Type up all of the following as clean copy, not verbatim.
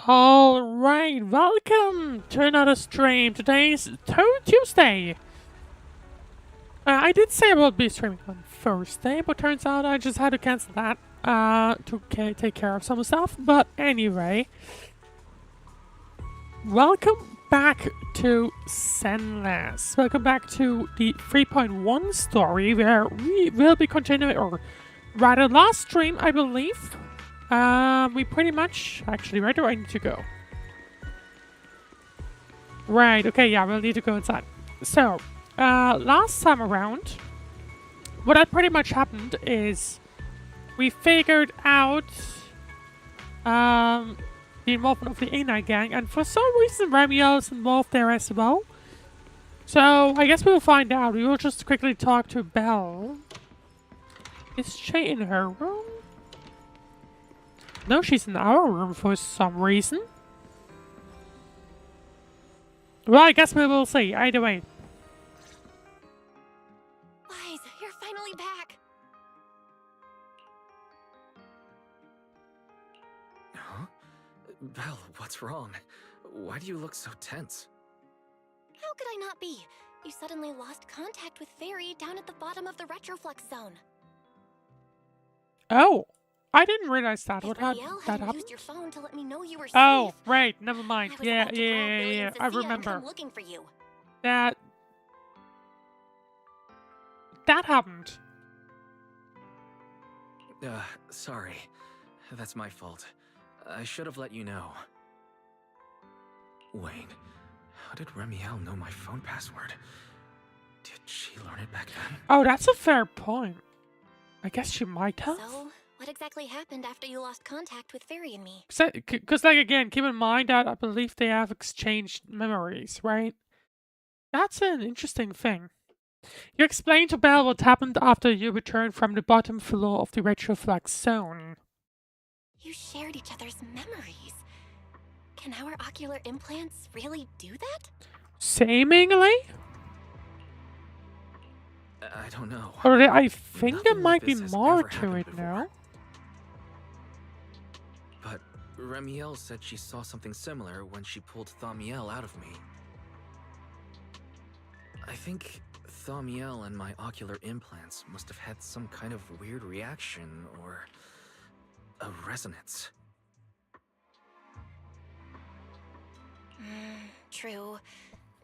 Alright, welcome to another stream. Today's Tuesday. I did say I would be streaming on Thursday, but turns out I just had to cancel that to take care of some stuff. But anyway, welcome back to Zenless. Welcome back to the 3.1 story where we will be continuing, or rather last stream, I believe. We pretty much... Actually, where do I need to go? Right, okay, yeah, we'll need to go inside. So, last time around, what had pretty much happened is we figured out the involvement of the A9 gang, and for some reason Remielle is involved there as well. So, I guess we'll find out. We will just quickly talk to Belle. Is she in her room? No, she's in our room for some reason. Well, I guess we will see. Either way. Wise, you're finally back. Huh? Belle, what's wrong? Why do you look so tense? How could I not be? You suddenly lost contact with Fairy down at the bottom of the Retroflex zone. Oh, I didn't realize that. What had that happened? Used your phone to let me know you were Oh, safe. right. Never mind. I was Yeah. about to call Billy and I Sophia and remember. come looking for you. That happened. Sorry. That's my fault. I should have let you know. Wait, how did Remielle know my phone password? Did she learn it back then? Oh, that's a fair point. I guess she might have. So, what exactly happened after you lost contact with Fairy and me? Because, like, again, keep in mind that I believe they have exchanged memories, right? That's an interesting thing. You explained to Belle what happened after you returned from the bottom floor of the Retroflex zone. You shared each other's memories. Can our ocular implants really do that? Seemingly? I don't know. Or I think Nothing there like might be this has more ever to happened it before. now. But Remielle said she saw something similar when she pulled Thaumiel out of me. I think Thaumiel and my ocular implants must have had some kind of weird reaction or a resonance. True.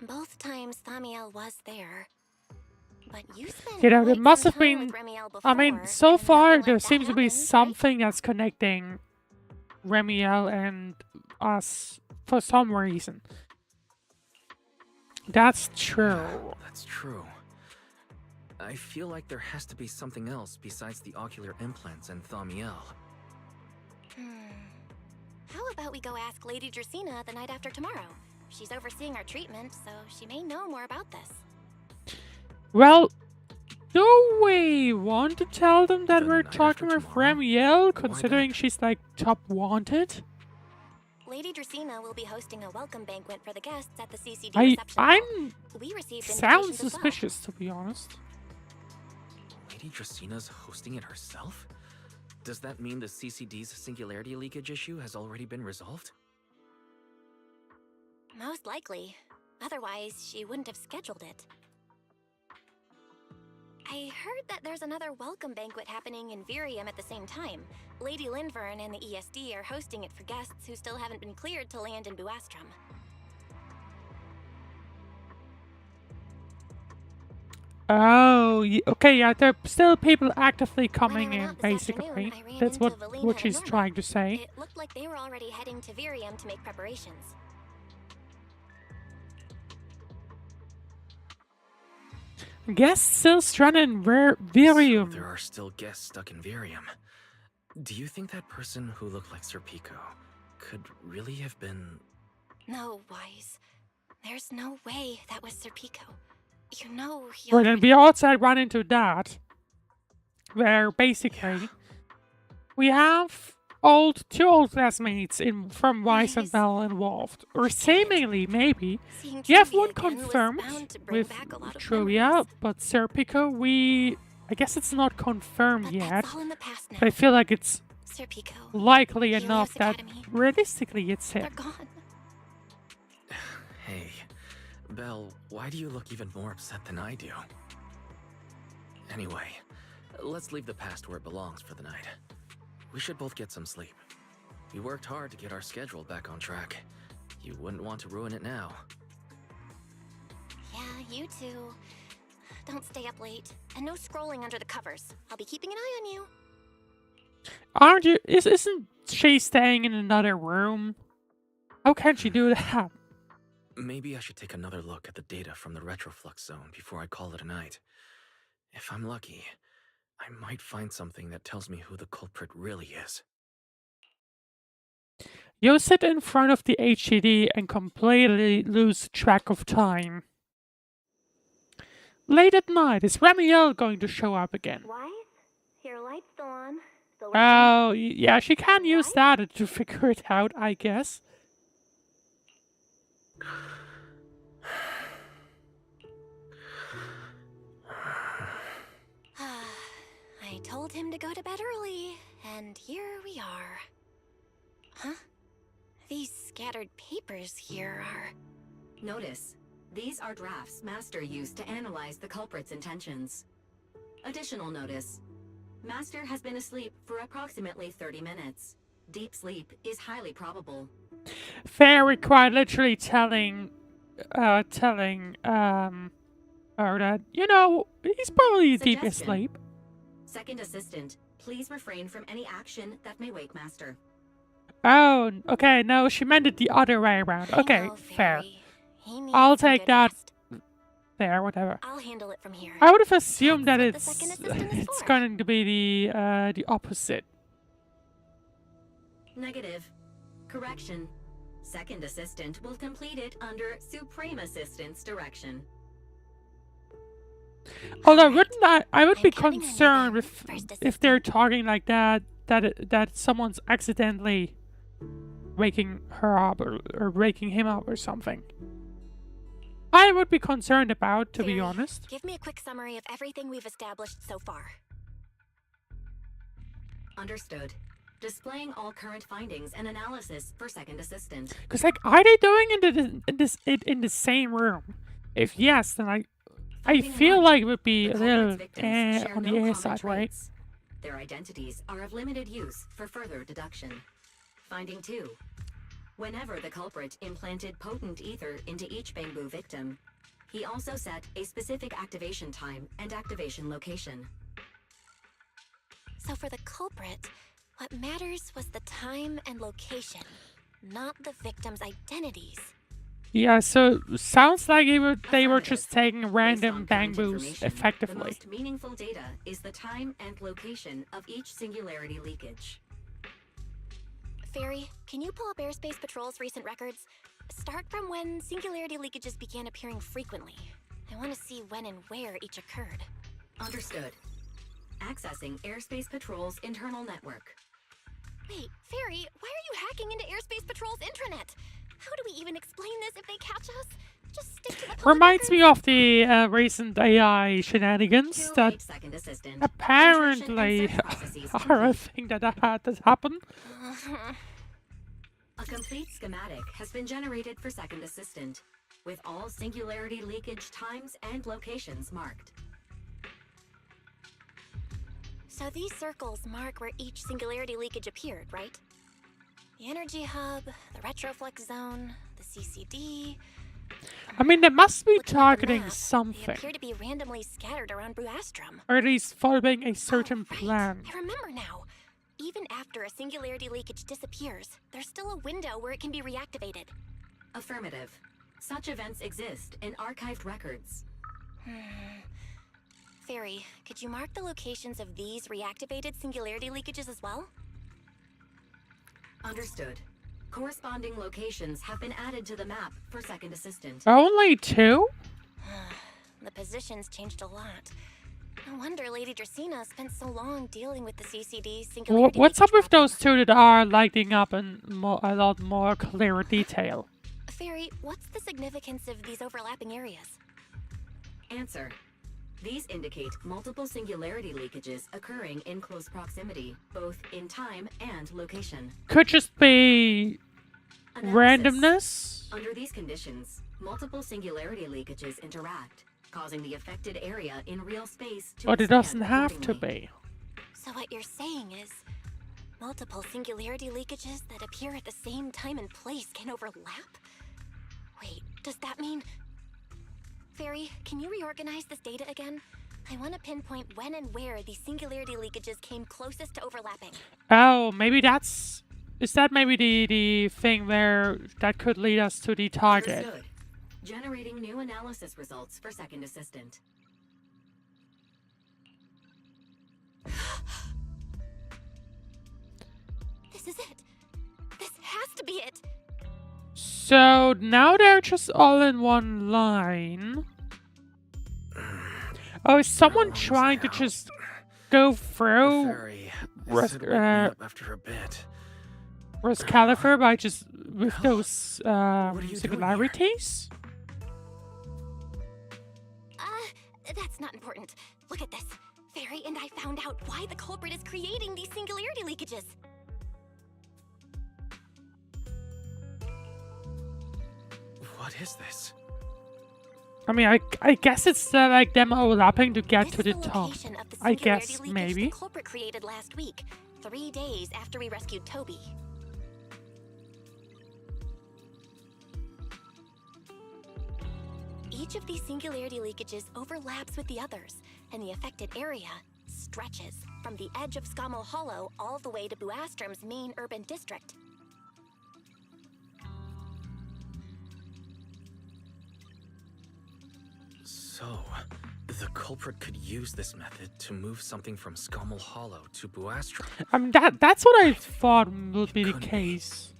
Both times Thamiel was there. But you spent You know, there quite must some have time been... with Remielle before, I mean, so and far nothing like there that seems to be happened, something that's connecting Remielle and us for some reason. That's true. That's true. I feel like there has to be something else besides the ocular implants and Thaumiel. Right? How about we go ask Lady Dracaena the night after tomorrow? She's overseeing our treatment, so she may know more about this. Well, do we want to tell them that The we're night talking after with tomorrow? Remielle, Why considering that? she's like top wanted? Lady Dracaena will be hosting a welcome banquet for the guests at the CCD reception I'm hall. We received sounds invitations as well. suspicious, to be honest. Lady Draceena's hosting it herself? Does that mean the CCD's singularity leakage issue has already been resolved? Most likely. Otherwise, she wouldn't have scheduled it. I heard that there's another welcome banquet happening in Virium at the same time. Lady Linvern and the ESD are hosting it for guests who still haven't been cleared to land in Buastrum. Oh, okay, yeah, there are still people actively When I coming went in, out this basically. afternoon, I ran That's into what Valina she's and Norma. trying to say. It looked like they were already heading to Virium to make preparations. Guests still stranded in So Virium. there are still guests stuck in Virium. Do you think that person who looked like Sir Pico could really have been... No, Wise. There's no way that was Sir Pico. You know he Well, then already... we also run into that, where basically we have two old classmates from Weiss and Nice. Bell involved, or seemingly maybe. Seeing You have Truvia one again was confirmed bound to bring with back a lot of Truvia, memories. but Sir Pico, I guess it's not confirmed But yet. that's all in the past now. But I feel like it's Sir Pico. likely Helios enough that Academy. realistically it's They're him. gone. Hey, Belle, why do you look even more upset than I do? Anyway, let's leave the past where it belongs for the night. We should both get some sleep. We worked hard to get our schedule back on track. You wouldn't want to ruin it now. Yeah, you too. Don't stay up late. And no scrolling under the covers. I'll be keeping an eye on you. Aren't you? Isn't she staying in another room? How can she do that? Maybe I should take another look at the data from the retroflux zone before I call it a night. If I'm lucky, I might find something that tells me who the culprit really is. You sit in front of the HDD and completely lose track of time. Late at night, is Remielle going to show up again? Why? Your light's still on. Still Oh, yeah, she can use that to figure it out, I guess. I told him to go to bed early, and here we are. Huh? These scattered papers here are... Notice, these are drafts Master used to analyze the culprit's intentions. Additional notice, Master has been asleep for approximately 30 minutes. Deep sleep is highly probable. Fairy quite literally telling her that, you know, he's probably deep Suggestion. asleep. Second assistant, please refrain from any action that may wake Master. Oh, okay, no, she meant it the other way around. I Okay, know, fair. Fairy. He needs I'll some take good that. rest. Fair, whatever. I'll handle it from here. I would have assumed that That's it's what the second assistant is it's for. going to be the opposite. Negative. Correction. Second assistant will complete it under Supreme Assistant's direction. Although wouldn't I would I'm be counting on you concerned then, if first they're assistant. talking like that someone's accidentally waking her up or waking him up or something. I would be concerned about, to be Fairy, honest. give me a quick summary of everything we've established so far. Understood. Displaying all current findings and analysis for second assistant. Because like, are they doing in the same room? If yes, then I Finding feel one, like it would be the a culprit's little victims share on no the common side, right? traits. Their identities are of limited use for further deduction. Finding 2. Whenever the culprit implanted potent ether into each bamboo victim, he also set a specific activation time and activation location. So for the culprit, what matters was the time and location, not the victim's identities. Yeah, so sounds like they were Affirmative. just taking Based random on current bangbos information, The effectively. most meaningful data is the time and location of each singularity leakage. Fairy, can you pull up Airspace Patrol's recent records? Start from when singularity leakages began appearing frequently. I want to see when and where each occurred. Understood. Accessing Airspace Patrol's internal network. Wait, Fairy, why are you hacking into Airspace Patrol's intranet? How do we even explain this if they catch us? Just stick to the public Reminds me records. of the recent AI shenanigans that Second assistant. apparently Insertion and search processes are a complete. thing that happen. A complete schematic has been generated for second assistant, with all singularity leakage times and locations marked. So these circles mark where each singularity leakage appeared, right? The energy hub, the retroflux zone, the CCD. I mean, they must be Looking at the targeting map, They something, appear to be randomly scattered around Bruastrum. or at least following a certain Oh, right. plan. I remember now. Even after a singularity leakage disappears, there's still a window where it can be reactivated. Affirmative. Such events exist in archived records. Fairy, could you mark the locations of these reactivated singularity leakages as well? Understood. Corresponding locations have been added to the map for second assistant. Only 2? The positions changed a lot. No wonder Lady Dracaena spent so long dealing with the CCD singularity What's up leakage with those problem. 2 that are lighting up in a lot more clear detail? Fairy, what's the significance of these overlapping areas? Answer. These indicate multiple singularity leakages occurring in close proximity, both in time and location. Could just be Analysis. randomness. Under these conditions, multiple singularity leakages interact, causing the affected area in real space to But it expand doesn't have to accordingly. be. So what you're saying is, multiple singularity leakages that appear at the same time and place can overlap? Wait, does that mean... Fairy, can you reorganize this data again? I want to pinpoint when and where these singularity leakages came closest to overlapping. Oh, maybe that's... Is that maybe the thing there that could lead us to the target? Understood. Generating new analysis results for second assistant. This is it. This has to be it. So now they're just all in one line. Oh, is someone How long trying was I to out? just go The through fairy Ros- said wake me up after a bit. Roscaelifer by just with those are you doing here? singularities? That's not important. Look at this. Fairy and I found out why the culprit is creating these singularity leakages. What is this? I mean, I guess it's like them overlapping to get This to the is the top. location of the I singularity guess, leakage maybe. the culprit created last week, 3 days after we rescued Toby. Each of these singularity leakages overlaps with the others, and the affected area stretches from the edge of Scommel Hollow all the way to Buastrom's main urban district. So, the culprit could use this method to move something from Scommel Hollow to Buastrom. I mean, that's what I thought would be the Couldn't be. case.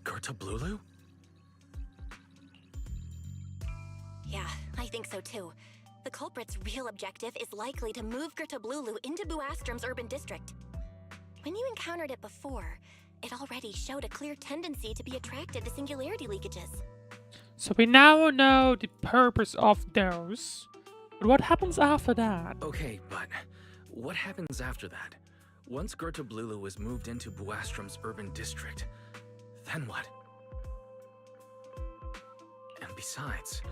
Gertablulu? Yeah, I think so too. The culprit's real objective is likely to move Gertablulu into Buastrom's urban district. When you encountered it before, it already showed a clear tendency to be attracted to singularity leakages. So we now know the purpose of those. But what happens after that? Okay, but what happens after that? Once Gertablulu is moved into Buastrom's urban district, then what? And besides,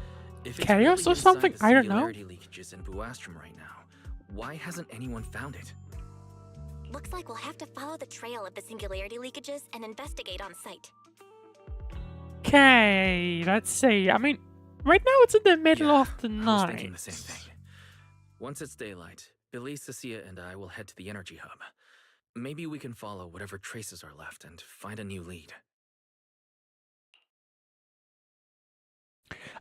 if it's Chaos really or inside something? the I don't know. singularity leakages in Buastrom right now, why hasn't anyone found it? Looks like we'll have to follow the trail of the singularity leakages and investigate on site. Okay, let's see. I mean, right now it's in the middle Yeah, of the I was night. thinking the same thing. Once it's daylight, Billy, Cecilia, and I will head to the energy hub. Maybe we can follow whatever traces are left and find a new lead.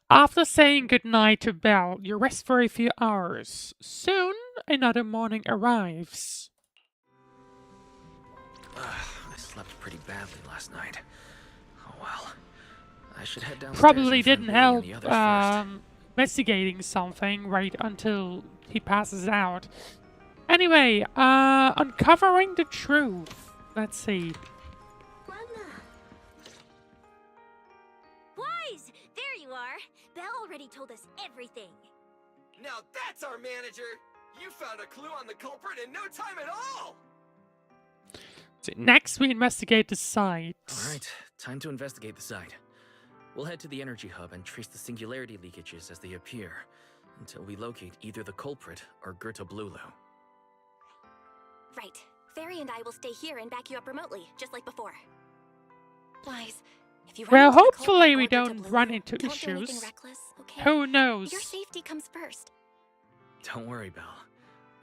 After saying goodnight to Belle, you rest for a few hours. Soon, another morning arrives. I slept pretty badly last night. Oh well. I should head downstairs Probably and find didn't Billy and help the others first. investigating something right until he passes out. Anyway, uncovering the truth. Let's see. Wise! There you are! Belle already told us everything. Now that's our manager! You found a clue on the culprit in no time at all! So next, we investigate the site. Alright, time to investigate the site. We'll head to the energy hub and trace the singularity leakages as they appear, until we locate either the culprit or Gertablulu. Right. Fairy and I will stay here and back you up remotely, just like before. Wise, if you run Well, into the hopefully culprit we or don't Gertablulu, run into don't do anything issues. reckless, okay? Who knows? Your safety comes first. Don't worry, Belle.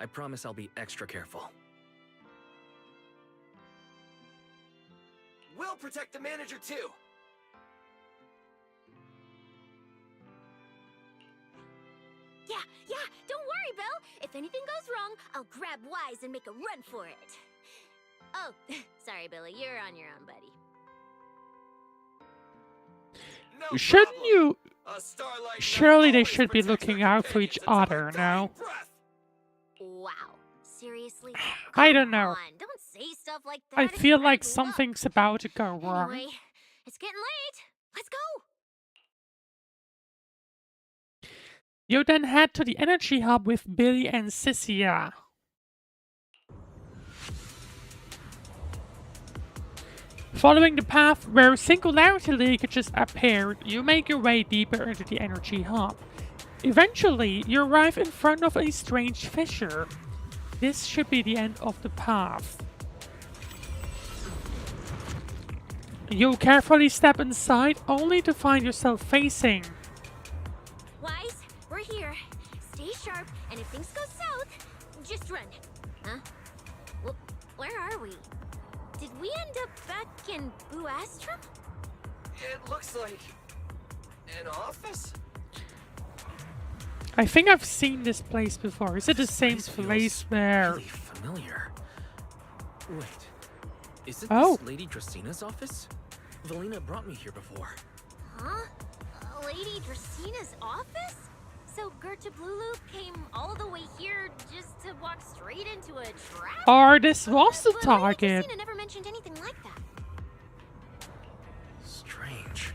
I promise I'll be extra careful. We'll protect the manager too! Yeah, don't worry, Belle. If anything goes wrong, I'll grab Wise and make a run for it. Oh, sorry, Billy. You're on your own, buddy. No Shouldn't problem. you? A starlight Surely they always should be protects her looking out for each companions until other, her dying no? breath. Wow. Seriously? I don't know. Come on, don't say stuff like that. I It's feel like bad luck. something's about to go wrong. Anyway, it's getting late. Let's go. You then head to the energy hub with Billy and Cynthia. Following the path where singularity leakages appeared, you make your way deeper into the energy hub. Eventually, you arrive in front of a strange fissure. This should be the end of the path. You carefully step inside, only to find yourself facing... Wise, we're here. Stay sharp, and if things go south, just run. Huh? Where are we? Did we end up back in Buastrum? It looks like an office. I think I've seen this place before. Is it the same place where... Really familiar. Wait, is it Oh. this Lady Dracina's office? Valina brought me here before. Huh? Lady Dracina's office? So Gerta Blulu came all the way here just to walk straight into a trap? Or this was the But target. Lady Dracina never mentioned anything like that. Strange.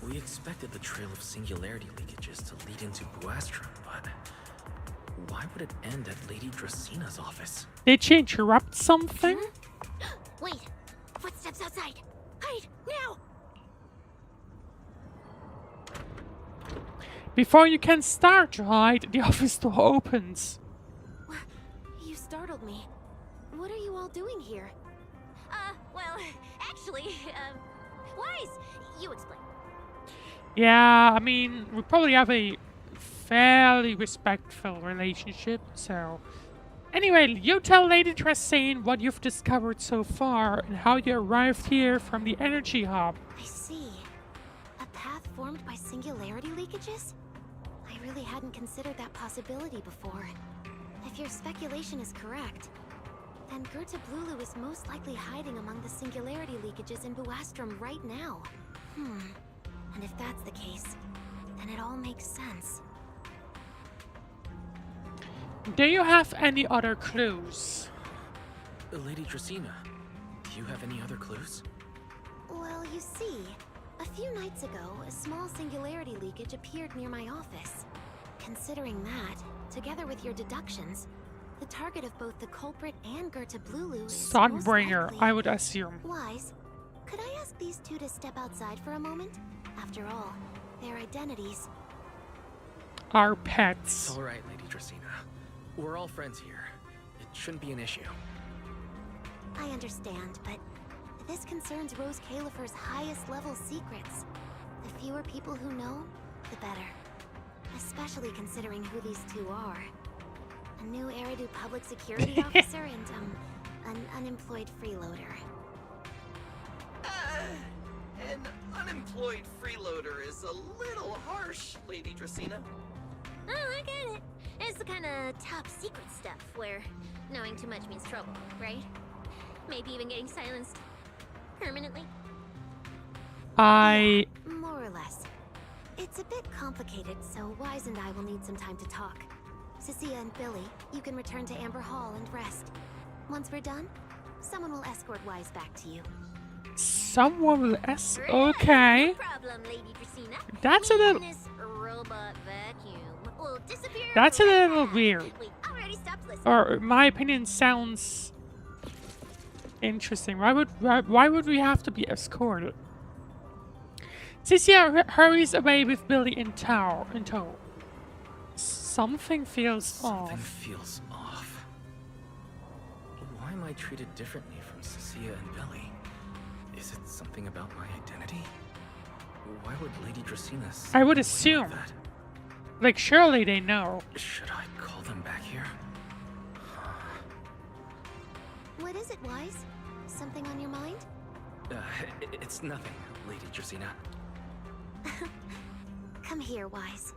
We expected the trail of singularity leakages to lead into Buastrum, but why would it end at Lady Dracina's office? Did she interrupt something? Wait, footsteps outside. Hide, now! Before you can start to hide, the office door opens. You startled me. What are you all doing here? Well, actually, Wise, you explain. Yeah, I mean, we probably have a fairly respectful relationship, so... Anyway, you tell Lady Dracine what you've discovered so far and how you arrived here from the energy hub. I see. A path formed by singularity leakages? I really hadn't considered that possibility before. If your speculation is correct, then Gerta Blulu is most likely hiding among the singularity leakages in Buastrum right now. And if that's the case, then it all makes sense. Do you have any other clues? Lady Dracina, do you have any other clues? Well, you see, a few nights ago, a small singularity leakage appeared near my office. Considering that, together with your deductions, the target of both the culprit and Gerta Blulu is most Sunbringer, likely... I would assume. Wise, could I ask these two to step outside for a moment? After all, their identities... Our It's pets. alright, Lady Dracina. We're all friends here. It shouldn't be an issue. I understand, but this concerns Roscaelifer's highest level secrets. The fewer people who know, the better. Especially considering who these two are. A new Eridu public security officer and an unemployed freeloader. An unemployed freeloader is a little harsh, Lady Dracina. Oh, I get it. It's the kind of top secret stuff where knowing too much means trouble, right? Maybe even getting silenced permanently. More or less. It's a bit complicated, so Wise and I will need some time to talk. Cynthia and Billy, you can return to Amber Hall and rest. Once we're done, someone will escort Wise back to you. Someone will okay. No problem, Lady Dracina. That's a little... This robot vacuum will disappear. That's a right little now. weird. Wait, already stopped listening. Or, in my opinion, sounds interesting. Why would we have to be escorted? Cynthia hurries away with Billy in tow. Something feels Something off. feels off. Why am I treated differently from Cynthia and Billy? Is it something about my identity? Why would Lady Dracina say I would something assume. like that? Like, surely they know. Should I call them back here? What is it, Wise? Something on your mind? It's nothing, Lady Dracina. Come here, Wise.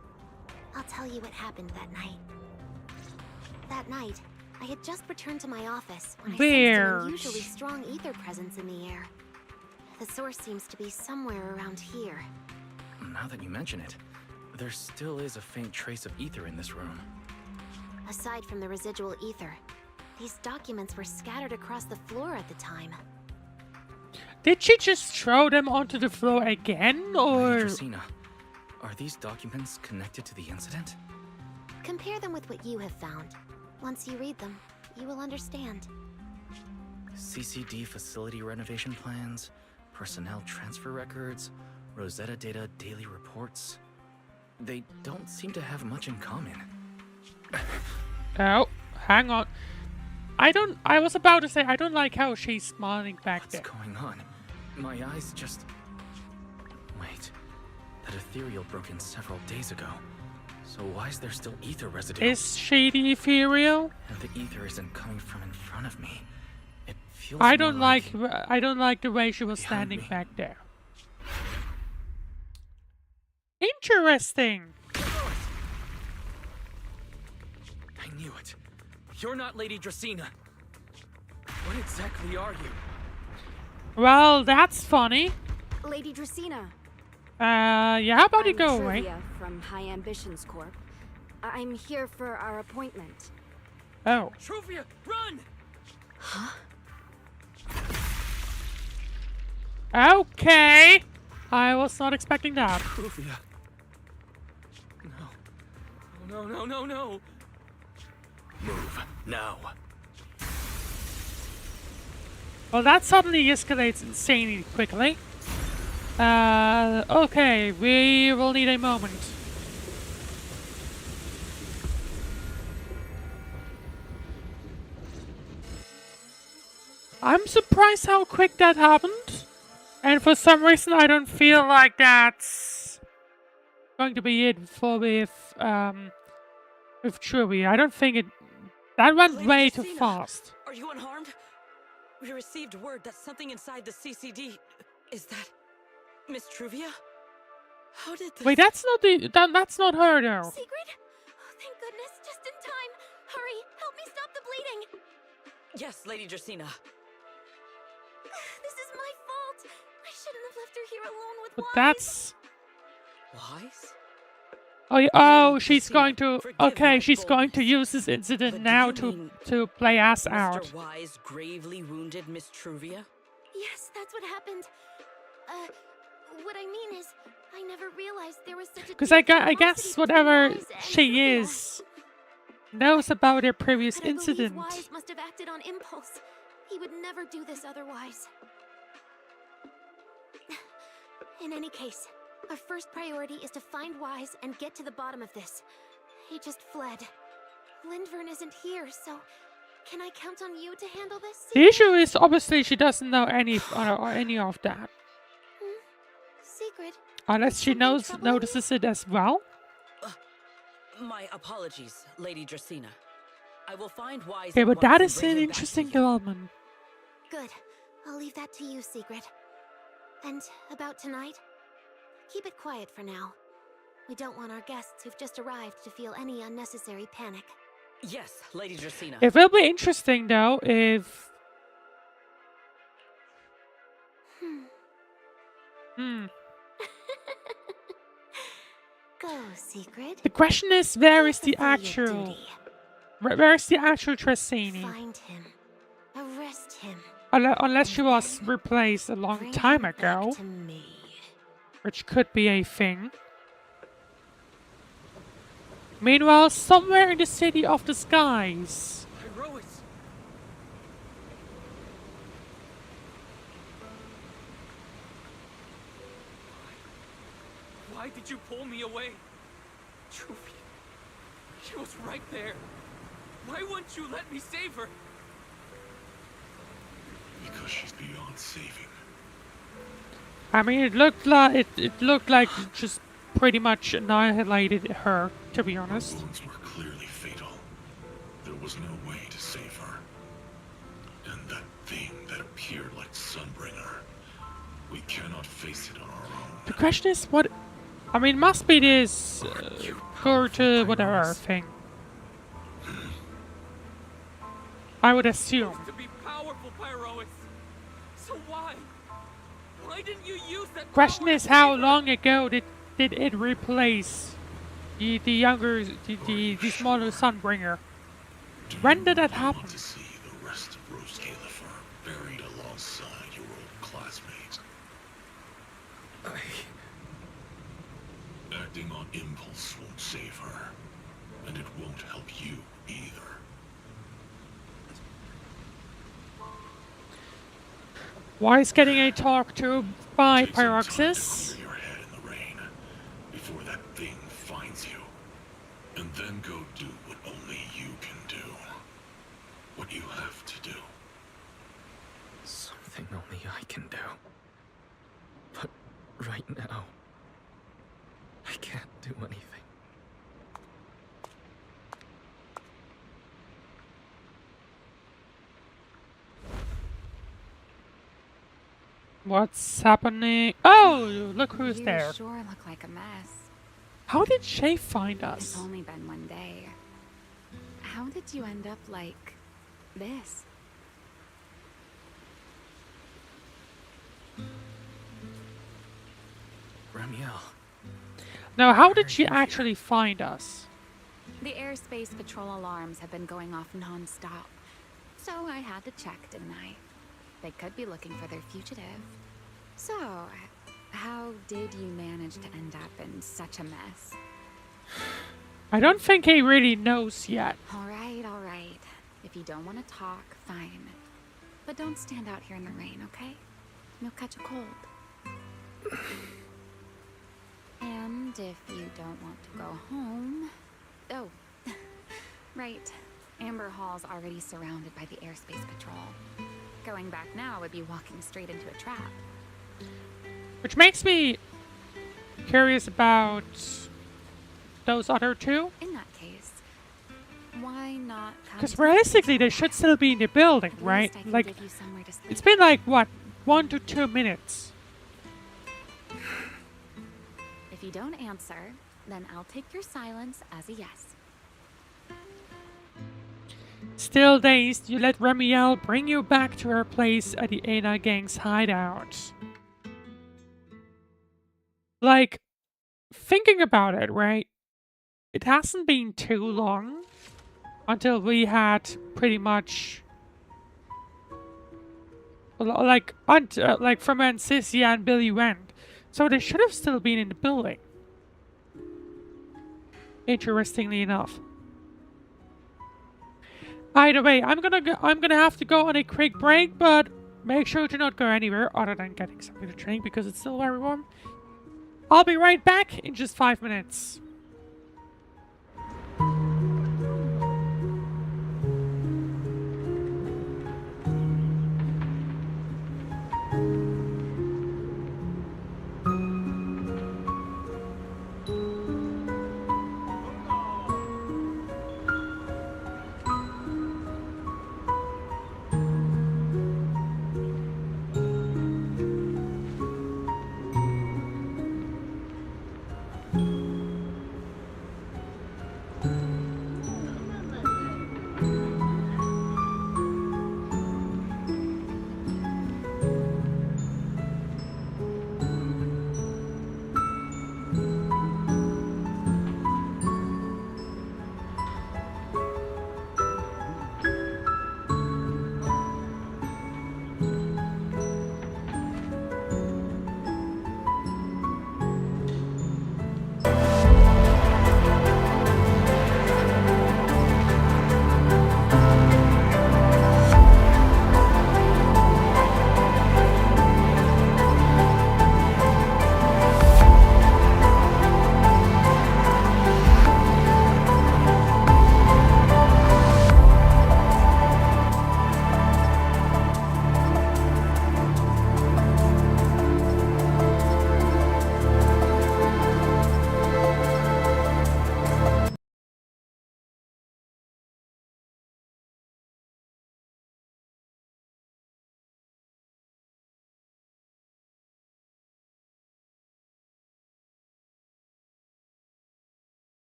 I'll tell you what happened that night. That night, I had just returned to my office when I sensed Weird. an unusually strong ether presence in the air. The source seems to be somewhere around here. Now that you mention it, there still is a faint trace of ether in this room. Aside from the residual ether, these documents were scattered across the floor at the time. Did she just throw them onto the floor again, Lady or...? Dracina, are these documents connected to the incident? Compare them with what you have found. Once you read them, you will understand. CCD facility renovation plans, personnel transfer records, Rosetta data daily reports. They don't seem to have much in common. Oh, hang on. I was about to say, I don't like how she's smiling back What's there. going on? My eyes just... Wait, that ethereal broke in several days ago. So why is there still ether residue? Is she the ethereal? And the ether isn't coming from in front of me. It feels I more don't like the way she was behind standing me. back there. Interesting. I knew it. You're not Lady Dracena. What exactly are you? Well, that's funny. Lady Dracena. Yeah, how about you I'm go away? Trivia from High Ambitions Corp. I'm here for our appointment. Oh. Truvia, run! Okay. I was not expecting that. Truvia. No. Move, now. Well, that suddenly escalates insanely quickly. Okay, we will need a moment. I'm surprised how quick that happened. And for some reason, I don't feel like that's going to be it for with Truvia. I don't think it... That went Lady way too Dracena, fast. Are you unharmed? We received word that something inside the CCD... Is that... Miss Truvia? How did this... Wait, that's not the... that's not her, though. Sigrid? Oh, thank goodness, just in time. Hurry, help me stop the bleeding. Yes, Lady Dracena. This is my fault. I shouldn't have left her here alone with But Wise. that's... Wise? Oh, yeah, oh, Lady she's Dracena, going to... forgive Okay, my she's going to boldness. use this incident But do now you to mean play us Mr. out. Wise gravely wounded Miss Truvia? Yes, that's what happened. What I mean is, I never realized there was such a Because deep I guess animosity whatever between Wise and she Truvia. is knows about their previous But I believe incident. Wise must have acted on impulse. He would never do this otherwise. In any case, our first priority is to find Wise and get to the bottom of this. He just fled. Lindvern isn't here, so can I count on you to handle this? The issue is obviously she doesn't know any of that, Sigrid, unless she something troubling you? notices it as well. My apologies, Lady Dracena. I will find Wise Okay, at but once that and is bring an him back to interesting you. development. Good. I'll leave that to you, Sigrid. And about tonight? Keep it quiet for now. We don't want our guests who've just arrived to feel any unnecessary panic. Yes, Lady Dracena. It will be interesting though if... Go, Sigrid. The question is, where is the Fulfill your actual... duty. Where is the actual Tracini? Find him. Arrest him. Unless she was replaced a long Bring time him ago, back to me. which could be a thing. Meanwhile, somewhere in the city of the skies, Heroics! Why did you pull me away? Truvia, she was right there. Why wouldn't you let me save her? Because she's beyond saving. I mean, it looked like it just pretty much annihilated her, to be honest. Wounds were clearly fatal. There was no way to save her. And that thing that appeared like Sunbringer, we cannot face it on our own. The question is, what? I mean, must be this go to whatever thing. I would assume. To be powerful, Pyroids. So why? Why didn't you use that Question power is, to how save her? long ago did it replace the younger, the smaller Sunbringer? When did that I happen? want to see the rest of Roscaelifer buried alongside your old classmates. Acting on impulse won't save her. And it won't help you either. Why is getting a talk to by Take some time to Pyroxis? clear your head in the rain before that thing finds you. And then go do what only you can do. What you have to do. Something only I can do. But right now, I can't do anything. What's happening? Oh, look who's You there. sure look like a mess. How did Shay find It's us? only been one day. How did you end up like this? Remielle. Now, how did she actually find us? The airspace patrol alarms have been going off non-stop. So I had to check, didn't I? They could be looking for their fugitive. So, how did you manage to end up in such a mess? I don't think he really knows yet. All right. If you don't want to talk, fine. But don't stand out here in the rain, okay? You'll catch a cold. And if you don't want to go home... Oh, right. Amber Hall's already surrounded by the airspace patrol. Going back now would be walking straight into a trap. Which makes me curious about those other two. In that case, why not come Because to- realistically, they should still be in the building, At right? least I can Like, give you somewhere to sleep. it's been like, what, 1 to 2 minutes? If you don't answer, then I'll take your silence as a yes. Still dazed, you let Remielle bring you back to her place at the Aina gang's hideout. Like, thinking about it, right? It hasn't been too long until we had pretty much like from when Sissy and Billy went. So they should have still been in the building. Interestingly enough. Either way, I'm gonna have to go on a quick break, but make sure to not go anywhere other than getting something to drink because it's still very warm. I'll be right back in just 5 minutes.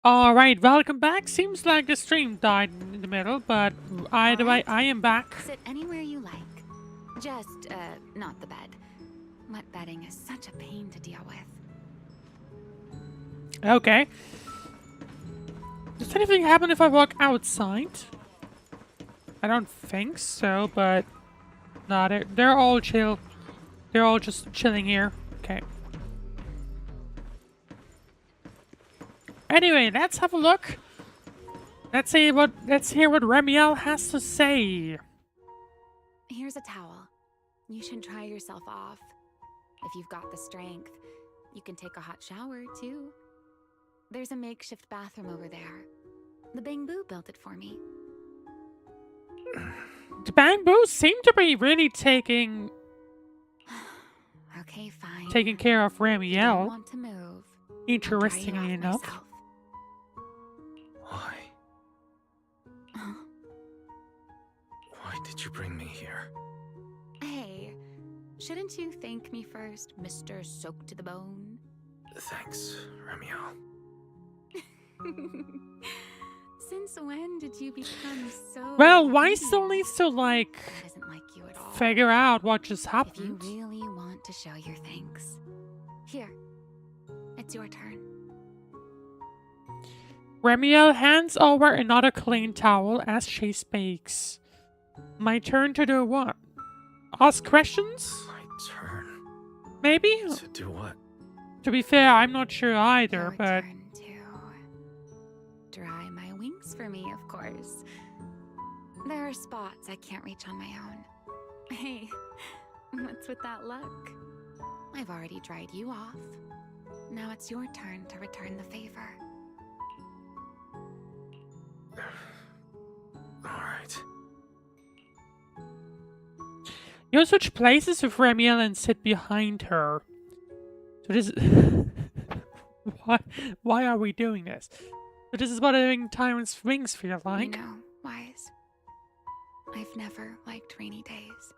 Alright, welcome back. Seems like the stream died in the middle, but either way, I am back. Sit anywhere you like. Just, not the bed. Wet bedding is such a pain to deal with. Okay. Does anything happen if I walk outside? I don't think so, but... Nah, they're all chill. They're all just chilling here. Okay. Anyway, let's have a look. Let's hear what Remielle has to say. Here's a towel. You should dry yourself off. If you've got the strength, you can take a hot shower, too. There's a makeshift bathroom over there. The bamboo built it for me. The bamboo seem to be really taking Okay, fine. care of Don't Remielle. want to move. Interestingly I'll dry you enough. off myself. Why? Why did you bring me here? Hey, shouldn't you thank me first, Mr. Soaked to the Bone? Thanks, Remielle. Since when did you become so... Well, why devious? still needs to, like, That isn't like you at all. figure out what just If you happened? really want to show your thanks, here, it's your turn. Remielle hands over another clean towel as she speaks. My turn to do what? Ask questions? My turn. Maybe? To do what? To be fair, I'm not sure either, Your but... turn to dry my wings for me, of course. There are spots I can't reach on my own. Hey, what's with that look? I've already dried you off. Now it's your turn to return the favor. Alright. You switch places with Remielle and sit behind her. So this why are we doing this? So this is what having Tyrant's wings feel like. You know, Wise, I've never liked rainy days.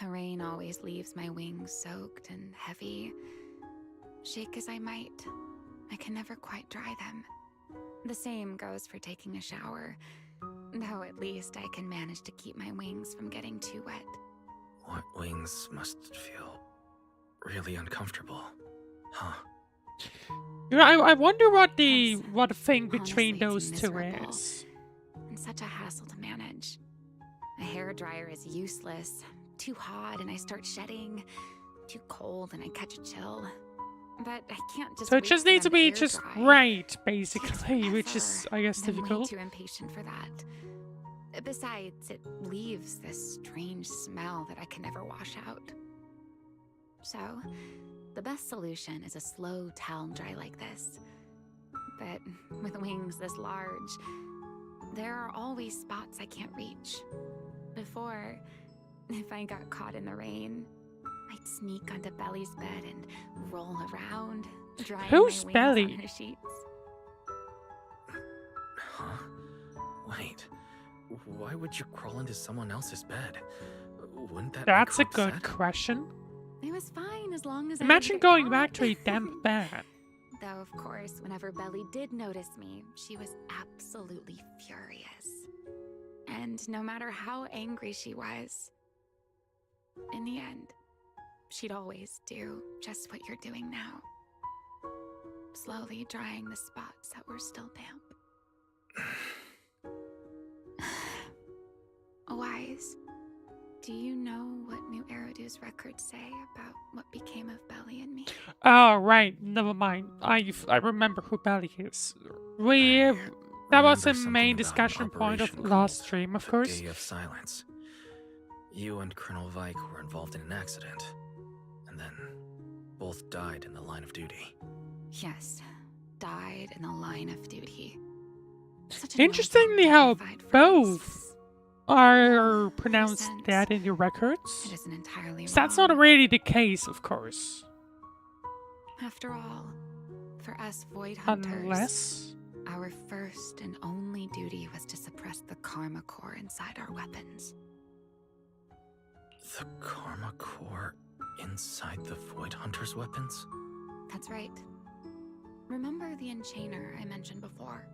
The rain always leaves my wings soaked and heavy. Shake as I might, I can never quite dry them. The same goes for taking a shower, though at least I can manage to keep my wings from getting too wet. What wings must feel really uncomfortable, huh? You know, I wonder what the thing Honestly, between it's those two miserable. is. And such a hassle to manage. A hairdryer is useless. Too hot and I start shedding. Too cold and I catch a chill. But I can't just So it wait just for needs to them be air just dry. right, Takes basically, which is, forever, I guess, and I'm way difficult. too impatient for that. Besides, it leaves this strange smell that I can never wash out. So, the best solution is a slow towel dry like this. But with wings this large, there are always spots I can't reach. Before, if I got caught in the rain, I'd sneak onto Belly's bed and roll around, drying Who's my wings Belly? on her sheets. Huh? Wait. Why would you crawl into someone else's bed? Wouldn't that That's make a her good upset? question. It was fine as long as Imagine I didn't get going caught. back to a damp bed. Though, of course, whenever Belly did notice me, she was absolutely furious. And no matter how angry she was, in the end, she'd always do just what you're doing now. Slowly drying the spots that were still damp. Wise, do you know what New Eridu's records say about what became of Belly and me? Oh, right. Never mind. I remember who Belly is. That was the Remember something main about discussion point of Operation last Cold, stream, of the course. Day of Silence. You and Colonel Vike were involved in an accident, and then both died in the line of duty. Yes, died in the line of duty. Such a Interestingly, noble, how dignified phrase. both are pronounced sense. that in your It records. isn't entirely So that's wrong. not really the case, of course. After all, for us Void Hunters, Unless... our first and only duty was to suppress the Karma Core inside our weapons. The Karma Core inside the Void Hunter's weapons? That's right. Remember the enchainer I mentioned before?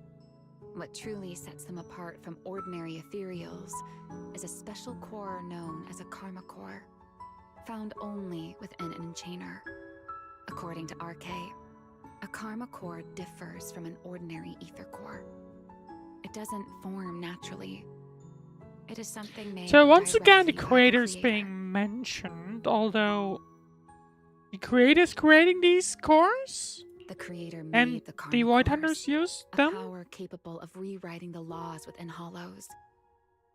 What truly sets them apart from ordinary ethereals is a special core known as a karma core, found only within an enchainer. According to RK, a karma core differs from an ordinary ether core. It doesn't form naturally. It is something made So once again, the directly by creator's creator. being mentioned, although the creator's creating these cores? The creator made And the karma the Void cores, Hunters used a them? power capable of rewriting the laws within hollows,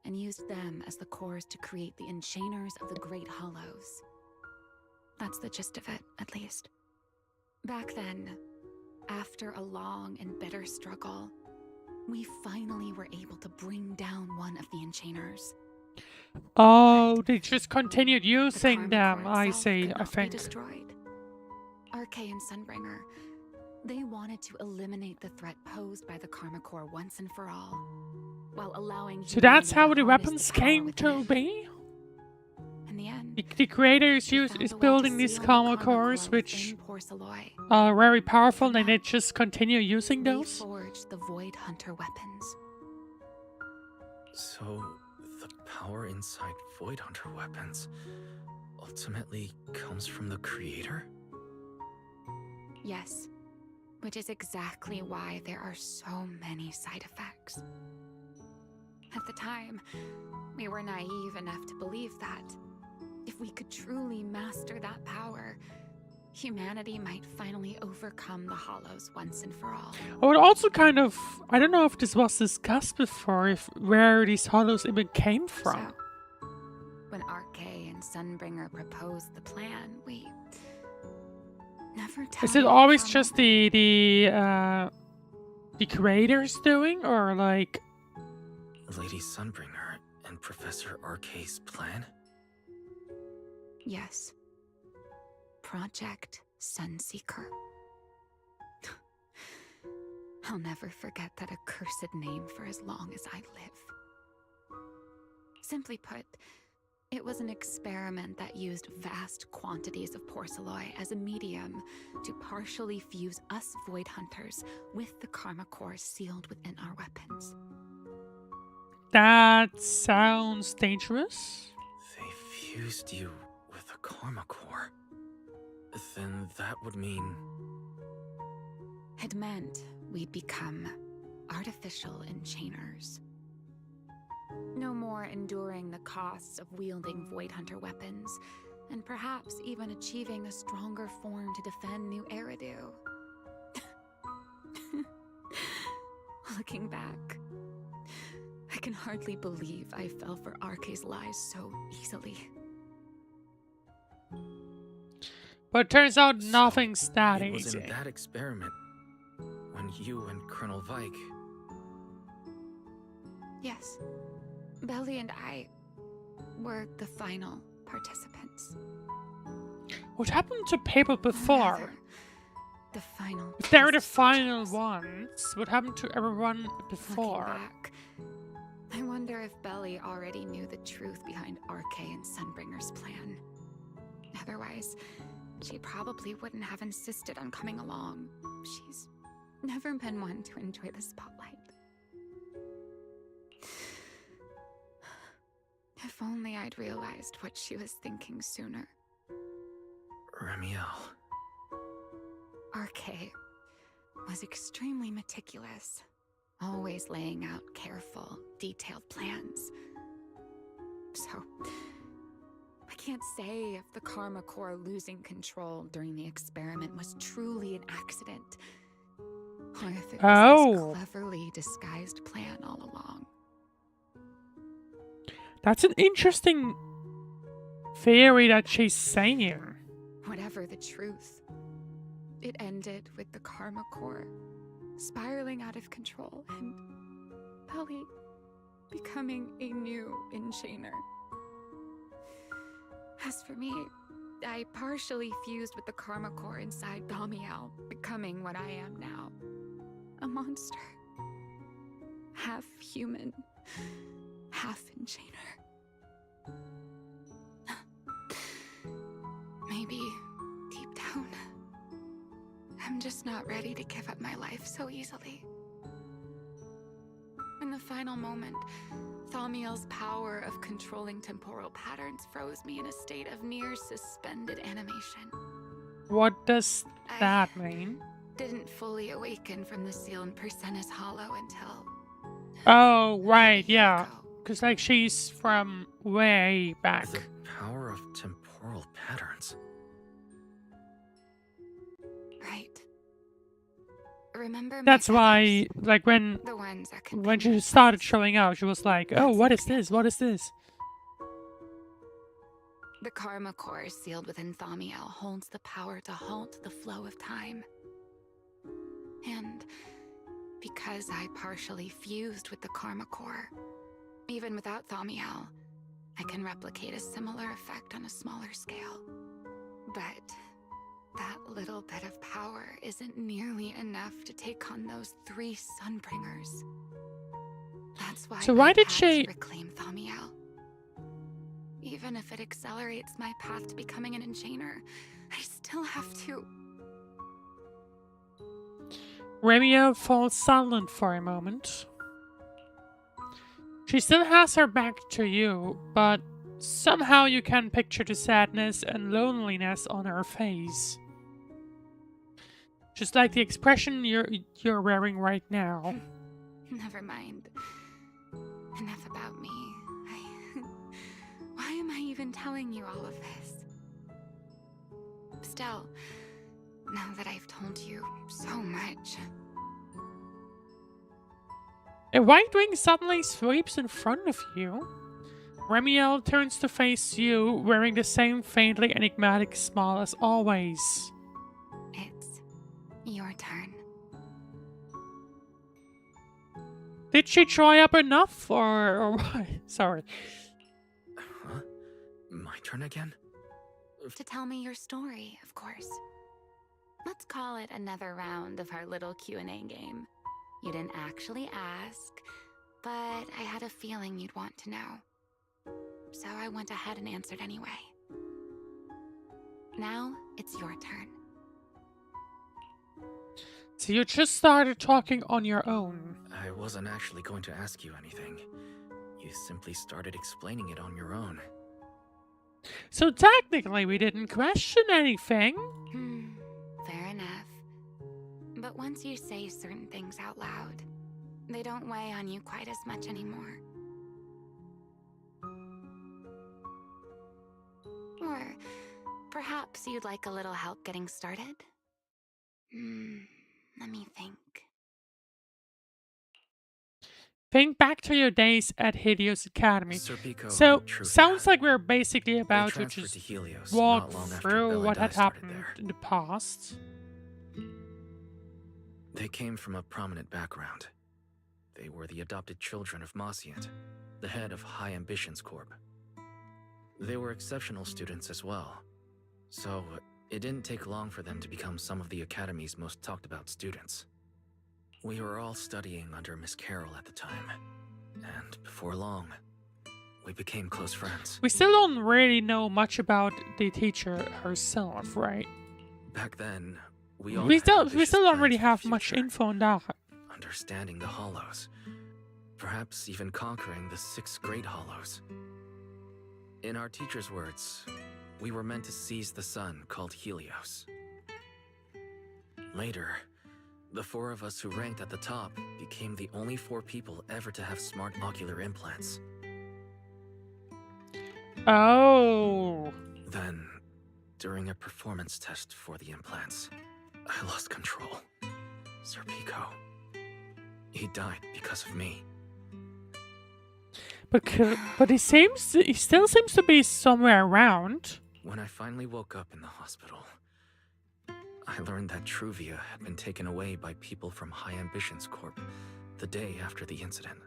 and used them as the cores to create the enchainers of the Great Hollows. That's the gist of it, at least. Back then, after a long and bitter struggle, we finally were able to bring down one of the enchainers. Oh, they just continued The using karma them, core I itself see, could I not be think. destroyed. RK and Sunbringer, they wanted to eliminate the threat posed by the karma core once and for all, while allowing So that's humanity how to the harness weapons power came within to it. be? In the end, The creators they is found a way to building these seal the karma karma cores, core which within Porceloy. are very powerful, From and they that, just continue using They those? forged the Void Hunter weapons. So, the power inside Void Hunter weapons ultimately comes from the creator? Yes, which is exactly why there are so many side effects. At the time, we were naive enough to believe that if we could truly master that power, humanity might finally overcome the Hollows once and for all. I would also kind of, I don't know if this was discussed before, if where these hollows even came from. So, when RK and Sunbringer proposed the plan, we never Is it doubted always for a just moment. the creators doing, or like? Lady Sunbringer and Professor RK's plan? Yes. Project Sunseeker. I'll never forget that accursed name for as long as I live. Simply put, it was an experiment that used vast quantities of porceloy as a medium to partially fuse us Void Hunters with the karma cores sealed within our weapons. That sounds dangerous. They fused you with a karma core. Then that would mean... It meant we'd become artificial enchainers. No more enduring the costs of wielding Void Hunter weapons, and perhaps even achieving a stronger form to defend New Eridu. Looking back, I can hardly believe I fell for RK's lies so easily. But it turns out nothing's that It was easy. in that experiment when you and Colonel Vike... Yes, Belly and I were the final participants. What happened to people Or before? rather, the final. If they were the test final subjects. ones, what happened to everyone Looking before? back, I wonder if Belly already knew the truth behind RK and Sunbringer's plan. Otherwise, she probably wouldn't have insisted on coming along. She's never been one to enjoy the spotlight. If only I'd realized what she was thinking sooner. Remielle. RK was extremely meticulous, always laying out careful, detailed plans. So, I can't say if the Karma Core losing control during the experiment was truly an accident, or if it was this cleverly disguised plan all along. That's an interesting theory that she's saying. Whatever the truth, it ended with the Karma Core spiraling out of control and Belly becoming a new enchainer. As for me, I partially fused with the Karma Core inside Remielle, becoming what I am now. A monster. Half human, half enchainer. Maybe, deep down, I'm just not ready to give up my life so easily. In the final moment, Thaumiel's power of controlling temporal patterns froze me in a state of near suspended animation. What does that mean? Didn't fully awaken from the seal in Persena's Hollow until... Oh, right, yeah. ago. Because, like, she's from way back. The power of temporal patterns. Right. Remember my That's why, feathers? like, when The ones that can she bend started themselves. showing out, she was like, oh, what is this? What is this? The Karma Core sealed within Thaumiel holds the power to halt the flow of time. And because I partially fused with the Karma Core, even without Thaumiel, I can replicate a similar effect on a smaller scale. But that little bit of power isn't nearly enough to take on those 3 Sunbringers. That's why So why I did had she- to reclaim Thaumiel. Even if it accelerates my path to becoming an Enchainer, I still have to... Remielle falls silent for a moment. She still has her back to you, but somehow you can picture the sadness and loneliness on her face. Just like the expression you're wearing right now. Never mind. Enough about me. Why am I even telling you all of this? Still, now that I've told you so much... A white wing suddenly sweeps in front of you. Remielle turns to face you, wearing the same faintly enigmatic smile as always. It's your turn. Did she dry up enough, or what? Sorry. Huh? My turn again? To tell me your story, of course. Let's call it another round of our little Q&A game. You didn't actually ask, but I had a feeling you'd want to know. So I went ahead and answered anyway. Now, it's your turn. So you just started talking on your own. I wasn't actually going to ask you anything. You simply started explaining it on your own. So technically we didn't question anything. Fair enough. But once you say certain things out loud, they don't weigh on you quite as much anymore. Or perhaps you'd like a little help getting started? Let me think. Think back to your days at Helios Academy. Serpico So, and Truvia. sounds like we're basically about to transferred just to Helios walk not long after through Bella what Dye had started happened there. in the past. They came from a prominent background. They were the adopted children of Masiant, the head of High Ambitions Corp. They were exceptional students as well, so it didn't take long for them to become some of the Academy's most talked about students. We were all studying under Miss Carroll at the time, and before long, we became close friends. We still don't really know much about the teacher herself, right? Back then, we all We had still ambitious don't plans really for the have much future. info on that. Understanding the Hollows, perhaps even conquering the 6 Great Hollows. In our teacher's words, we were meant to seize the sun called Helios. Later, the 4 of us who ranked at the top became the only 4 people ever to have smart ocular implants. Oh. Then, during a performance test for the implants, I lost control. Serpico. He died because of me. But he still seems to be somewhere around. When I finally woke up in the hospital, I learned that Truvia had been taken away by people from High Ambitions Corp the day after the incident.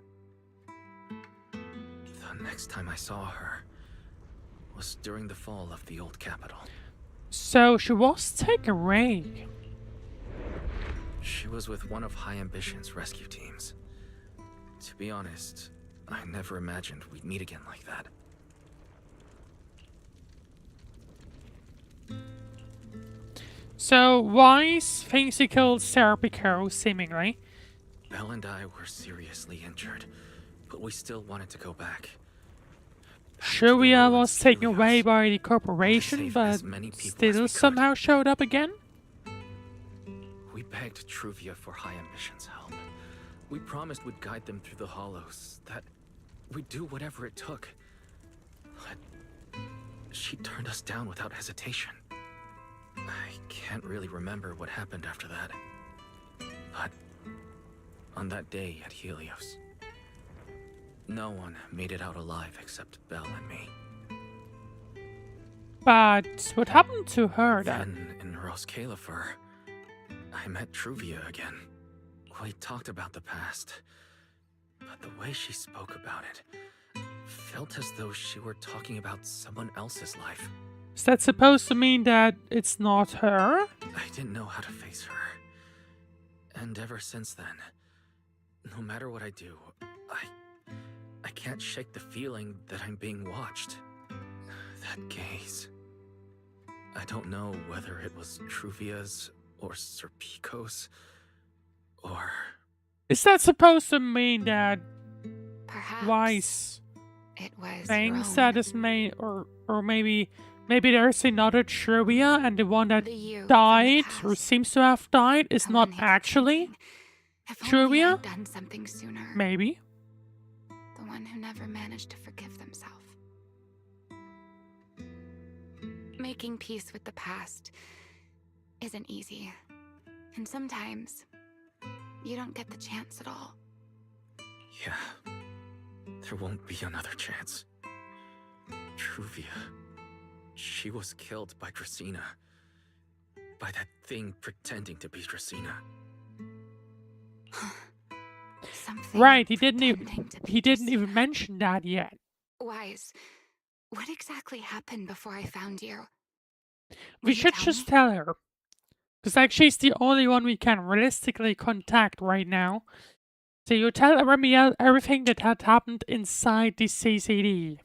The next time I saw her was during the fall of the old capital. So she was taken away. She was with one of High Ambition's rescue teams. To be honest, I never imagined we'd meet again like that. So Wise thinks he killed Serpico, seemingly. Belle and I were seriously injured, but we still wanted to go back. Shuya was taken away by the to corporation, save but as many people as we still could. somehow showed up again? We begged Truvia for High Ambition's help. We promised we'd guide them through the hollows, that we'd do whatever it took. But she turned us down without hesitation. I can't really remember what happened after that. But on that day at Helios, no one made it out alive except Belle and me. But what happened to her then? Then in Roscaelifer, I met Truvia again. We talked about the past, but the way she spoke about it felt as though she were talking about someone else's life. Is that supposed to mean that it's not her? I didn't know how to face her. And ever since then, no matter what I do, I can't shake the feeling that I'm being watched. That gaze. I don't know whether it was Truvia's or Serpico's, or... Is that supposed to mean that Perhaps Wise it was thinks Rome. that is made, or maybe there's another Truvia and the one that The you from the died, or past. seems to have died, is Come not on, Nick, I'm actually thinking, if only Truvia? I'd done something sooner. Maybe. The one who never managed to forgive themselves. Making peace with the past isn't easy. And sometimes you don't get the chance at all. Yeah, there won't be another chance. Truvia, she was killed by Dracena. By that thing pretending to be Dracena. Something Right, he didn't pretending to be even Dracena. mention that yet. Wise, what exactly happened before I found you? We Will you should tell just me? tell her. Because like she's the only one we can realistically contact right now. So you tell Remielle everything that had happened inside the CCD.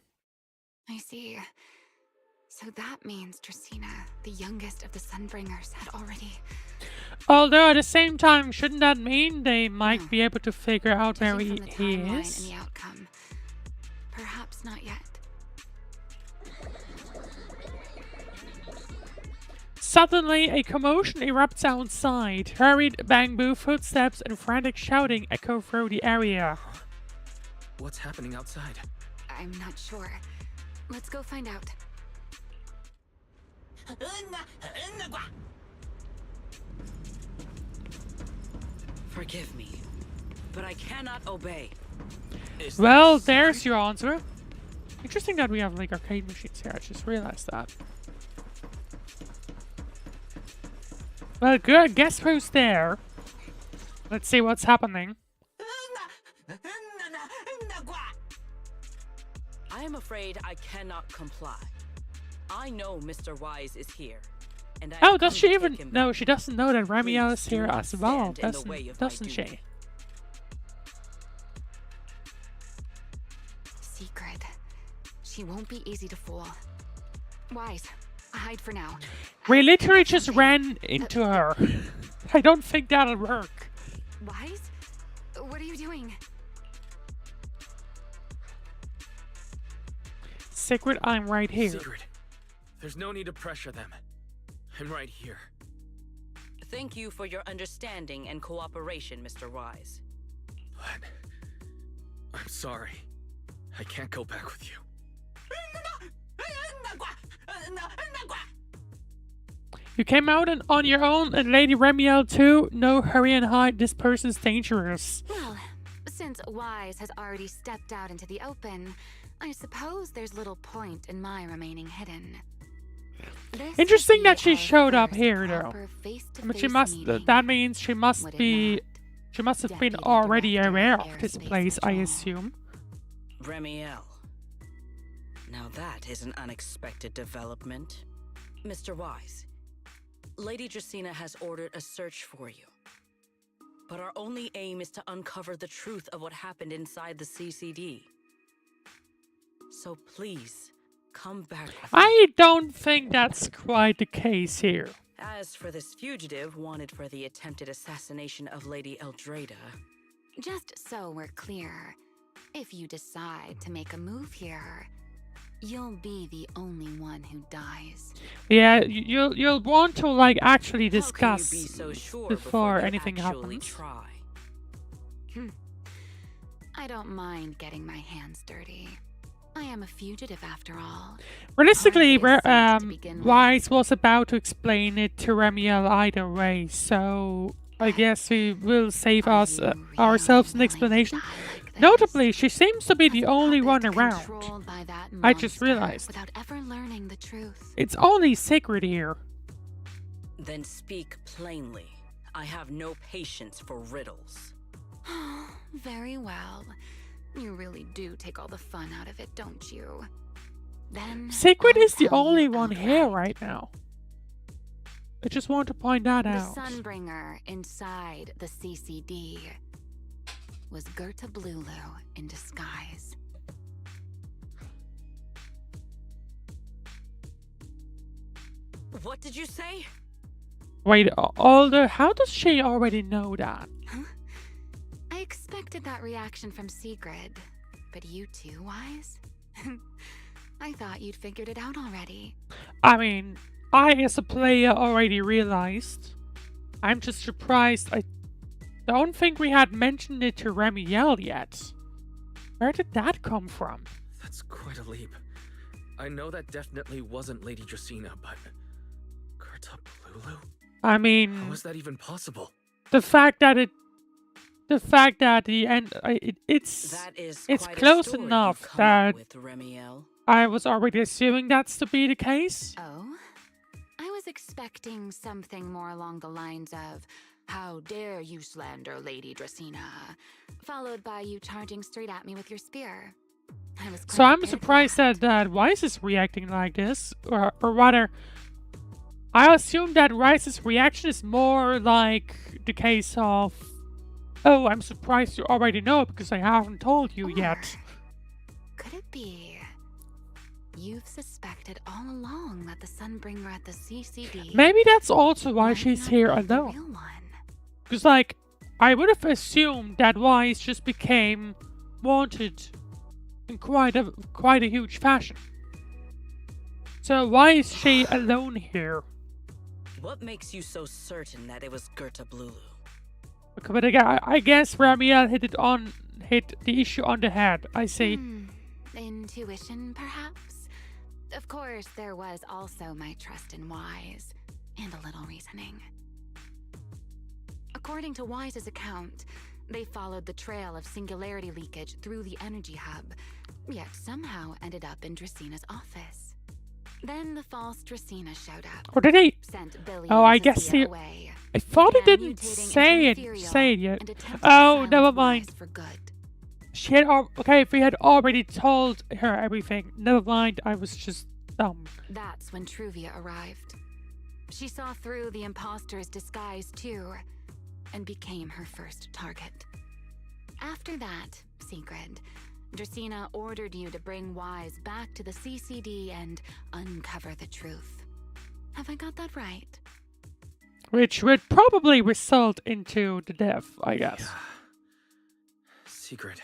I see. So that means Dracena, the youngest of the Sunbringers, had already... Although at the same time, shouldn't that mean they might No. be able to figure out where Judging he from the timeline is? and the outcome, perhaps not yet. Suddenly, a commotion erupts outside. Hurried bamboo footsteps and frantic shouting echo through the area. What's happening outside? I'm not sure. Let's go find out. Forgive me, but I cannot obey. Is Well, that there's your answer. Interesting that we have like arcade machines here. I just realized that. Well, good. Guess who's there? Let's see what's happening. I am afraid I cannot comply. I know Mr. Wise is here, and I Oh, have does come she to even? take him No, back. she doesn't know that Remielle is Please do here not as well, stand in the way of my doesn't duty. she? Sigrid. She won't be easy to fool. Wise, hide for now. We literally just Something. ran into her. I don't think that'll work. Wise? What are you doing? Sigrid, I'm right here. Sigrid, there's no need to pressure them. I'm right here. Thank you for your understanding and cooperation, Mr. Wise. But I'm sorry. I can't go back with you. You came out on your own, and Lady Remielle too. No, hurry and hide. This person's dangerous. Well, since Wise has already stepped out into the open, I suppose there's little point in my remaining hidden. This Interesting would that be she our showed up first here, though. proper But she face-to-face must. meeting, That means she must would it be. not? She must have been Deputy already Director aware of of this Airspace place, I Patrol. assume. Remielle. Now that is an unexpected development. Mr. Wise, Lady Dracena has ordered a search for you. But our only aim is to uncover the truth of what happened inside the CCD. So please, come back with me. I don't think that's quite the case here. As for this fugitive wanted for the attempted assassination of Lady Eldrada, Just so we're clear, if you decide to make a move here, you'll be the only one who dies. Yeah, you'll want to like actually how can discuss you be so sure before you anything actually happens. try? I don't mind getting my hands dirty. I am a fugitive after all. Realistically, Hardly a saint to begin with. Wise was about to explain it to Remielle either way, so I guess he will save Are us you ourselves an really willing to explanation. die like this? Notably, she seems to be As the a only one puppet around. controlled by that I just monster realized. Without ever learning the truth. It's only Sigrid here. Then speak plainly. I have no patience for riddles. Very well. You really do take all the fun out of it, don't you? Then Sigrid I'll is the tell you only one here outright. right now. I just want to point that The out. Sunbringer inside the CCD was Gerta Blulu in disguise. What did you say? Wait, Alder, how does she already know that? I expected that reaction from Sigrid, but you too, Wise? I thought you'd figured it out already. I mean, I as a player already realized. I'm just surprised. I don't think we had mentioned it to Remielle yet. Where did that come from? That's quite a leap. I know that definitely wasn't Lady Dracena, but... Gerta Blulu? I mean, How is that even possible? the fact that the end, it's That is it's quite a close story enough you've come that up with, Remielle. I was already assuming that's to be the case. Oh? I was expecting something more along the lines of, "How dare you slander Lady Dracena?" followed by you charging straight at me with your spear. I was quite So I'm prepared for surprised that Rice is reacting like this, or rather, I assume that Rice's reaction is more like the case of, "Oh, I'm surprised you already know because I haven't told you yet." Could it be you've suspected all along that the Sunbringer at the CCD Maybe that's also why might she's not here be the alone. real one? Because, like, I would have assumed that Wise just became wanted in quite a huge fashion. So why is she alone here? What makes you so certain that it was Gerta Blulu? Okay, but I guess Ramiel hit the issue on the head. I see. Intuition, perhaps? Of course, there was also my trust in Wise, and a little reasoning. According to Wise's account, they followed the trail of singularity leakage through the energy hub, yet somehow ended up in Dracena's office. Then the false Dracena showed up. Or did he? Sent Billy Oh, I and guess Sophia he. away, I thought he began didn't mutating say into it. Ethereal Say it yet. and attempted to Oh, silence never Wise mind. for good. She had okay. If we had already told her everything, never mind. I was just dumb. That's when Truvia arrived. She saw through the imposter's disguise too, and became her first target. After that, Sigrid, Dracena ordered you to bring Wise back to the CCD and uncover the truth. Have I got that right? Which would probably result into the death, I guess. Sigrid,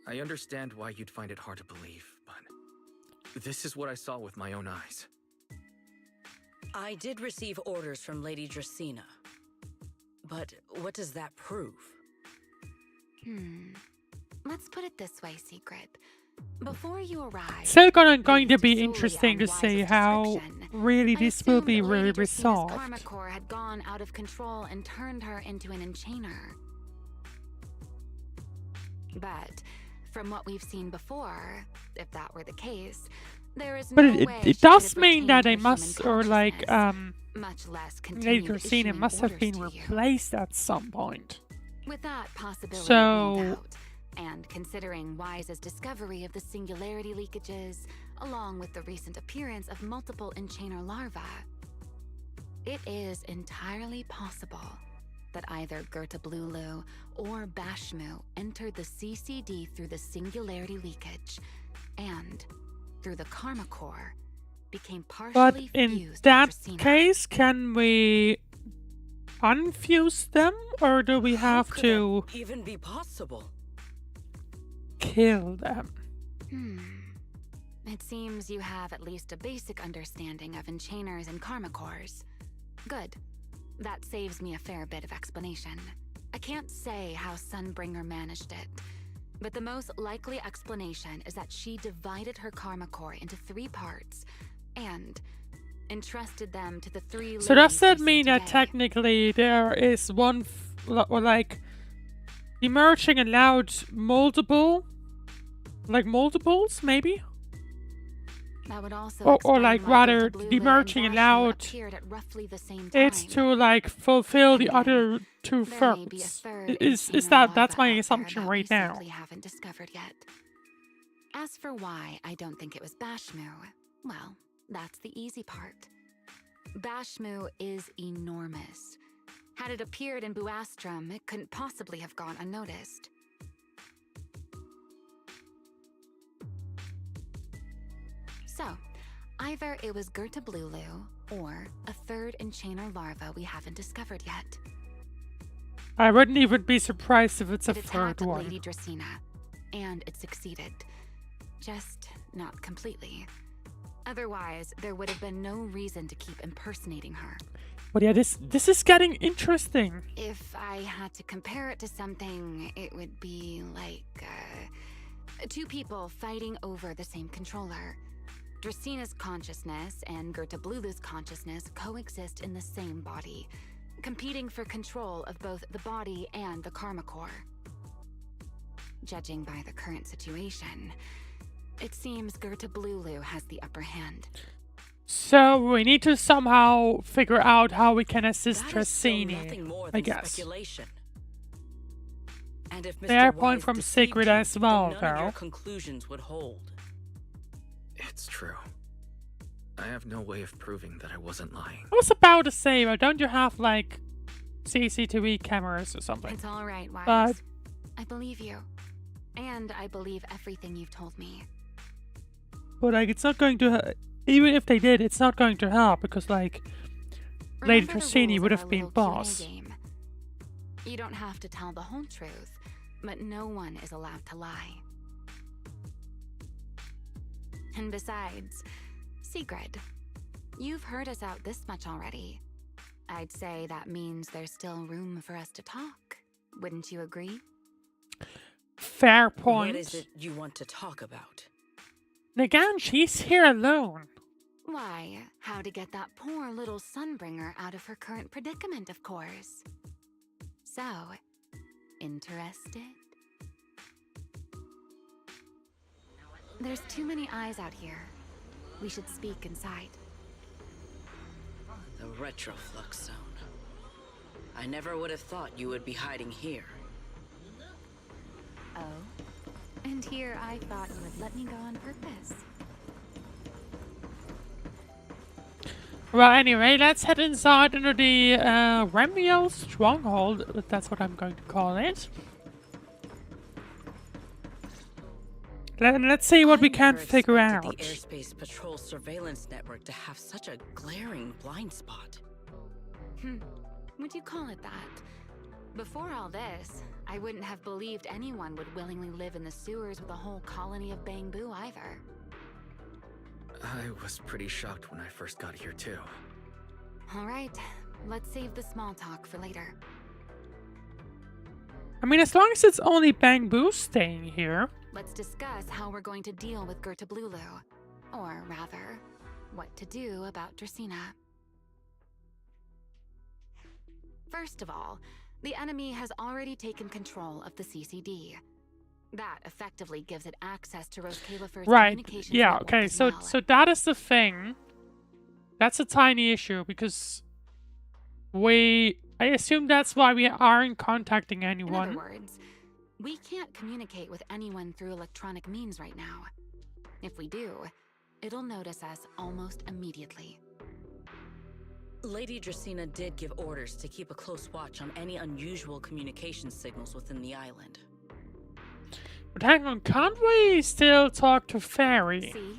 I understand why you'd find it hard to believe, but this is what I saw with my own eyes. I did receive orders from Lady Dracena. But what does that prove? Let's put it this way, Sigrid. Before you arrived, Still going to based be solely interesting on to see Wise's how description, really I this will assumed be that Lady really Dracena's resolved. Karma core had gone out of control and turned her into an enchainer. But from what we've seen before, if that were the case, there is But no it way it she does could have mean that they retained her must, human or like, consciousness, much less Lady continued Dracena issuing must have orders been to you. replaced at some point. With that possibility So- ruled out, and considering Wise's discovery of the singularity leakages, along with the recent appearance of multiple enchainer larvae, it is entirely possible that either Gerta Blulu or Bashmu entered the CCD through the singularity leakage, and, through the Karma Core, became But partially in fused that with Dracaena. case, can we unfuse them, or do we How have could to that even be possible? kill them? It seems you have at least a basic understanding of enchainers and karma cores. Good. That saves me a fair bit of explanation. I can't say how Sunbringer managed it, but the most likely explanation is that she divided her karma core into 3 parts and entrusted them to the 3 So does ladies that we see mean that today. technically there is one, or like, emerging allowed multiple, like multiples, maybe? That would also Or explain like why rather, Berta Blue the and merging Bashmu allowed appeared at roughly the same time. it's to like fulfill the And then other 2 there may be a firsts. third Is enchainer that's larva my out there assumption that right we now? simply haven't discovered yet. As for why I don't think it was Bashmu, well, that's the easy part. Bashmu is enormous. Had it appeared in Buastrum, it couldn't possibly have gone unnoticed. So, either it was Gerta Blulu, or a third enchainer larva we haven't discovered yet. I wouldn't even be surprised if it's a It third attacked one. Lady Dracaena, and it succeeded. Just not completely. Otherwise, there would have been no reason to keep impersonating her. But yeah, this is getting interesting. If I had to compare it to something, it would be like 2 people fighting over the same controller. Draceena's consciousness and Gerta Blulu's consciousness coexist in the same body, competing for control of both the body and the karma core. Judging by the current situation, it seems Gerta Blulu has the upper hand. So we need to somehow figure out how we can assist That is still Tracini, nothing more I than guess. speculation. And if Fair Mr. point Wise from deceived Sigrid you, as then well, none of your though. conclusions would hold. It's true. I have no way of proving that I wasn't lying. I was about to say, well, don't you have like CCTV cameras or something? It's all right, Wise. But I believe you. And I believe everything you've told me. like it's not going to. Even if they did, it's not going to help because like Lady Remember the Tracini rules would of have our been little Q&A boss. game? You don't have to tell the whole truth, but no one is allowed to lie. And besides, Sigrid, you've heard us out this much already. I'd say that means there's still room for us to talk. Wouldn't you agree? Fair What point. is it you want to talk about? And again, she's here alone. Why, how to get that poor little Sunbringer out of her current predicament, of course. So, interested? There's too many eyes out here. We should speak inside. The Retroflux Zone. I never would have thought you would be hiding here. Oh? And here I thought you would let me go on purpose. Well, anyway, let's head inside into the Remielle stronghold. If that's what I'm going to call it. Let's see what we I can never figure expected out. the Airspace Patrol surveillance network to have such a glaring blind spot. Would you call it that? Before all this, I wouldn't have believed anyone would willingly live in the sewers with a whole colony of Bangbu either. I was pretty shocked when I first got here too. All right, let's save the small talk for later. I mean, as long as it's only Bangbu staying here. Let's discuss how we're going to deal with Gerta Blulu. Or rather, what to do about Dracaena. First of all, the enemy has already taken control of the CCD. That effectively gives it access to Roscaelifer's Right. communications Yeah, network okay, as so well. that is the thing. That's a tiny issue because I assume that's why we aren't contacting In anyone. other words, we can't communicate with anyone through electronic means right now. If we do, it'll notice us almost immediately. Lady Dracaena did give orders to keep a close watch on any unusual communication signals within the island. But hang on, can't we still talk to Fairy? See?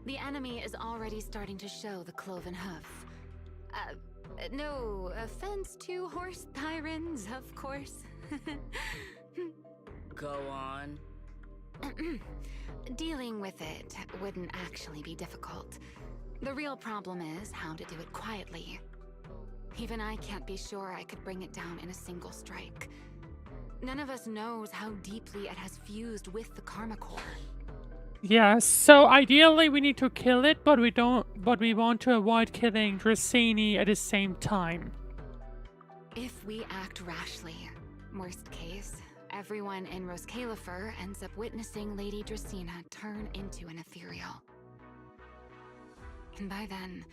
The enemy is already starting to show the cloven hoof. No offense to horse tyrants, of course. Go on. Dealing with it wouldn't actually be difficult. The real problem is how to do it quietly. Even I can't be sure I could bring it down in a single strike. None of us knows how deeply it has fused with the Karma Core. Yeah, so ideally we need to kill it, but we want to avoid killing Dracini at the same time. If we act rashly, worst case, everyone in Roscaelifer ends up witnessing Lady Dracina turn into an ethereal. And by then,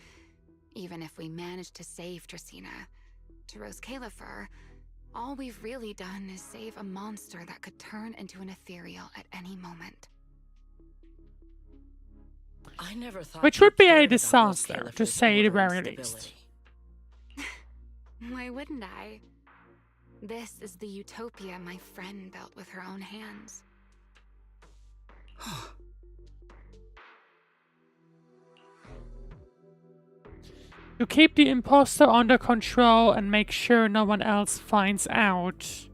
even if we manage to save Dracina, to Roscaelifer, all we've really done is save a monster that could turn into an ethereal at any moment. I never thought Which you would be a cared about disaster, to Roscaelifer's say the order and very least. stability. Why wouldn't I? This is the utopia my friend built with her own hands. To keep the imposter under control and make sure no one else finds out.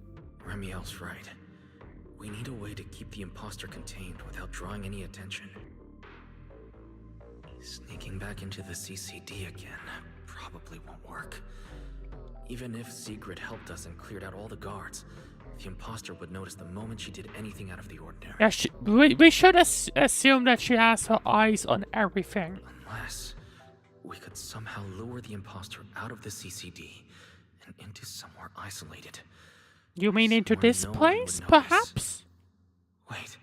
Remielle's right. We need a way to keep the imposter contained without drawing any attention. Sneaking back into the CCD again probably won't work. Even if Sigrid helped us and cleared out all the guards, the imposter would notice the moment she did anything out of the ordinary. Yeah, we should assume that she has her eyes on everything. Unless we could somehow lure the imposter out of the CCD and into somewhere isolated. You mean into Somewhere this no one place, would notice. perhaps? Wait,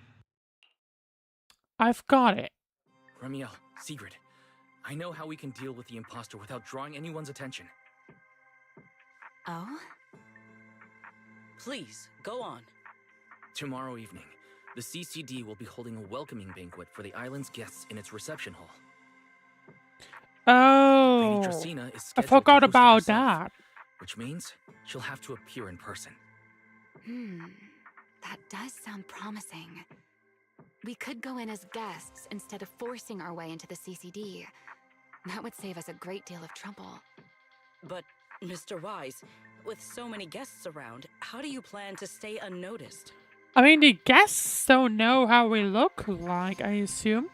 I've got it. Remielle, Sigrid, I know how we can deal with the imposter without drawing anyone's attention. Oh? Please, go on. Tomorrow evening, the CCD will be holding a welcoming banquet for the island's guests in its reception hall. Oh, Lady Dracina is I scheduled forgot to host it about herself, that. which means she'll have to appear in person. That does sound promising. We could go in as guests instead of forcing our way into the CCD. That would save us a great deal of trouble. But, Mr. Wise, with so many guests around, how do you plan to stay unnoticed? I mean, the guests don't know how we look like, I assume.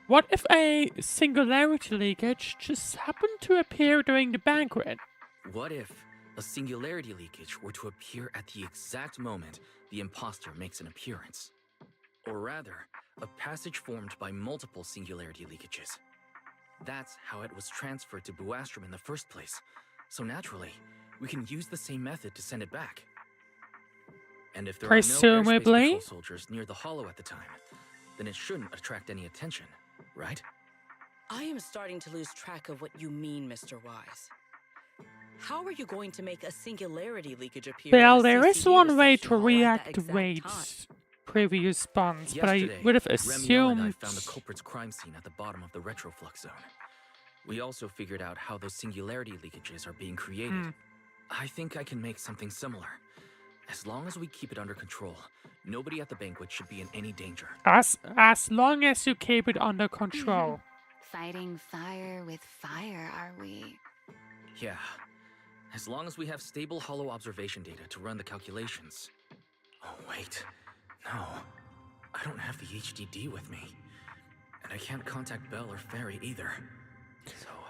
What if a singularity leakage just happened to appear during the banquet? What if a singularity leakage were to appear at the exact moment the imposter makes an appearance? Or rather, a passage formed by multiple singularity leakages. That's how it was transferred to Buastrom in the first place. So naturally, we can use the same method to send it back. And if there are no airspace Presumably. patrol soldiers near the hollow at the time, then it shouldn't attract any attention, right? I am starting to lose track of what you mean, Mr. Wise. How are you going to make a singularity leakage appear? Well, at the there is CCD one way reception to hall at that exact reactivate time? previous bonds, but I Yesterday, would have Remielle and I assumed... found the culprit's crime scene at the bottom of the retroflux zone. We also figured out how those singularity leakages are being created. I think I can make something similar. As long as we keep it under control, nobody at the banquet should be in any danger. As long as you keep it under control. Fighting fire with fire, are we? Yeah. As long as we have stable hollow observation data to run the calculations. Oh, wait. No. I don't have the HDD with me. And I can't contact Belle or Fairy either.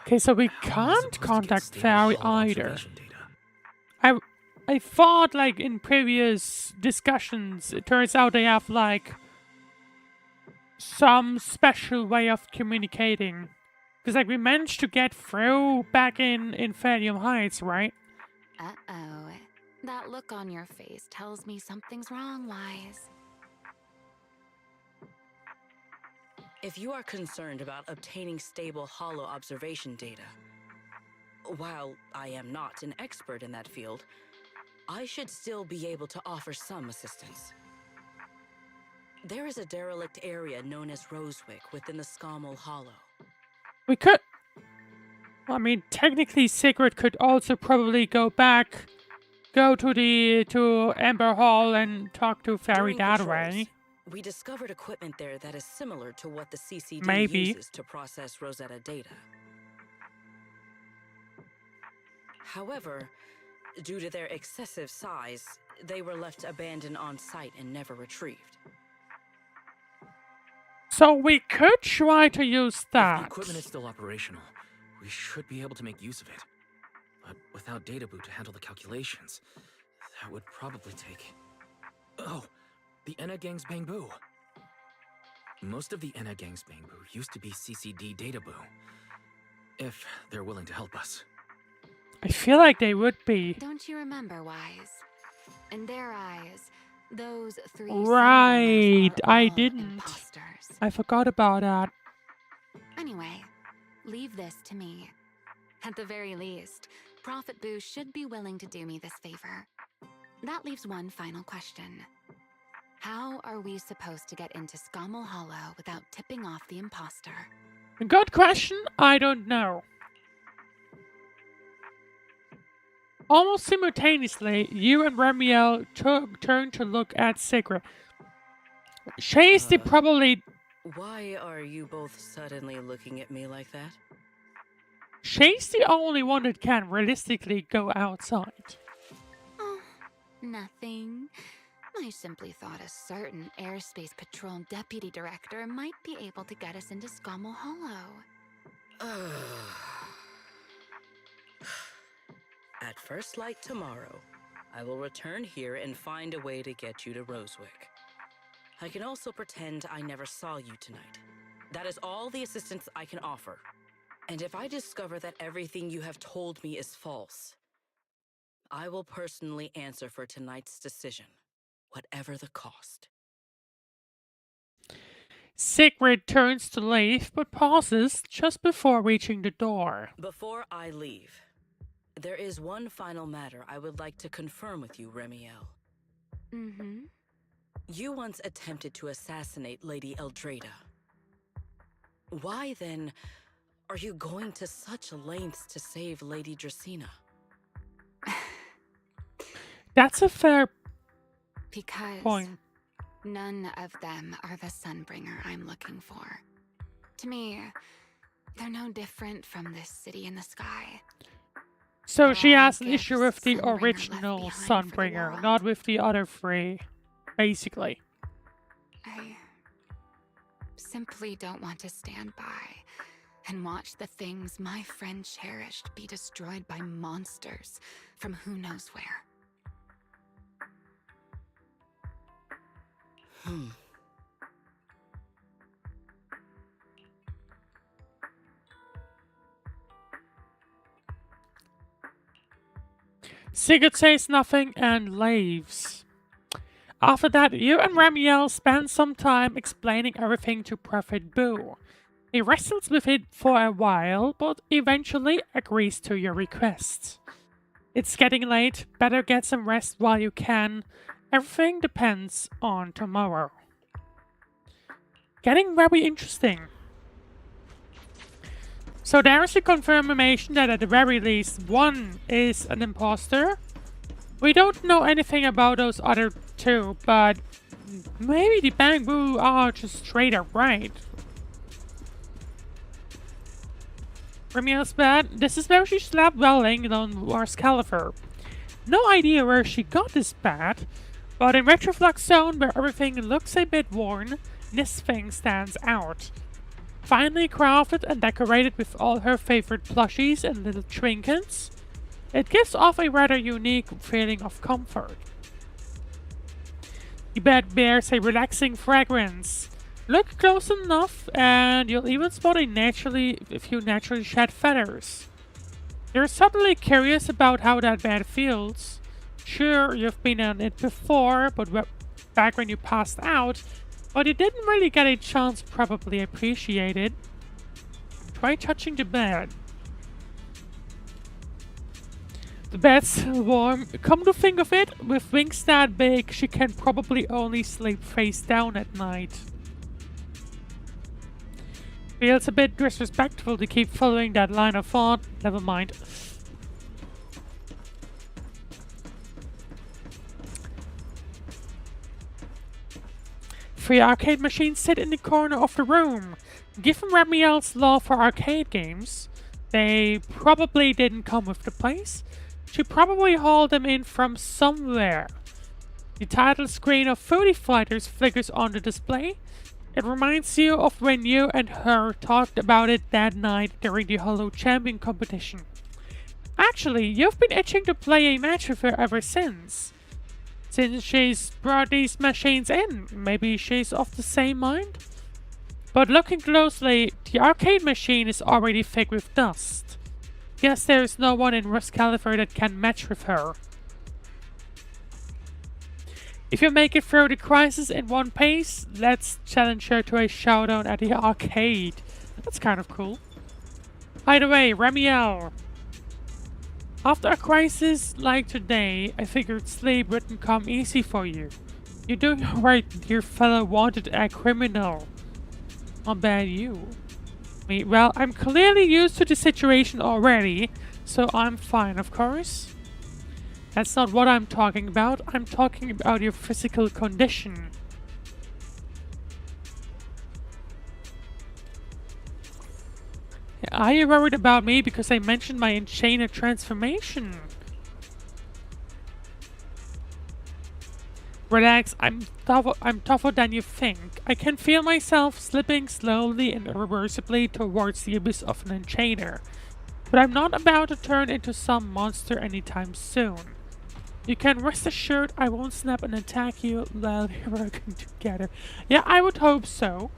Okay, so we how am I can't supposed to get contact stable Fairy hollow either. observation data? I thought, like, in previous discussions, it turns out they have, like, some special way of communicating. Because, like, we managed to get through back in Inferium Heights, right? Uh-oh. That look on your face tells me something's wrong, Wise. If you are concerned about obtaining stable hollow observation data, while I am not an expert in that field, I should still be able to offer some assistance. There is a derelict area known as Rosewick within the Scommel Hollow. We could... I mean, technically Sigrid could also probably go to Amber Hall and talk to Fairy During that patrols, way. We discovered equipment there that is similar to what the CCD Maybe. uses to process Rosetta data. However, due to their excessive size, they were left abandoned on site and never retrieved. So we could try to use If the that. equipment is still operational, we should be able to make use of it. But without Databoo to handle the calculations, that would probably take... Oh, the Enna Gang's Bangbu. Most of the Enna Gang's Bangbu used to be CCD Databoo. If they're willing to help us. I feel like they would be. Don't you remember, Wise? In their eyes, those three Right, Sunburners are I all didn't. imposters. I forgot about that. Anyway, leave this to me. At the very least, Prophet Boo should be willing to do me this favor. That leaves one final question. How are we supposed to get into Scommel Hollow without tipping off the imposter? Good question, I don't know. Almost simultaneously, you and Remielle turned to look at Sigrid. She's the probably... Why are you both suddenly looking at me like that? She's the only one that can realistically go outside. Oh, nothing. I simply thought a certain airspace patrol deputy director might be able to get us into Scommel Hollow. At first light tomorrow, I will return here and find a way to get you to Rosewick. I can also pretend I never saw you tonight. That is all the assistance I can offer. And if I discover that everything you have told me is false, I will personally answer for tonight's decision, whatever the cost. Sigrid turns to leave, but pauses just before reaching the door. Before I leave, there is one final matter I would like to confirm with you, Remielle. Mm-hmm. You once attempted to assassinate Lady Eldrada. Why, then, are you going to such lengths to save Lady Dracena? That's a fair Because point. none of them are the Sunbringer I'm looking for. To me, they're no different from this city in the sky. So she All has an gifts issue with the Sunbringer left original behind for the Sunbringer, world. not with the other three, basically. I simply don't want to stand by and watch the things my friend cherished be destroyed by monsters from who knows where. Sigurd says nothing and leaves. After that, you and Remielle spend some time explaining everything to Prophet Boo. He wrestles with it for a while, but eventually agrees to your request. It's getting late, better get some rest while you can. Everything depends on tomorrow. Getting very interesting. So there is a confirmation that at the very least one is an imposter. We don't know anything about those other two, but maybe the Bangbu are just straight up right. Remielle's bed. This is where she slept while laying on Roscaelifer. No idea where she got this bed, but in Retroflux Zone, where everything looks a bit worn, this thing stands out. Finely crafted and decorated with all her favorite plushies and little trinkets, it gives off a rather unique feeling of comfort. The bed bears a relaxing fragrance. Look close enough and you'll even spot a few naturally shed feathers. You're suddenly curious about how that bed feels. Sure, you've been on it before, but back when you passed out, but you didn't really get a chance to probably appreciate it. Try touching the bed. The bed's warm. Come to think of it, with wings that big, she can probably only sleep face down at night. Feels a bit disrespectful to keep following that line of thought. Never mind. 3 arcade machines sit in the corner of the room. Given Remielle's love for arcade games, they probably didn't come with the place. She probably hauled them in from somewhere. The title screen of Foodie Fighters flickers on the display. It reminds you of when you and her talked about it that night during the Hollow Champion competition. Actually, you've been itching to play a match with her ever since. Since she's brought these machines in, maybe she's of the same mind? But looking closely, the arcade machine is already thick with dust. Guess there's no one in Roscaelifer that can match with her. If you make it through the crisis in one pace, let's challenge her to a showdown at the arcade. That's kind of cool. Either way, Remielle. After a crisis like today, I figured sleep wouldn't come easy for you. You're doing alright, dear fellow wanted a criminal. Not bad you. Me, well, I'm clearly used to the situation already, so I'm fine, of course. That's not what I'm talking about. I'm talking about your physical condition. Are you worried about me because I mentioned my Enchainer transformation? Relax, I'm tougher than you think. I can feel myself slipping slowly and irreversibly towards the abyss of an Enchainer. But I'm not about to turn into some monster anytime soon. You can rest assured I won't snap and attack you while we're working together. Yeah, I would hope so.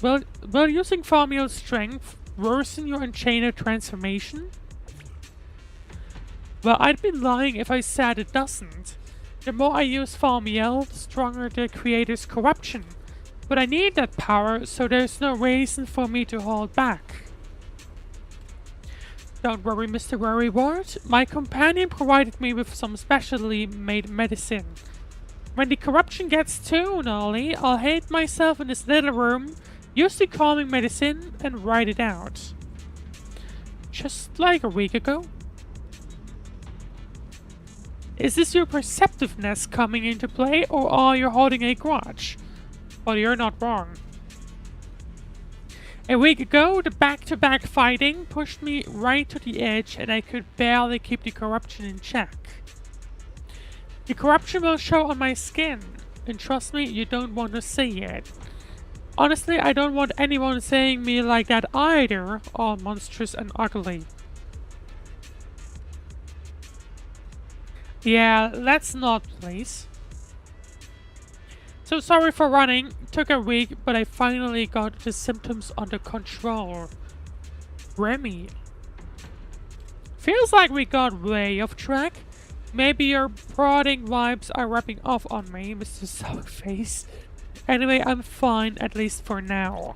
Will using Farmiel's strength worsen your Enchainer transformation? Well, I'd be lying if I said it doesn't. The more I use Farmiel, the stronger the creator's corruption. But I need that power, so there's no reason for me to hold back. Don't worry, Mr. Worrywart. My companion provided me with some specially made medicine. When the corruption gets too gnarly, I'll hide myself in this little room, use the calming medicine, and write it out. Just like a week ago. Is this your perceptiveness coming into play, or are you holding a grudge? Well, you're not wrong. A week ago, the back-to-back fighting pushed me right to the edge and I could barely keep the corruption in check. The corruption will show on my skin, and trust me, you don't want to see it. Honestly, I don't want anyone saying me like that either, all monstrous and ugly. Yeah, let's not, please. So sorry for running, took a week, but I finally got the symptoms under control. Remy. Feels like we got way off track. Maybe your prodding vibes are rubbing off on me, Mr. Sourface. Anyway, I'm fine, at least for now.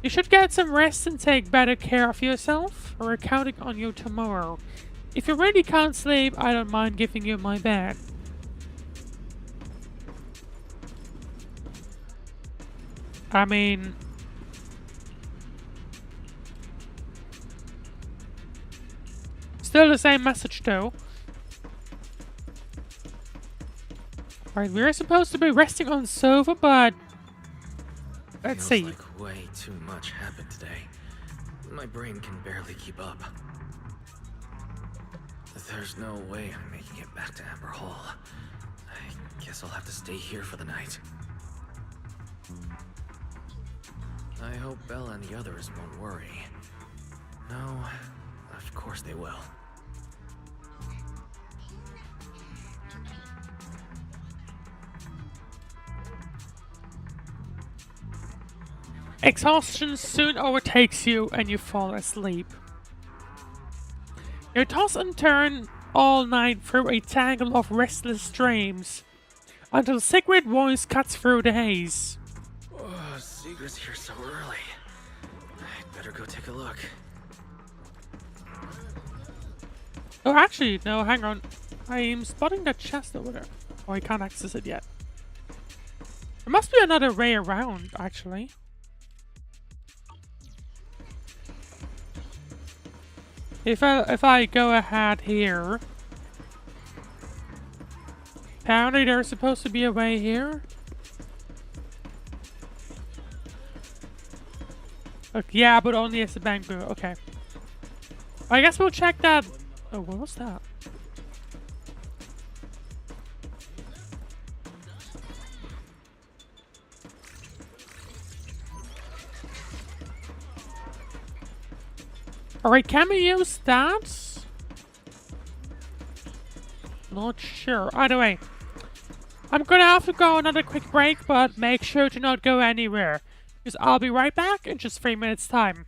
You should get some rest and take better care of yourself. We're counting on you tomorrow. If you really can't sleep, I don't mind giving you my bed. I mean... still the same message though. Alright, we're supposed to be resting on the sofa, but... let's see. Feels like way too much happened today. My brain can barely keep up. There's no way I'm making it back to Amber Hall. I guess I'll have to stay here for the night. I hope Bella and the others won't worry. No, of course they will. Exhaustion soon overtakes you and you fall asleep. You toss and turn all night through a tangle of restless dreams, until Sigrid's voice cuts through the haze. Oh, Sigrid's here so early. I'd better go take a look. Oh, actually, no, hang on. I'm spotting that chest over there. Oh, I can't access it yet. There must be another way around, actually. If I go ahead here, Apparently there's supposed to be a way here. Okay, yeah, but only as a bamboo. Okay. I guess we'll check that. Oh, what was that? Alright, can we use that? Not sure. Either way, I'm gonna have to go another quick break, but make sure to not go anywhere, because I'll be right back in just 3 minutes time.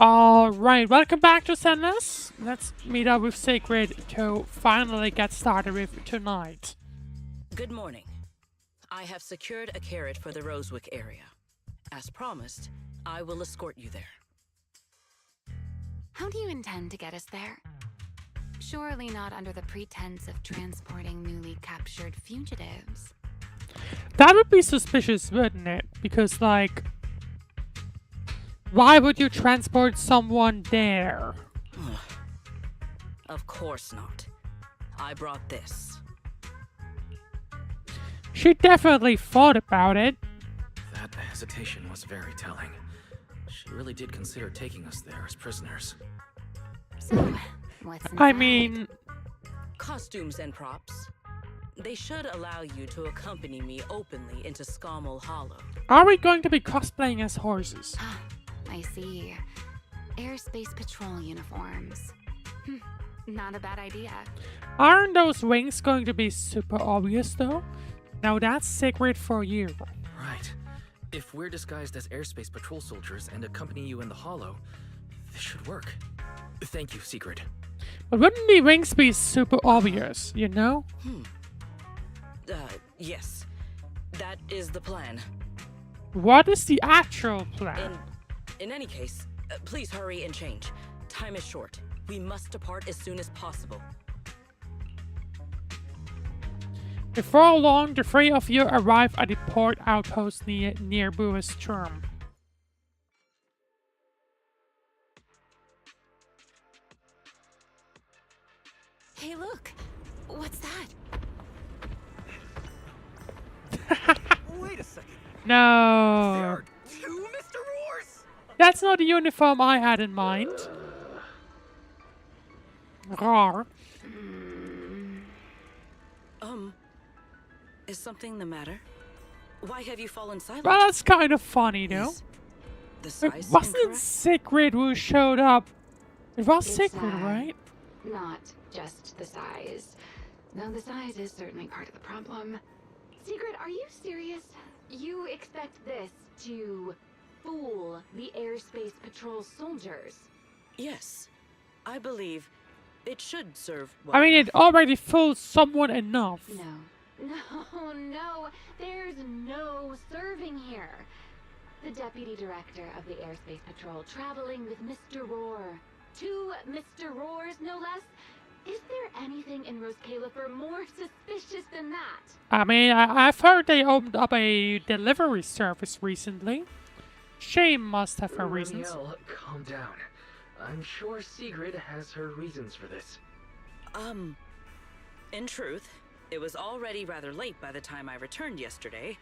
Alright, welcome back to Zenless. Let's meet up with Sigrid to finally get started with tonight. Good morning. I have secured a carrot for the Rosewick area. As promised, I will escort you there. How do you intend to get us there? Surely not under the pretense of transporting newly captured fugitives. That would be suspicious, wouldn't it? Because, like, why would you transport someone there? Of course not. I brought this. She definitely thought about it. That hesitation was very telling. She really did consider taking us there as prisoners. So, what's I inside? mean, Costumes and props. They should allow you to accompany me openly into Scommel Hollow. are we going to be cosplaying as horses? I see. Airspace patrol uniforms. Not a bad idea. Aren't those wings going to be super obvious though? Now that's Sigrid for you. Right. If we're disguised as airspace patrol soldiers and accompany you in the hollow, this should work. Thank you, Sigrid. But wouldn't the wings be super obvious, you know? Yes. That is the plan. What is the actual plan? In any case, please hurry and change. Time is short. We must depart as soon as possible. Before long, the three of you arrive at the port outpost near Bua's Charm. Hey, look! What's that? Wait a second. There No, are two Mr. Roars? that's not the uniform I had in mind. Rar. Is something the matter? Why have you fallen silent? Well, that's kind of funny though. Is the It size wasn't incorrect? Sigrid who showed up. It was It's, Sigrid, right? Not just the size. Though the size is certainly part of the problem. Sigrid, are you serious? You expect this to fool the airspace patrol soldiers? Yes. I believe it should serve well. I mean, it already fooled someone enough. No, there's no serving here. The deputy director of the airspace patrol traveling with Mr. Roar. Two Mr. Roars, no less. Is there anything in Roscaelifer more suspicious than that? I mean, I've heard they opened up a delivery service recently. She must have her reasons. Remielle, calm down. I'm sure Sigrid has her reasons for this. In truth, it was already rather late by the time I returned yesterday,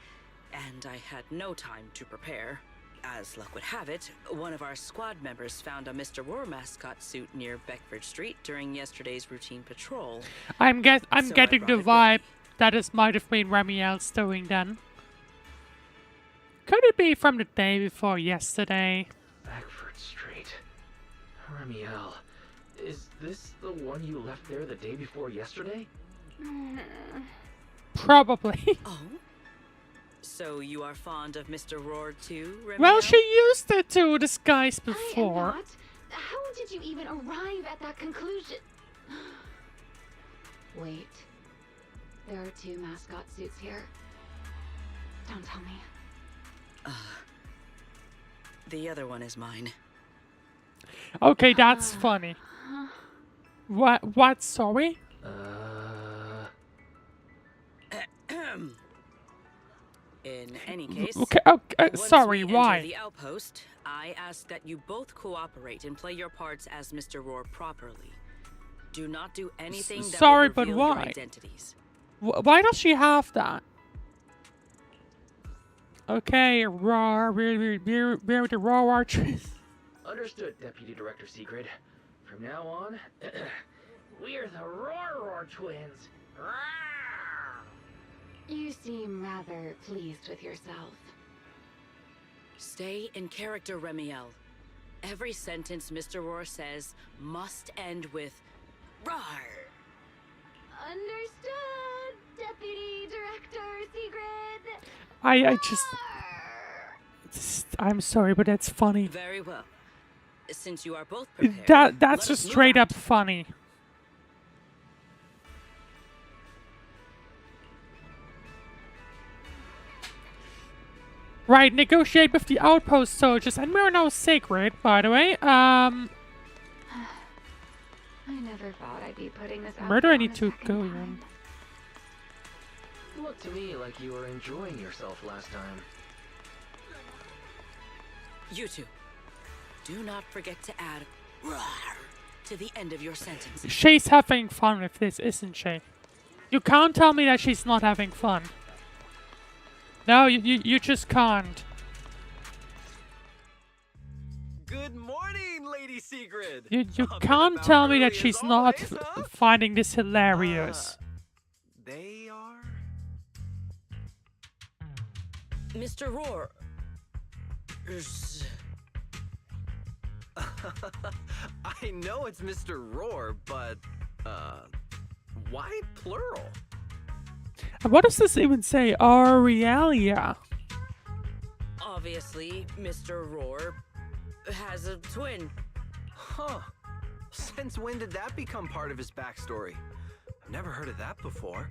and I had no time to prepare. As luck would have it, one of our squad members found a Mr. Roar mascot suit near Beckford Street during yesterday's routine patrol. I'm So I getting the brought it with vibe me. that this might have been Remielle's doing then. Could it be from the day before yesterday? Beckford Street. Remielle, is this the one you left there the day before yesterday? Probably. Oh? So you are fond of Mr. Roar too, Remielle? Well, she used it to disguise I am before. not. How did you even arrive at that conclusion? Wait. There are two mascot suits here. Don't tell me. The other one is mine. Okay, that's funny. What, sorry? In any case, Okay, once sorry, we why? enter the outpost, I ask that you both cooperate and play your parts as Mr. Roar properly. Do not do anything that sorry, will but reveal your why? identities. Why does she have that? Okay, roar, we're the raw archers. Understood, Deputy Director Sigrid. From now on, we're the Roar twins. You seem rather pleased with yourself. Stay in character, Remielle. Every sentence Mr. Roar says must end with "Rawr." Understood, Deputy Director Sigrid. I just, I'm sorry, but that's funny. Very well. Since you are both prepared, That's let just us move straight out. up funny. Right, negotiate with the outpost soldiers, and we're now Sigrid, by the way. I never thought I'd be putting this out Where do there I on need the to second go time. then? Looked to me like you were enjoying yourself last time. You two, do not forget to add "Rawr" to the end of your sentence. She's having fun with this, isn't she? You can't tell me that she's not having fun. No, you just can't. Good morning, Lady Sigrid. You Up and can't about tell me that early as she's not always, huh? finding this hilarious. They are? Mr. Roar. I know it's Mr. Roar, but, why plural? And what does this even say? Aurelia. Obviously, Mr. Roar has a twin. Huh. Since when did that become part of his backstory? I've never heard of that before.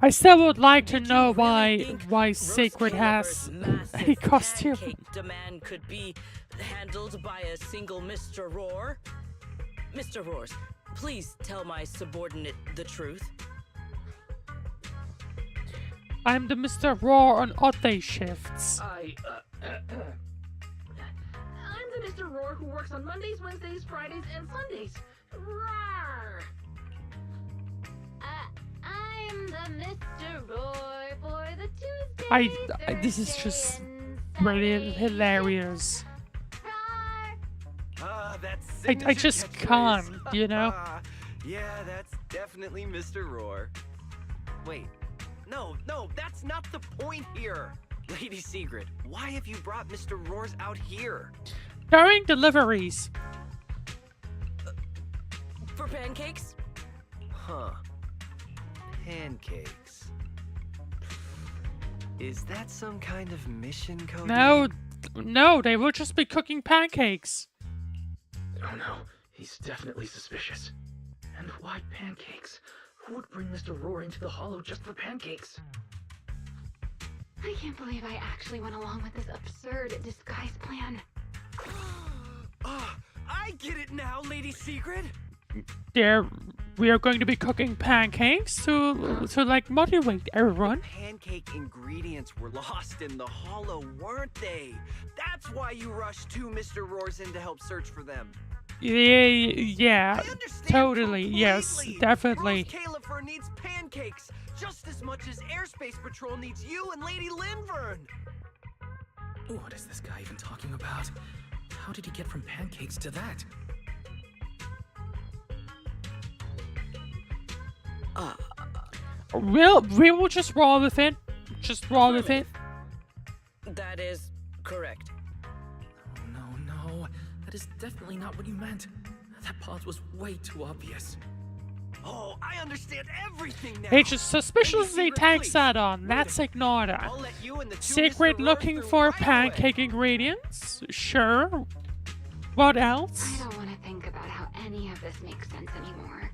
I still would like to Did know you really think why Sigrid has Roscaelifer's a massive costume. pancake demand could be handled by a single Mr. Roar. Mr. Roars, please tell my subordinate the truth. I'm the Mr. Roar on odd day shifts. I'm the Mr. Roar who works on Mondays, Wednesdays, Fridays, and Sundays. Rawr! I'm the Mr. Roar for the Tuesday. This is just really hilarious. That's I just can't, you know? Yeah, that's definitely Mr. Roar. Wait, no, that's not the point here. Lady Sigrid, why have you brought Mr. Roars out here? During deliveries. For pancakes? Huh. Pancakes. Is that some kind of mission code? No, they will just be cooking pancakes. Oh no, he's definitely suspicious. And why pancakes? Who would bring Mr. Roar into the Hollow just for pancakes? I can't believe I actually went along with this absurd disguise plan. I get it now, Lady Sigrid. We are going to be cooking pancakes to like motivate everyone. Pancake ingredients were lost in the Hollow, weren't they? That's why you rushed two Mr. Roars in to help search for them. Yeah, I understand totally, completely. yes, definitely. Roscaelifer needs pancakes just as much as Airspace Patrol needs you and Lady Linvern. What is this guy even talking about? How did he get from pancakes to that? We will just roll with it. Just roll with it. That is correct. Oh, no. That is definitely not what you meant. That pause was way too obvious. Oh, I understand everything now. He just suspiciously Sigrid, takes please. that on. Let's ignore that. I'll let you and the two Sigrid Mr. Roars looking through for right pancake away. ingredients? Sure. What else? I don't want to think about how any of this makes sense anymore.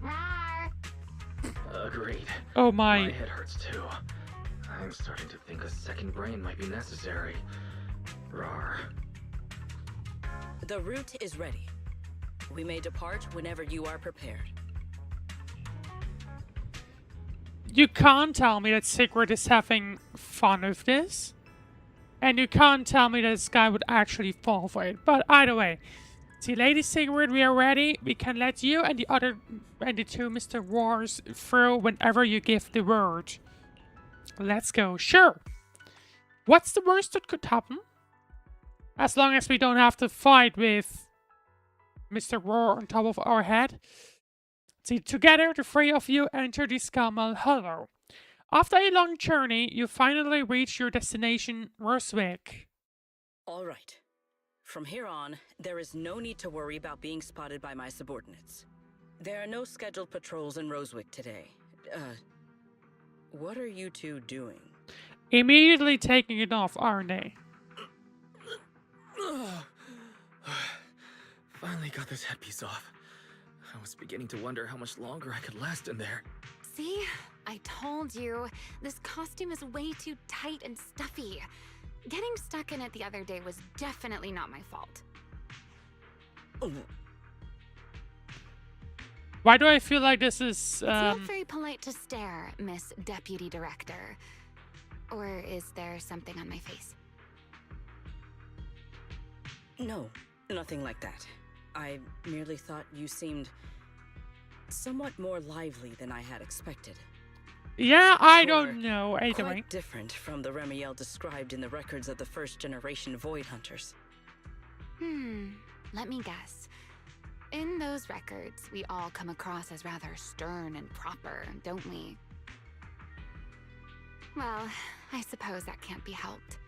Rawr! Agreed. Oh My my. head hurts too. I'm starting to think a second brain might be necessary. Rawr. The route is ready. We may depart whenever you are prepared. You can't tell me that Sigrid is having fun with this. And you can't tell me that this guy would actually fall for it. But either way. See, Lady Sigrid, we are ready. We can let you and the two Mr. Roars through whenever you give the word. Let's go. Sure. What's the worst that could happen? As long as we don't have to fight with Mr. Roar on top of our head. See, together, the three of you enter the Scamal Hollow. After a long journey, you finally reach your destination, Roswick. All right. From here on, there is no need to worry about being spotted by my subordinates. There are no scheduled patrols in Roswick today. What are you two doing? Immediately taking it off, aren't they? Finally got this headpiece off. I was beginning to wonder how much longer I could last in there. See? I told you. This costume is way too tight and stuffy. Getting stuck in it the other day was definitely not my fault. Why do I feel like this is, It's not very polite to stare, Miss Deputy Director. Or is there something on my face? No, nothing like that. I merely thought you seemed somewhat more lively than I had expected. Yeah, I Or don't know. Either way. quite different from the Remielle described in the records of the first-generation Void Hunters. Let me guess. In those records, we all come across as rather stern and proper, don't we? Well, I suppose that can't be helped.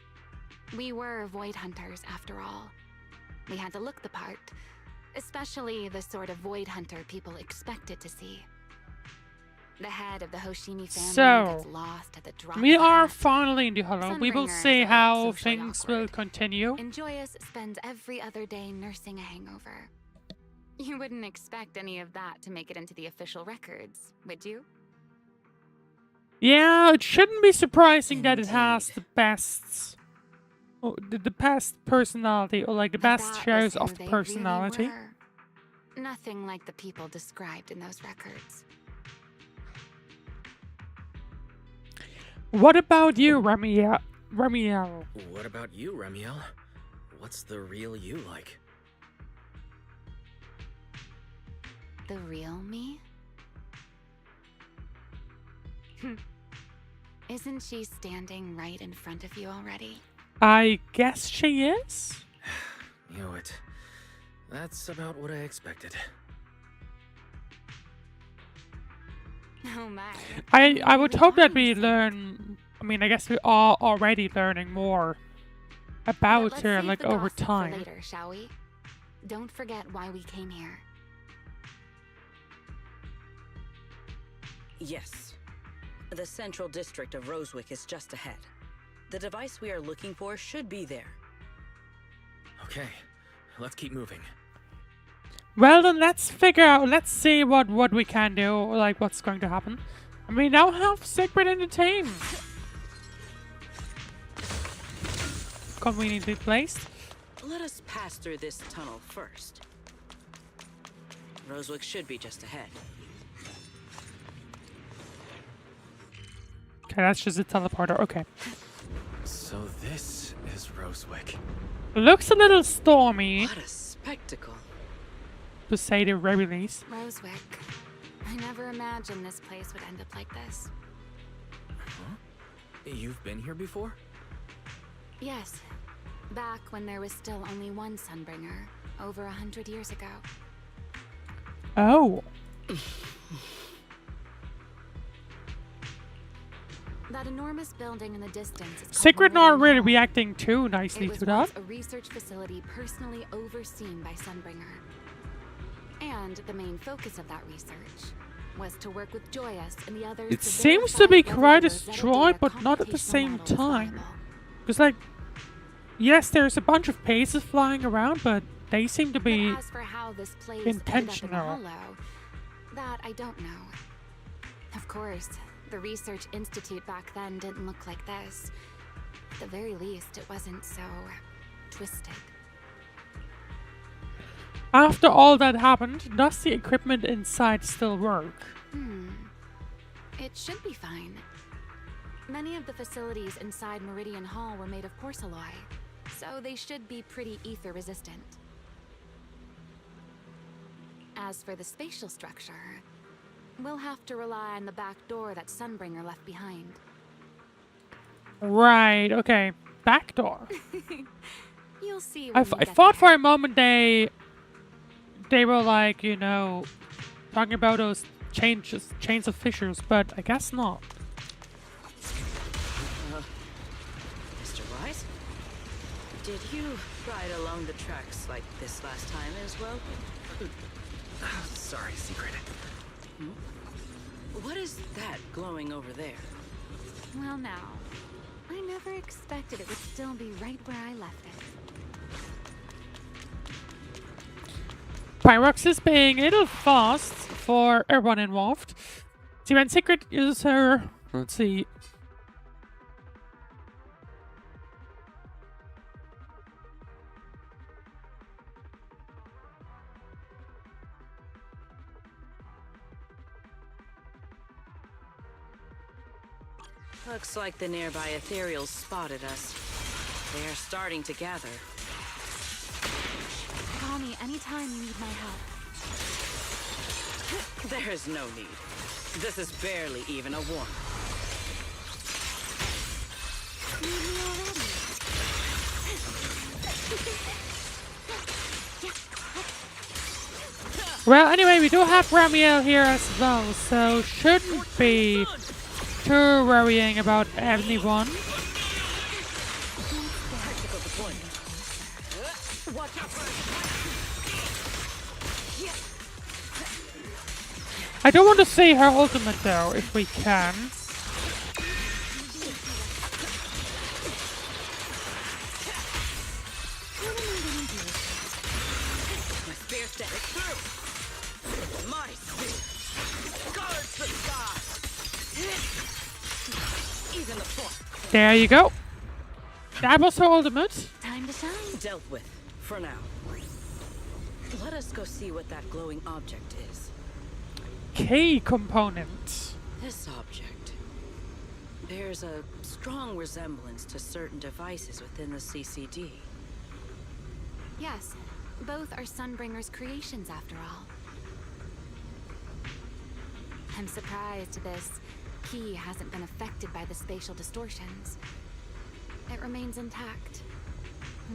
We were Void Hunters, after all. We had to look the part, especially the sort of Void Hunter people expected to see. The head of the Hoshimi family So, gets lost at the drop we of a are hat. finally in the Hollow. We will Sunbringers see are how socially things awkward. will continue. And Joyous spends every other day nursing a hangover. You wouldn't expect any of that to make it into the official records, would you? Yeah, it shouldn't be surprising that it has Indeed. the best, the best personality, or like the best That shares was who of the they personality. Really were. Nothing like the people described in those records. What about you, Remielle? What about you, Remielle? What's the real you like? The real me? Isn't she standing right in front of you already? I guess she is. Knew it. That's about what I expected. Oh my. I would hope that we Nice. learn. I mean, I guess we are already learning more But about let's her, save like the over gossip for time. later, shall we? Don't forget why we came here. Yes. The central district of Rosewick is just ahead. The device we are looking for should be there. Okay, let's keep moving. Well, then let's figure out. Let's see what we can do, like what's going to happen. And we now have Sigrid in the team. Conveniently placed. Let us pass through this tunnel first. Rosewick should be just ahead. Okay, that's just a teleporter. Okay. So this is Rosewick. Looks a little stormy, What a spectacle. to say the very least. Rosewick. I never imagined this place would end up like this. You've been here before? Yes. Back when there was still only one Sunbringer, over 100 years ago. Oh. That enormous building in the distance is called Sigrid not Meridian really Hall. reacting too nicely It was to that. once a research facility personally overseen by Sunbringer. And the main focus of that research was to work with Joyous and the others It to seems to verify be whether quite the Rosetta destroyed, data but not at the computational same model is time. viable. Because, like, yes, there's a bunch of pieces flying around, but they seem to be. But as for how this plays intentional. ended up in the Hollow, that I don't know. Of course, the Research Institute back then didn't look like this. At the very least, it wasn't so twisted. After all that happened, does the equipment inside still work? It should be fine. Many of the facilities inside Meridian Hall were made of porcelain, so they should be pretty ether resistant. As for the spatial structure, we'll have to rely on the back door that Sunbringer left behind. Right, okay. Back door. You'll see. I when we get thought there. for a moment they were like, you know, talking about those chains of fissures, but I guess not. Mr. Wise? Did you ride along the tracks like this last time as well? Sorry, Sigrid. What is that glowing over there? Well, now, I never expected it would still be right where I left it. Pyrox is being a little fast for everyone involved. See, when Sigrid uses her. Let's see. Looks like the nearby ethereals spotted us. They are starting to gather. Call me anytime you need my help. There's no need. This is barely even a warm. Well, anyway, we do have Remielle here as well, so shouldn't be too worrying about anyone. I don't want to see her ultimate though, if we can. There you go. That was her ultimate. Time to shine. Dealt with, for now. Let us go see what that glowing object is. Key component. This object bears a strong resemblance to certain devices within the CCD. Yes, both are Sunbringer's creations after all. I'm surprised this key hasn't been affected by the spatial distortions. It remains intact.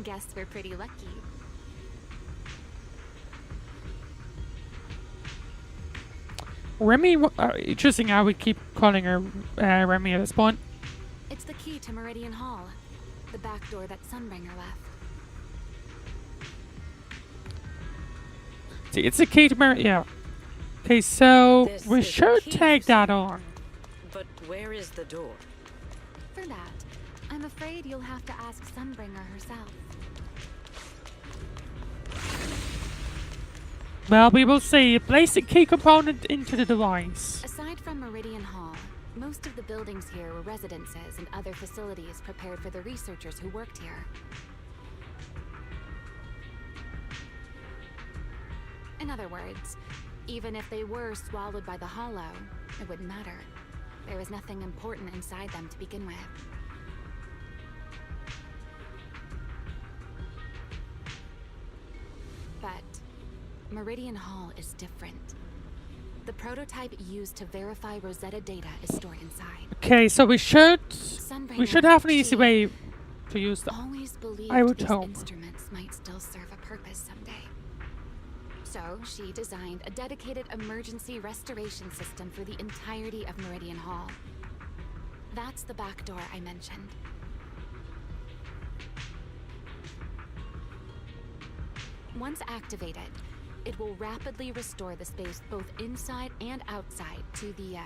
Guess we're pretty lucky. Remy, interesting how we keep calling her Remy at this point. It's the key to Meridian Hall, the back door that Sunbringer left. See, it's a key to Meridian. Yeah. Okay, so This we is a should key, take that on. But where is the door? For that, I'm afraid you'll have to ask Sunbringer herself. Well, we will see. Place the key component into the device. Aside from Meridian Hall, most of the buildings here were residences and other facilities prepared for the researchers who worked here. In other words, even if they were swallowed by the Hollow, it wouldn't matter. There was nothing important inside them to begin with. But Meridian Hall is different. The prototype used to verify Rosetta data is stored inside. Okay, so we should Sunbringer, have an easy she way to use them. always believed I would these hope. instruments might still serve a purpose someday. So she designed a dedicated emergency restoration system for the entirety of Meridian Hall. That's the back door I mentioned. Once activated, it will rapidly restore the space both inside and outside to the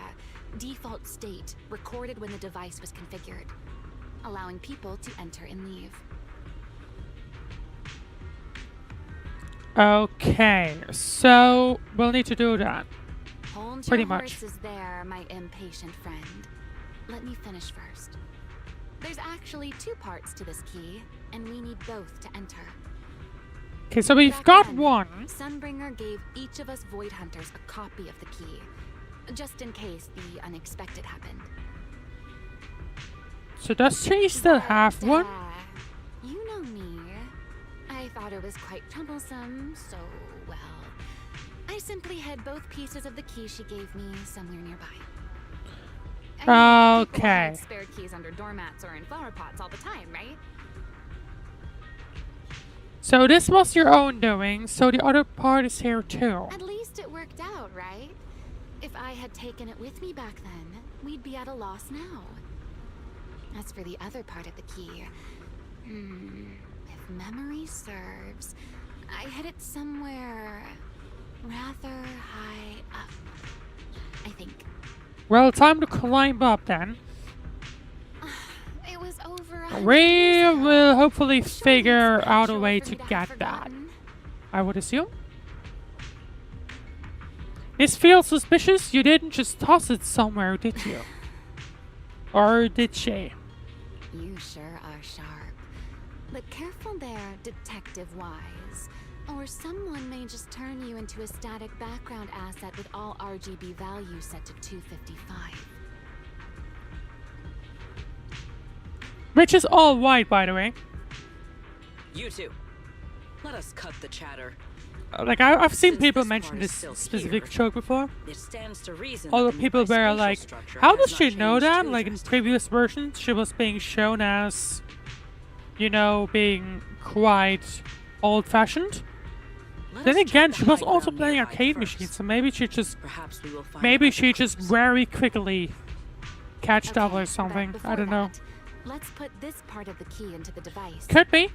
default state recorded when the device was configured, allowing people to enter and leave. Okay, so we'll need to do that. Hold Pretty your much. horses there, my impatient friend. Let me finish first. There's actually two parts to this key, and we need both to enter. Okay, so we've Back got then, one. Sunbringer gave each of us Void Hunters a copy of the key, just in case the unexpected happened. So does she still have But, one? You know me. I thought it was quite troublesome, so, well, I simply hid both pieces of the key she gave me somewhere nearby. I mean, people Okay. hide spare keys under doormats or in flower pots all the time, right? So this was your own doing, so the other part is here too. At least it worked out, right? If I had taken it with me back then, we'd be at a loss now. As for the other part of the key, if memory serves, I hid it somewhere rather high up, I think. Well, time to climb up then. It was over 100 We years ago. will hopefully Surely it's figure out a natural way for to me have get that, forgotten. I would assume. This feels suspicious. You didn't just toss it somewhere, did you? Or did she? You sure are sharp. But careful there, Detective Wise. Or someone may just turn you into a static background asset with all RGB values set to 255. Which is all white, by the way. You two, let us cut the chatter. Like, I've seen Since people this mention part this is still specific here, joke before. It stands to reason All that the people nearby were spatial like, structure how has does she not know changed that? too Like, in drastically. previous versions, she was being shown as, you know, being quite old-fashioned. Then again, she was also playing arcade machines, so maybe she just very quickly catched up or something. I don't know. Let's put this part of the key into the device. Could be.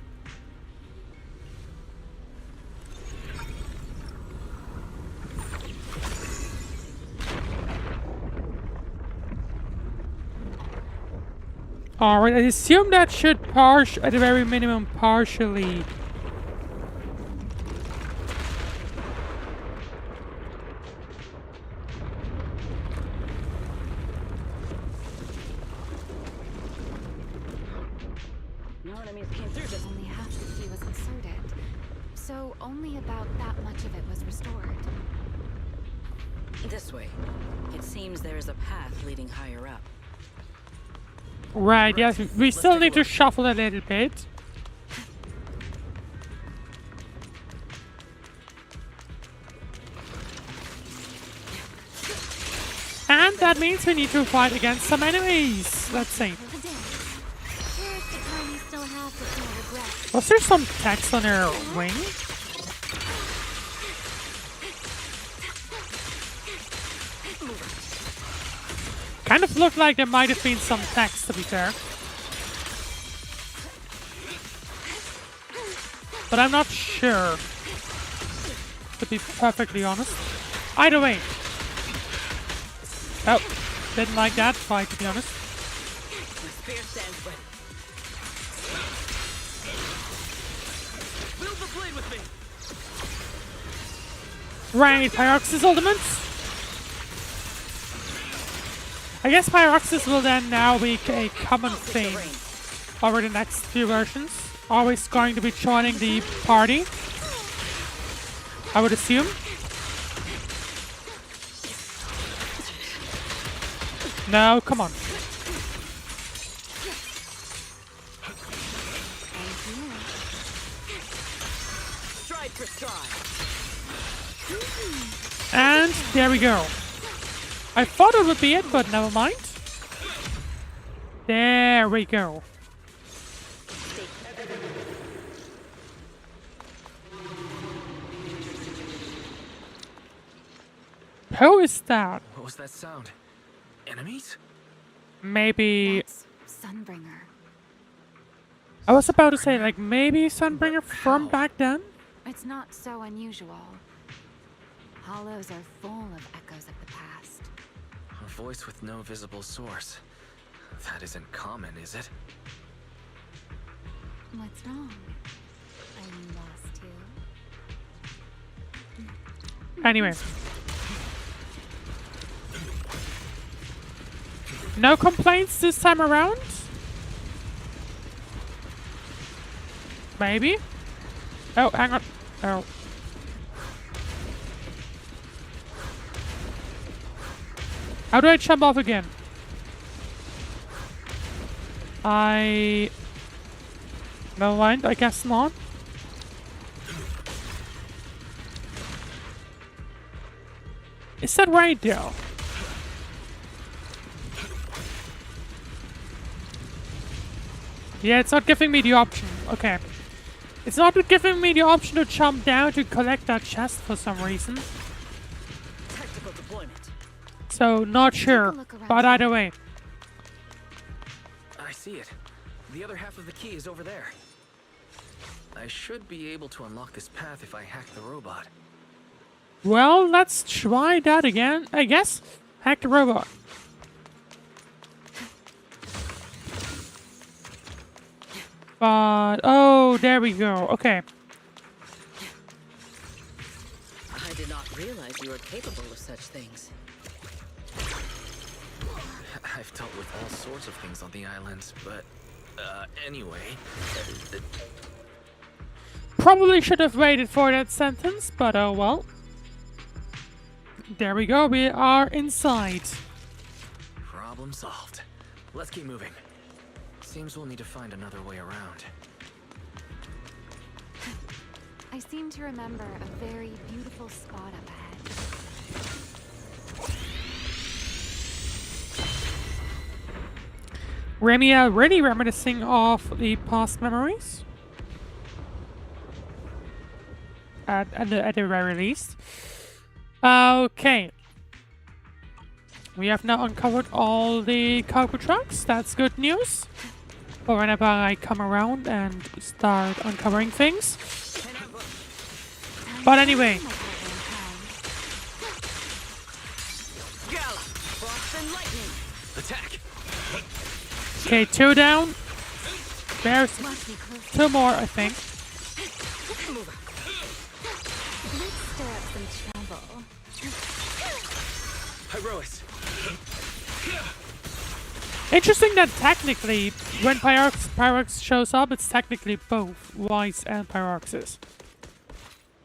Alright, I assume that should at the very minimum partially. No enemies came through. Just only half the key was inserted, so only about that much of it was restored. This way. It seems there is a path leading higher up. Right, yes, we still need to shuffle a little bit. And that means we need to fight against some enemies. Let's see. Was there some text on her wing? Kind of looked like there might have been some text, to be fair. But I'm not sure, to be perfectly honest. Either way. Oh, didn't like that fight, to be honest. Right, Pyrox's ultimate. I guess Pyroxis will then now be a common thing over the next few versions. Always going to be joining the party, I would assume. No, come on. And there we go. I thought it would be it, but never mind. There we go. Who is that? What was that sound? Enemies? Maybe... That's Sunbringer. I was about to say, like, maybe Sunbringer from back then? It's not so unusual. Hollows are full of echoes of the past. A voice with no visible source. That isn't common, is it? What's wrong? Are you lost too? Anyway. No complaints this time around? Maybe? Oh, hang on. Oh. How do I jump off again? Never mind, I guess not. Is that right, though? Yeah, it's not giving me the option. Okay. It's not giving me the option to jump down to collect that chest for some reason. Tactical deployment. So, not sure. But either way. I see it. The other half of the key is over there. I should be able to unlock this path if I hack the robot. Well, let's try that again, I guess. Hack the robot. But, oh, there we go. Okay. I did not realize you were capable of such things. I've dealt with all sorts of things on the islands, but, anyway. Probably should have waited for that sentence, but oh well. There we go, we are inside. Problem solved. Let's keep moving. Seems we'll need to find another way around. I seem to remember a very beautiful spot up ahead. Remielle really reminiscing of the past memories. at the very least. Okay. We have now uncovered all the cargo trucks. That's good news. But whenever I come around and start uncovering things. But anyway. Attack. Okay, 2 down. There's 2 more, I think. Let's stir up some trouble. Hyrois. Interesting that technically, when Pyrox shows up, it's technically both Wise and Pyroxis.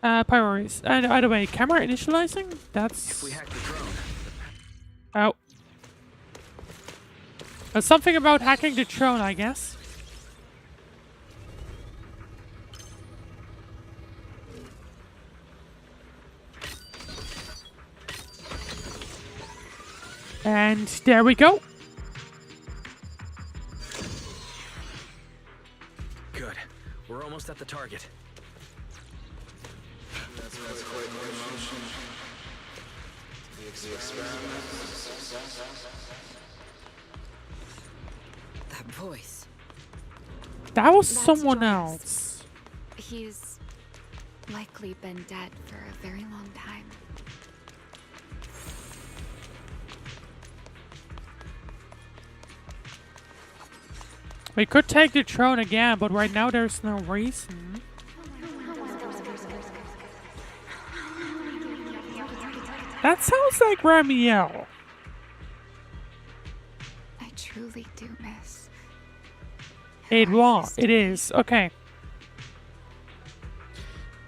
Pyroris. And by the way, camera initializing? That's... If we hack the drone. Oh. There's something about hacking the drone, I guess. And there we go. Good. We're almost at the target. That's quite more emotion. The experiment. That voice. That was That's someone Joyce. else. He's likely been dead for a very long time. We could take the drone again, but right now there's no reason. That sounds like Remielle. I truly do miss. It was. It is. Okay.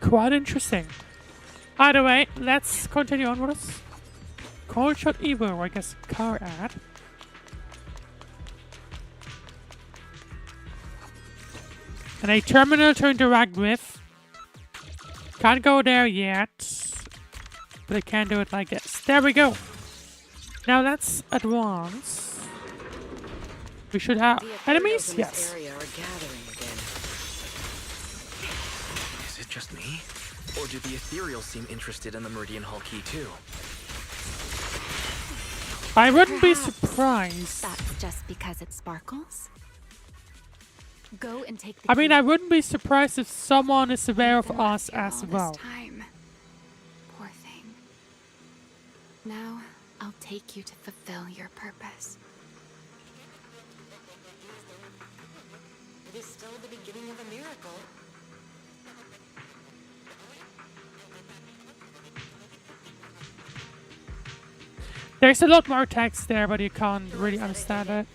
Quite interesting. Either way, let's continue on with this. Cold Shot Evo, I guess, car ad. And a terminal to interact with. Can't go there yet. But I can do it like this. There we go. Now let's advance. We should have enemies? Yes. Is it just me? Or do the ethereals seem interested in the Meridian Hall key too? I wouldn't be Perhaps surprised. That's just because it sparkles. Go and take the I mean, key. I wouldn't be surprised if someone is aware of Been us here as all well. this time. Poor thing. Now I'll take you to fulfill your purpose. It is still the beginning of a miracle. There's a lot more text there, but you can't really understand it.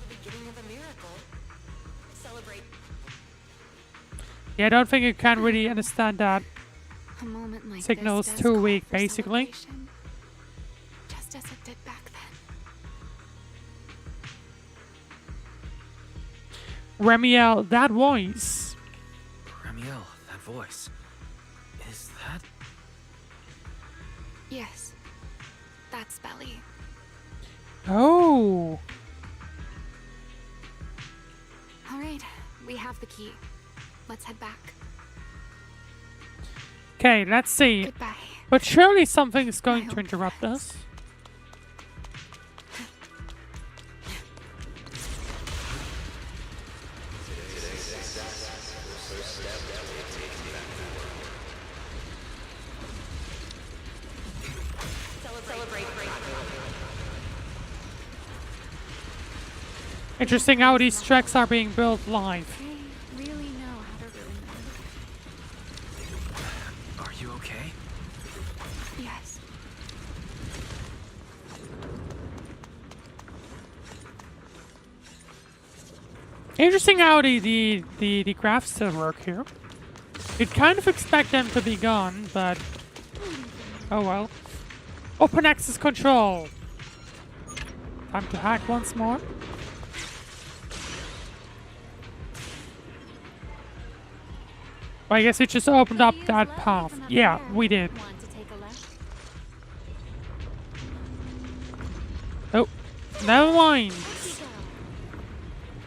Beginning of a miracle. Celebrate. Yeah, I don't think you can really understand that. A moment like Signal's this does too call weak, for basically. celebration, just as it did back then. Remielle, that voice. Remielle, that voice. Is that... Yes, that's Belly. Oh. All right, we have the key. Let's head back. Okay, let's see. Goodbye. But surely something is going I to hope interrupt us. Interesting how these tracks are being built live. They really know how to ruin them. Are you okay? Yes. Interesting how the graphs still work here. You'd kind of expect them to be gone, but oh well. Open access control. Time to hack once more. Well, I guess it just opened up that path. Yeah, we did. Want to take a left? Oh, never mind.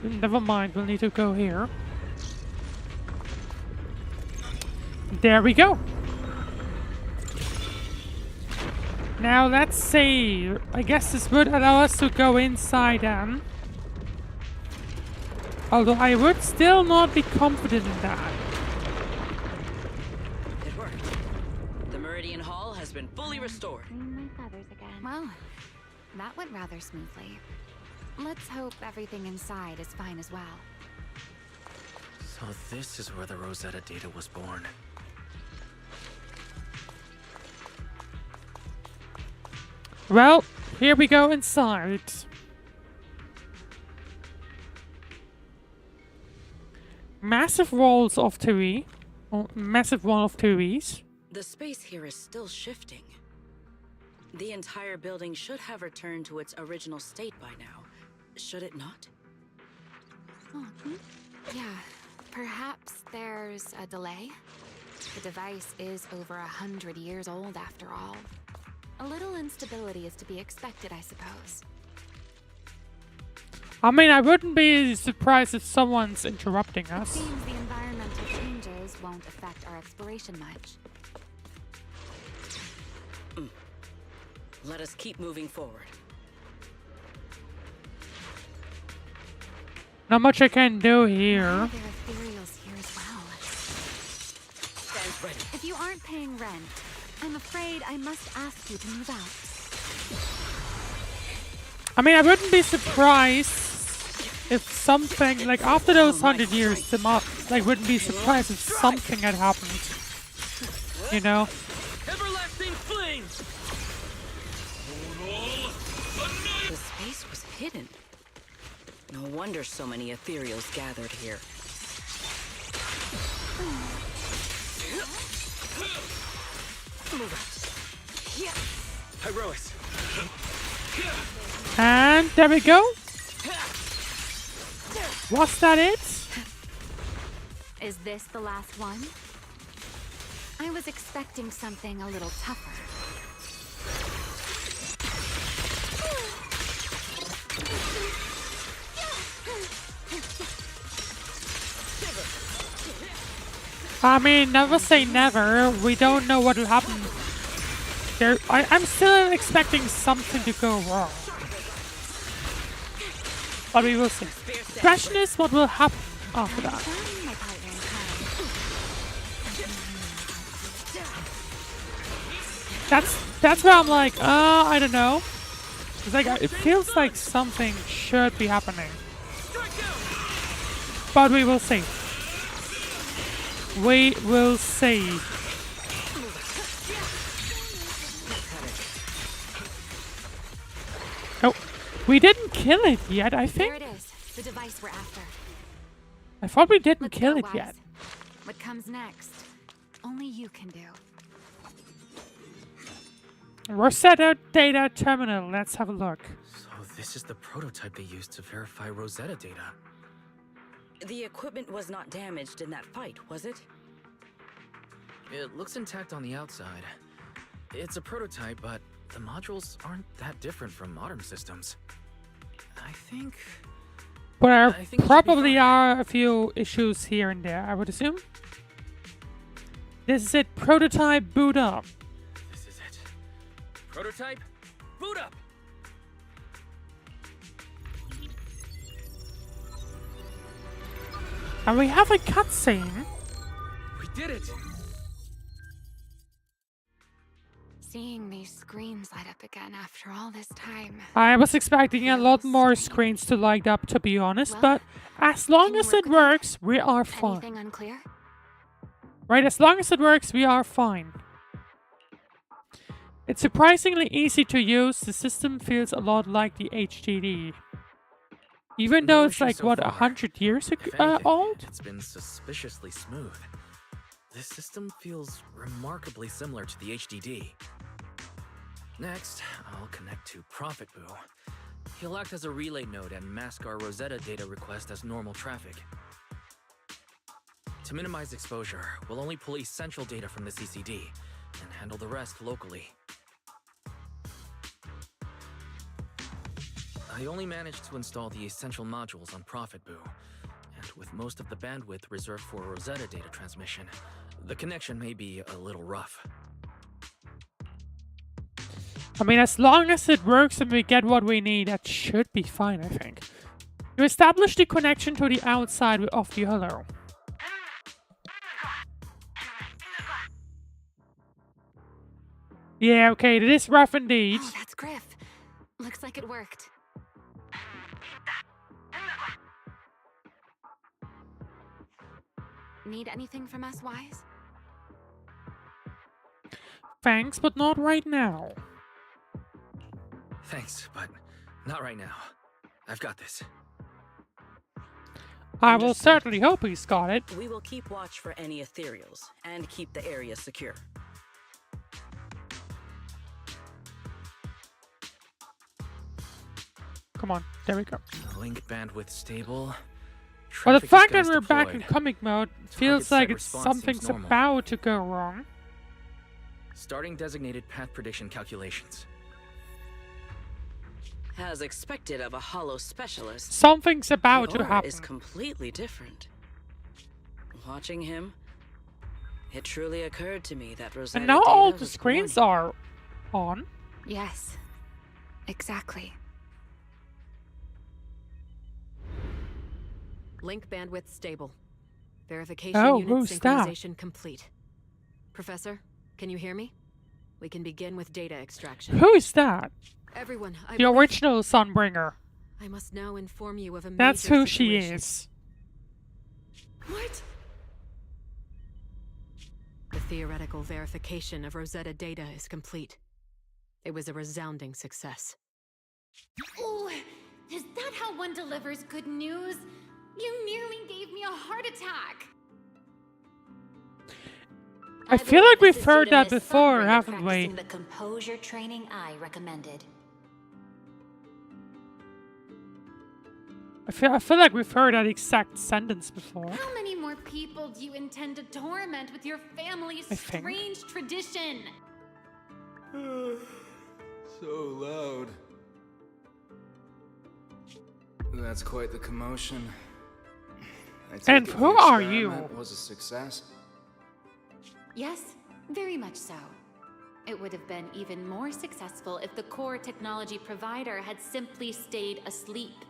Never mind, we'll need to go here. There we go. Now let's see. I guess this would allow us to go inside then. Although I would still not be confident in that. It worked. The Meridian Hall has been fully restored. My feathers again. Well, that went rather smoothly. Let's hope everything inside is fine as well. So this is where the Rosetta data was born. Well, here we go inside. Massive walls of TUI. Oh, massive wall of TUIs. The space here is still shifting. The entire building should have returned to its original state by now. Should it not? Yeah, perhaps there's a delay. The device is over 100 years old after all. A little instability is to be expected, I suppose. I mean, I wouldn't be surprised if someone's interrupting It us. seems the environmental changes won't affect our exploration much. Let us keep moving forward. Not much I can do Now here. there are ethereals here as well. Stand ready. If you aren't paying rent, I'm afraid I must ask you to move out. I mean, I wouldn't be surprised if something, like after those 100 years, wouldn't be surprised if something had happened. You know? Everlasting flames! The space was hidden. No wonder so many ethereals gathered here. Herois. And there we go. Was that it? Is this the last one? I was expecting something a little tougher. I mean, never say never. We don't know what will happen. I'm still expecting something to go wrong. But we will see. The question is what will happen after that. Found my partner in crime. That's where I'm like, I don't know. It's like, it feels like something should be happening. But we will see. We will see. Oh, we didn't kill it yet, I There think. it is, the device we're after. I thought we didn't Let's kill go, it Wise. yet. What comes next? Only you can do. Rosetta Data Terminal. Let's have a look. So this is the prototype they used to verify Rosetta data. The equipment was not damaged in that fight, was it? It looks intact on the outside. It's a prototype, but the modules aren't that different from modern systems. I think But there I think it should be probably fine. are a few issues here and there, I would assume. This is it. Prototype boot up. this is it. Prototype, boot up! And we have a cutscene. We did it! Seeing these screens light up again after all this time. I was expecting a lot more screens to light up, to be honest, Well, but as long can you as work it with it? works, we are fine. Anything unclear? Right, as long as it works, we are fine. It's surprisingly easy to use. The system feels a lot like the HDD. Even though No it's issues like, so what, far. 100 years If anything, old? it's been suspiciously smooth. This system feels remarkably similar to the HDD. Next, I'll connect to Prophet Boo. He'll act as a relay node and mask our Rosetta data request as normal traffic. To minimize exposure, we'll only pull essential data from the CCD and handle the rest locally. I only managed to install the essential modules on Prophet Boo, and with most of the bandwidth reserved for Rosetta data transmission, The connection may be a little rough. I mean, as long as it works and we get what we need, that should be fine, I think. You establish the connection to the outside of the hollow. Yeah, okay, it is rough indeed. Oh, that's Griff. Looks like it worked. Need anything from us, Wise? Thanks, but not right now. Thanks, but not right now. I've got this. I will certainly hope he's got it. We will keep watch for any ethereals and keep the area secure. Come on, there we go. Link bandwidth stable. Well, the Traffic fact that disguise we're back in deployed. comic mode feels Target like site it's response something's seems normal. about to go wrong. Starting designated path prediction calculations. As expected of a hollow specialist, Something's about the to aura happen. is completely different. Watching him, it truly occurred to me that Rosetta And now all Data the was screens warning. are on. Yes. Exactly. Link bandwidth stable. Verification Oh, unit who's that? synchronization complete. Professor, can you hear me? We can begin with data extraction. Who is that? Everyone, I The believe original Sunbringer. I must now inform you of a That's major who she situation. is. What? The theoretical verification of Rosetta Data is complete. It was a resounding success. Oh, is that how one delivers good news? You nearly gave me a heart attack. I feel like we've heard that before, haven't we? The composure training I recommended. I feel like we've heard that exact sentence before. How many more people do you intend to torment with your family's I think. strange tradition? So loud. That's quite the commotion. I take And it who the are you? experiment was a success. Yes, very much so. It would have been even more successful if the core technology provider had simply stayed asleep.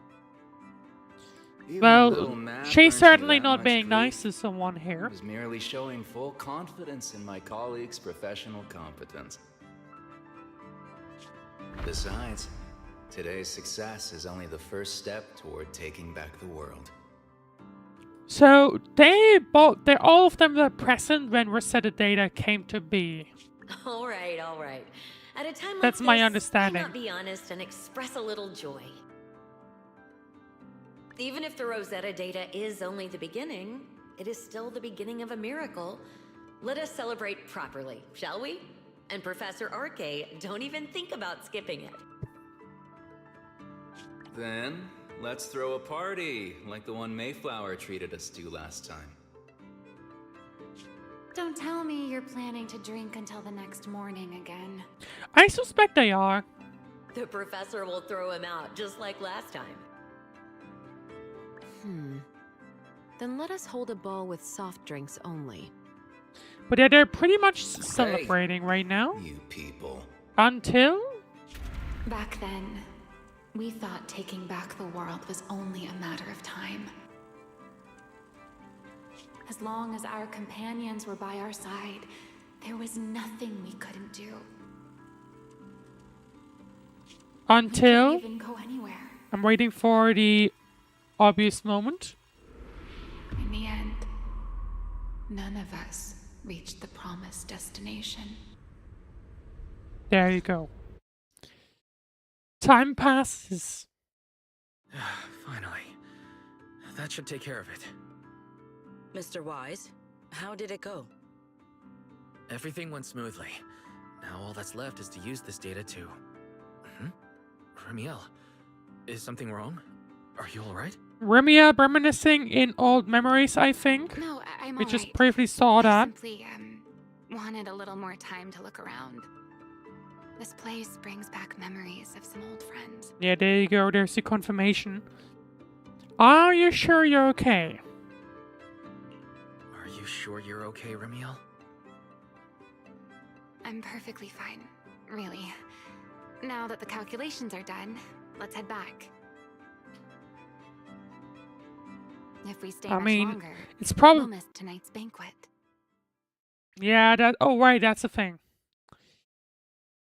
Even a Well, little math she's earns me certainly that not much being grief. nice to someone I here. was merely showing full confidence in my colleagues' professional competence. Besides, today's success is only the first step toward taking back the world. So they're all of them were present when Rosetta Data came to be. All right, all right. At a time like That's my this, understanding. why not be honest and express a little joy? Even if the Rosetta Data is only the beginning, it is still the beginning of a miracle. Let us celebrate properly, shall we? And Professor Arke, don't even think about skipping it. Then, let's throw a party, like the one Mayflower treated us to last time. Don't tell me you're planning to drink until the next morning again. I suspect they are. The professor will throw him out, just like last time. Then let us hold a ball with soft drinks only. But yeah, they're pretty much celebrating right now. You people. Until? Back then, we thought taking back the world was only a matter of time. As long as our companions were by our side, there was nothing we couldn't do. We Until? couldn't even go anywhere. I'm waiting for the obvious moment. In the end, none of us reached the promised destination. There you go. Time passes. Finally. That should take care of it. Mr. Wise, how did it go? Everything went smoothly. Now all that's left is to use this data to... Remielle, is something wrong? Are you alright? Remielle reminiscing in old memories, I think. No, I'm We just alright. briefly saw I that. simply, wanted a little more time to look around. This place brings back memories of some old friends. Yeah, there you go. There's the confirmation. Are you sure you're okay? Are you you sure you're okay, Remielle? I'm perfectly fine, really. Now that the calculations are done, let's head back. If we stay much longer, it's probably... we'll miss tonight's banquet. Yeah, that... Oh, right, that's the thing.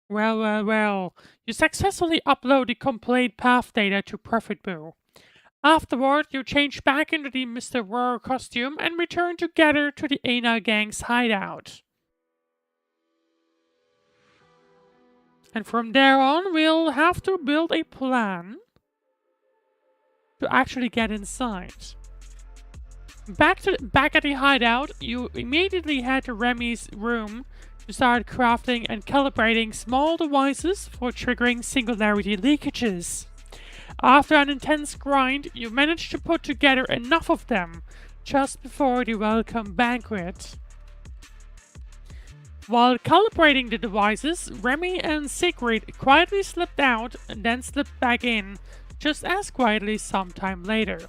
Well. You successfully upload the complete path data to Profit Boo. Afterward, you change back into the Mr. Roar costume and return together to the Aina gang's hideout. And from there on, we'll have to build a plan to actually get inside. Back at the hideout, you immediately head to Remy's room to start crafting and calibrating small devices for triggering singularity leakages. After an intense grind, you manage to put together enough of them just before the welcome banquet. While calibrating the devices, Remy and Sigrid quietly slipped out and then slipped back in, just as quietly sometime later.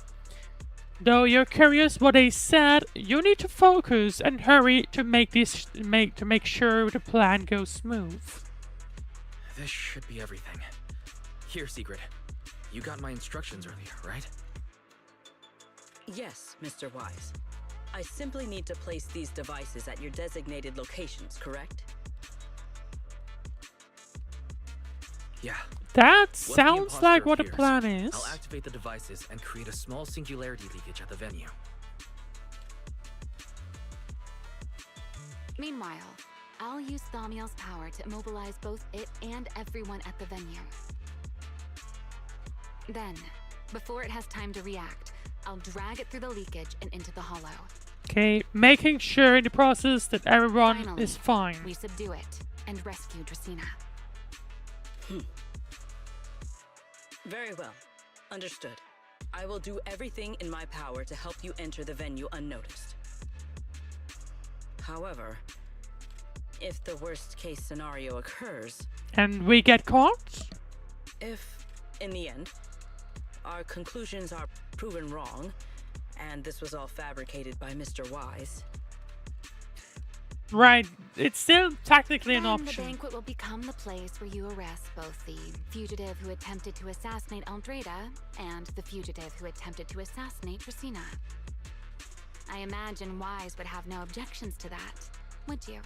Though you're curious what they said, you need to focus and hurry to make sure the plan goes smooth. This should be everything. Here, Sigrid. You got my instructions earlier, right? Yes, Mr. Wise. I simply need to place these devices at your designated locations, correct? Yeah. That sounds like what the plan is. I'll activate the devices and create a small singularity leakage at the venue. Meanwhile, I'll use Thaumiel's power to immobilize both it and everyone at the venue. Then, before it has time to react, I'll drag it through the leakage and into the hollow. Okay, making sure in the process that everyone Finally, is fine. We subdue it and rescue Dracena. Very well. Understood. I will do everything in my power to help you enter the venue unnoticed. However, if the worst case scenario occurs... And we get caught? If, in the end, our conclusions are proven wrong, and this was all fabricated by Mr. Wise... Right, it's still technically an option. The banquet will become the place where you arrest both the fugitive who attempted to assassinate Aldreda and the fugitive who attempted to assassinate Dracena. I imagine Wise would have no objections to that, would you?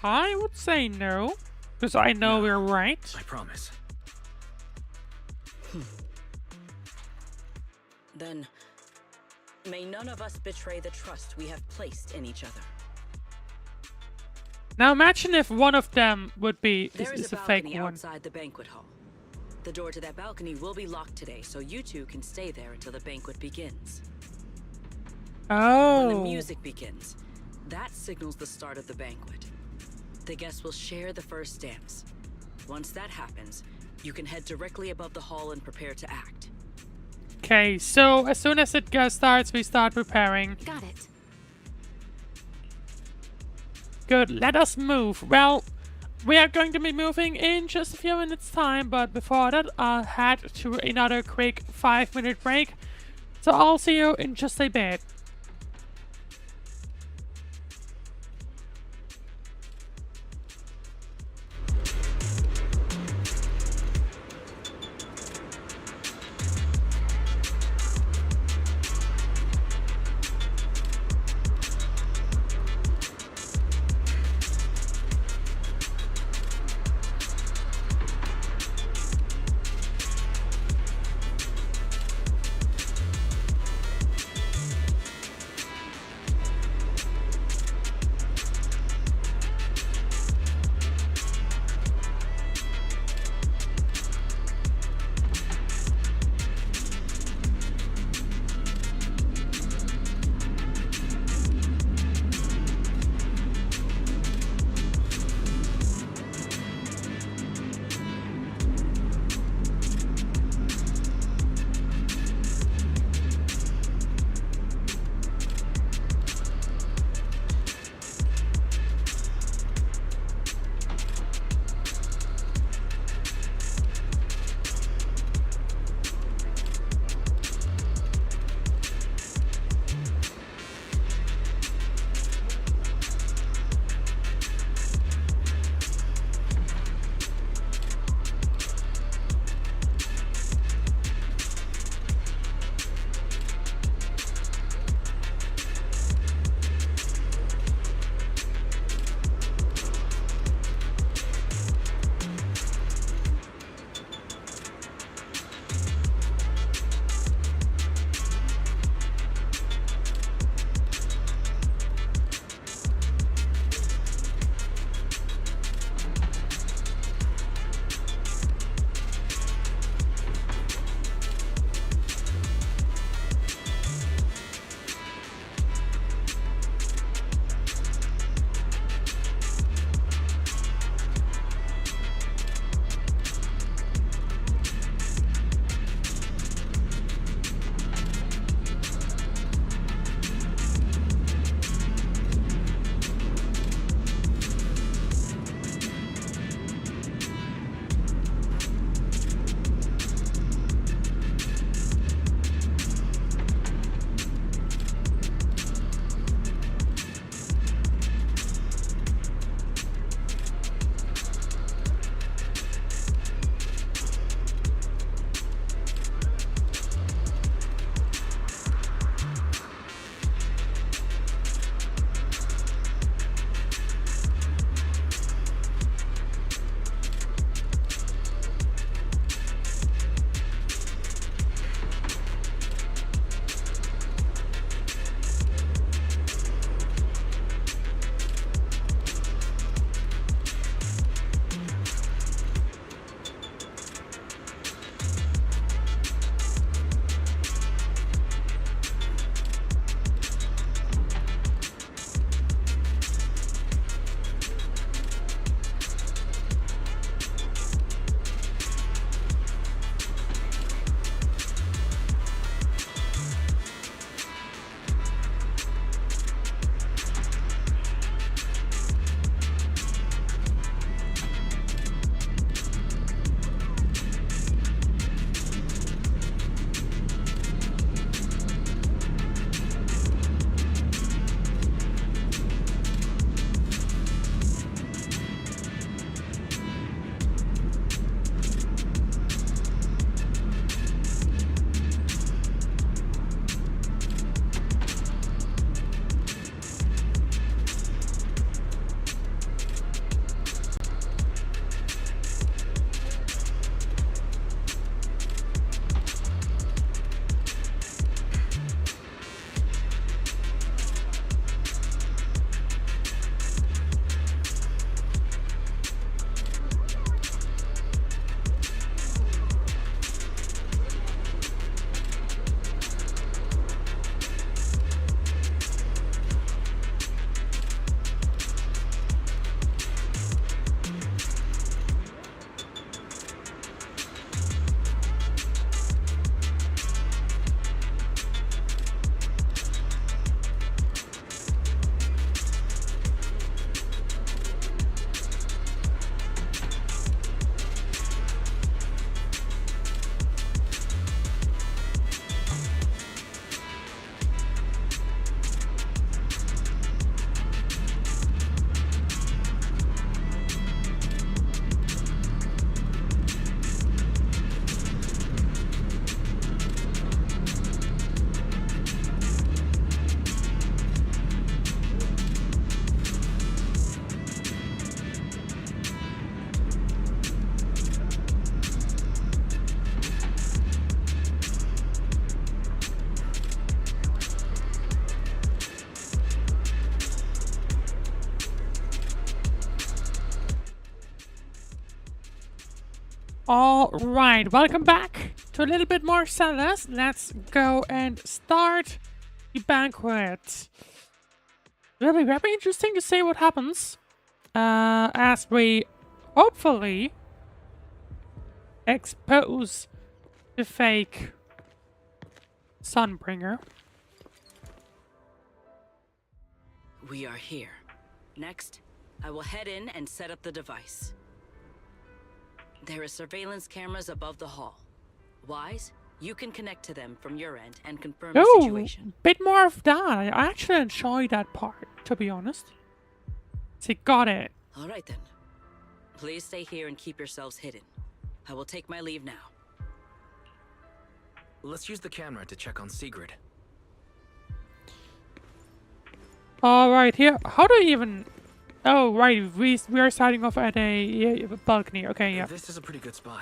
I would say no, because I know we're right. I promise. Then, may none of us betray the trust we have placed in each other. Now imagine if one of them would be is a fake one. Outside the banquet hall. The door to that balcony will be locked today, so you two can stay there until the banquet begins. Oh. When the music begins, that signals the start of the banquet. The guests will share the first dance. Once that happens, you can head directly above the hall and prepare to act. Okay, so as soon as it starts, we start preparing. Got it. Good, let us move. Well, we are going to be moving in just a few minutes time, but before that, I'll head to another quick 5-minute break. So I'll see you in just a bit. Alright, welcome back to a little bit more Zenless. Let's go and start the banquet. Will be very interesting to see what happens as we hopefully expose the fake Sunbringer. We are here. Next, I will head in and set up the device. There are surveillance cameras above the hall. Wise, you can connect to them from your end and confirm the Oh, situation. bit more of that. I actually enjoyed that part, to be honest. So got it. All right then. Please stay here and keep yourselves hidden. I will take my leave now. Let's use the camera to check on Sigrid. Alright, here. How do you even... Oh, right. We are starting off at a balcony. Okay, yeah. This is a pretty good spot.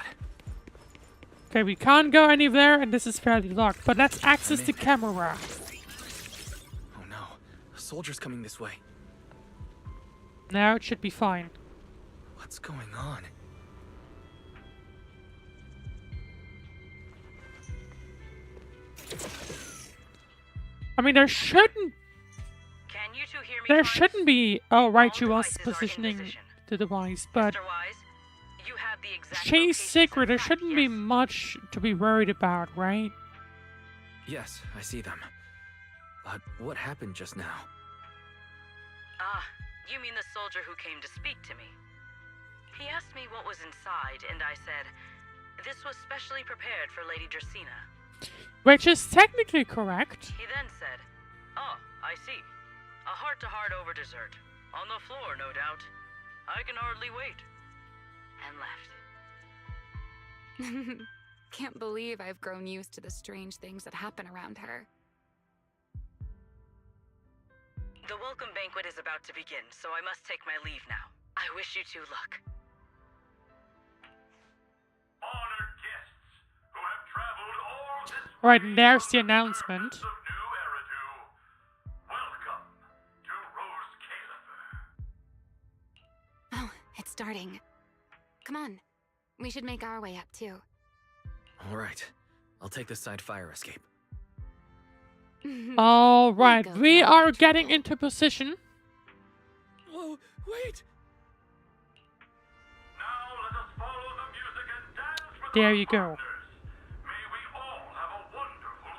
Okay, we can't go anywhere, and this is fairly locked. But let's access the camera. Oh no. A soldier's coming this way. Now it should be fine. What's going on? I mean, there shouldn't... Can you two hear me? There shouldn't be... Oh, right, she was positioning the device, but... Mr. Wise, you have the exact She's location Sigrid. There set, shouldn't yes? be much to be worried about, right? Yes, I see them. But what happened just now? Ah, you mean the soldier who came to speak to me? He asked me what was inside, and I said, this was specially prepared for Lady Dracaena. Which is technically correct. He then said, oh, I see. A heart-to-heart over dessert. On the floor, no doubt. I can hardly wait. And left. Can't believe I've grown used to the strange things that happen around her. The welcome banquet is about to begin, so I must take my leave now. I wish you two luck. Honored guests who have traveled all this Right, and there's the announcement. of New Eridu, welcome to Roscaelifer. Oh, it's starting. Come on. We should make our way up, too. Alright. I'll take the side fire escape. Alright, Go we for are it. getting into position. Whoa, wait! Now let us follow the music and dance with There our you go. partners. May we all have a wonderful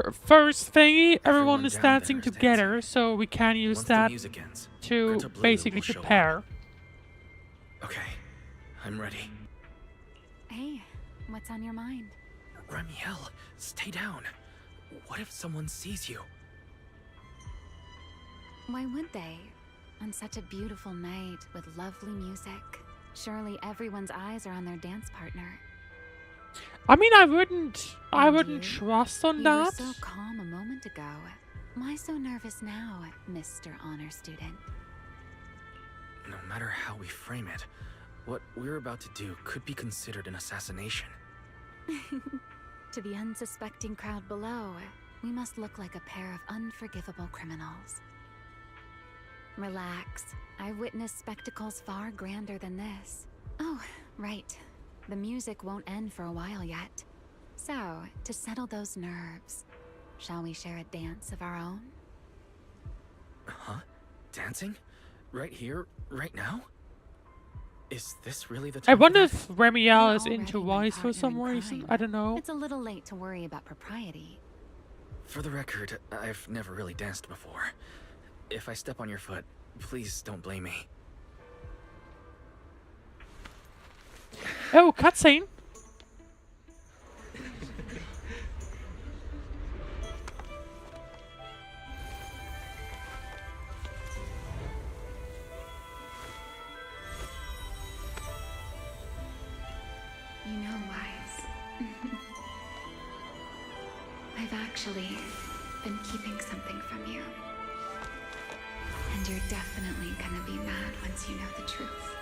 evening. First thingy, everyone Everyone is down dancing there is together, so we can use Once the that music ends, to Greta Blue basically will show up. prepare. Okay, I'm ready. Hey, what's on your mind? Remielle, stay down. What if someone sees you? Why would they? On such a beautiful night with lovely music. Surely everyone's eyes are on their dance partner. I mean, I wouldn't And you? trust on You that. were so calm a moment ago. Why so nervous now, Mr. Honor Student? No matter how we frame it, what we're about to do could be considered an assassination. To the unsuspecting crowd below, we must look like a pair of unforgivable criminals. Relax. I've witnessed spectacles far grander than this. Oh, right. The music won't end for a while yet. So, to settle those nerves, shall we share a dance of our own? Huh? Dancing? Right here? Right now? Is this really the time I for wonder that? if Remielle is You've into already been Wise for partner some in reason. crime. I don't know. It's a little late to worry about propriety. For the record, I've never really danced before. If I step on your foot, please don't blame me. Oh, cutscene. You know, Wise. I've actually been keeping something from you. And you're definitely gonna be mad once you know the truth.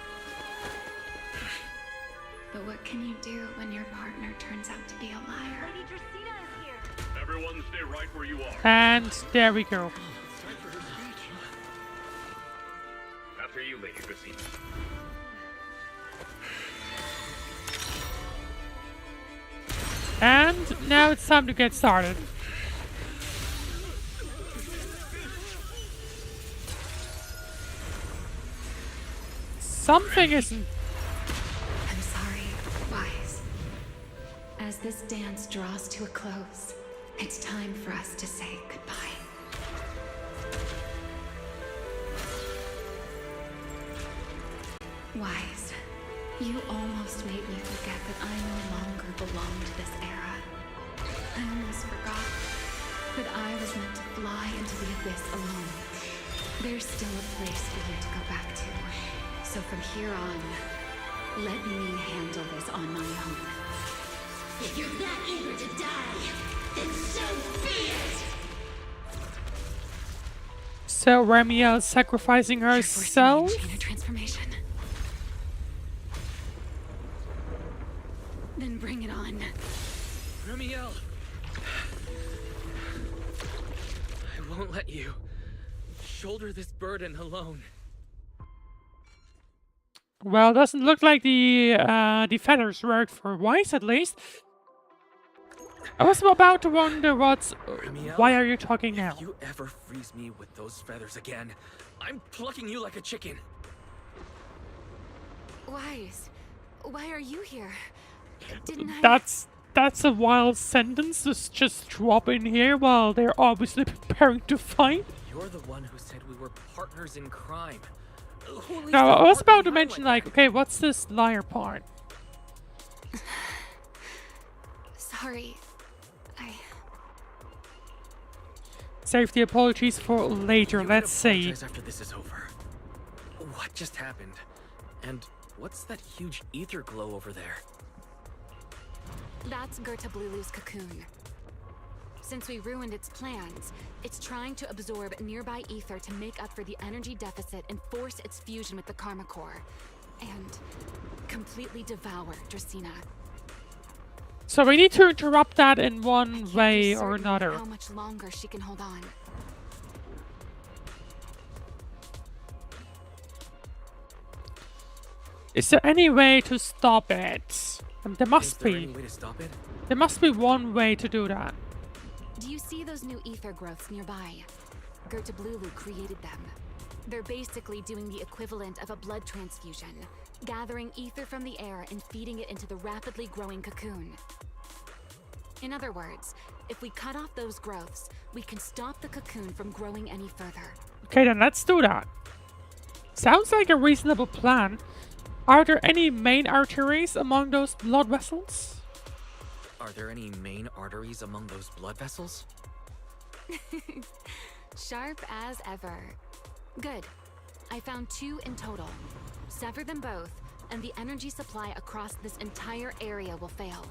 But what can you do when your partner turns out to be a liar? Lady Dracaena is here. Everyone stay right where you are. And there we go. After you, Lady Dracaena. And now it's time to get started. Something isn't... I'm sorry, Wise. As this dance draws to a close, it's time for us to say goodbye. Wise, you almost made me forget that I no longer belong to this era. I almost forgot that I was meant to fly into the abyss alone. There's still a place for you to go back to. So from here on, let me handle this on my own. If you're that eager to die, then so be it! So Remielle is sacrificing herself? In a transformation. Then bring it on. Remielle! I won't let you shoulder this burden alone. Well, doesn't look like the feathers worked for Wise, at least. I was about to wonder what's... Remielle, why are you talking now? If you ever freeze me with those feathers again, I'm plucking you like a chicken. Wise, why are you here? Didn't I... That's a wild sentence to just drop in here while they're obviously preparing to fight. You're the one who said we were partners in crime. No, I was about to mention, like, okay, what's this liar part? Sorry. Save the apologies for later, let's see. After this is over. What just happened? And what's that huge ether glow over there? That's Gertablulu's cocoon. Since we ruined its plans, it's trying to absorb nearby ether to make up for the energy deficit and force its fusion with the Karma Core. And completely devour Dracaena. So we need to interrupt that in one way or another. How much longer she can hold on. Is there any way to stop it? There must be. Any way to stop it? There must be one way to do that. Do you see those new ether growths nearby? Gertablulu created them. They're basically doing the equivalent of a blood transfusion, gathering ether from the air and feeding it into the rapidly growing cocoon. In other words, if we cut off those growths, we can stop the cocoon from growing any further. Okay, then let's do that. Sounds like a reasonable plan. Are there any main arteries among those blood vessels? Are there any main arteries among those blood vessels? Sharp as ever. Good. I found 2 in total. Sever them both, and the energy supply across this entire area will fail.